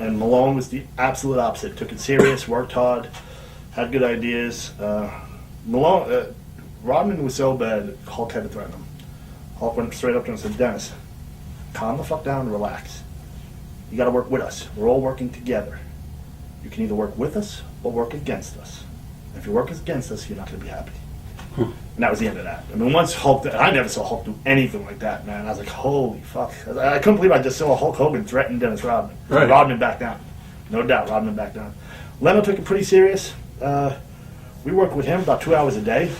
And Malone was the absolute opposite. Took it serious, worked hard, had good ideas. Rodman was so bad, Hulk had to threaten him. Hulk went straight up to him and said, "Dennis, calm the fuck down and relax. You got to work with us. We're all working together. You can either work with us or work against us. If you work against us, you're not going to be happy." And that was the end of that. I mean, once Hulk, I never saw Hulk do anything like that, man. I was like, holy fuck. I couldn't believe I just saw Hulk Hogan threaten Dennis Rodman. Right. Rodman back down. No doubt, Rodman back down. Leno took it pretty serious. We worked with him about 2 hours a day.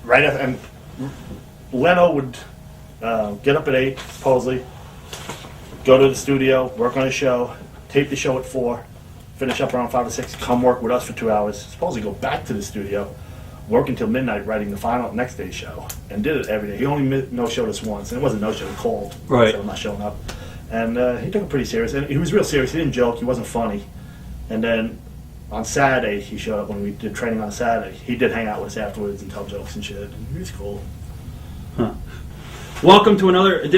Right after, and Leno would get up at 8, supposedly, go to the studio, work on a show, tape the show at 4, finish up around 5 or 6, come work with us for 2 hours, supposedly go back to the studio, work until midnight writing the final next day's show, and did it every day. He only no-showed us once, and it wasn't no-show, he called. Right. So I'm not showing up. And he took it pretty serious, and he was real serious. He didn't joke, he wasn't funny. And then on Saturday, he showed up when we did training on Saturday. He did hang out with us afterwards and tell jokes and shit, and he was cool. Welcome to another edition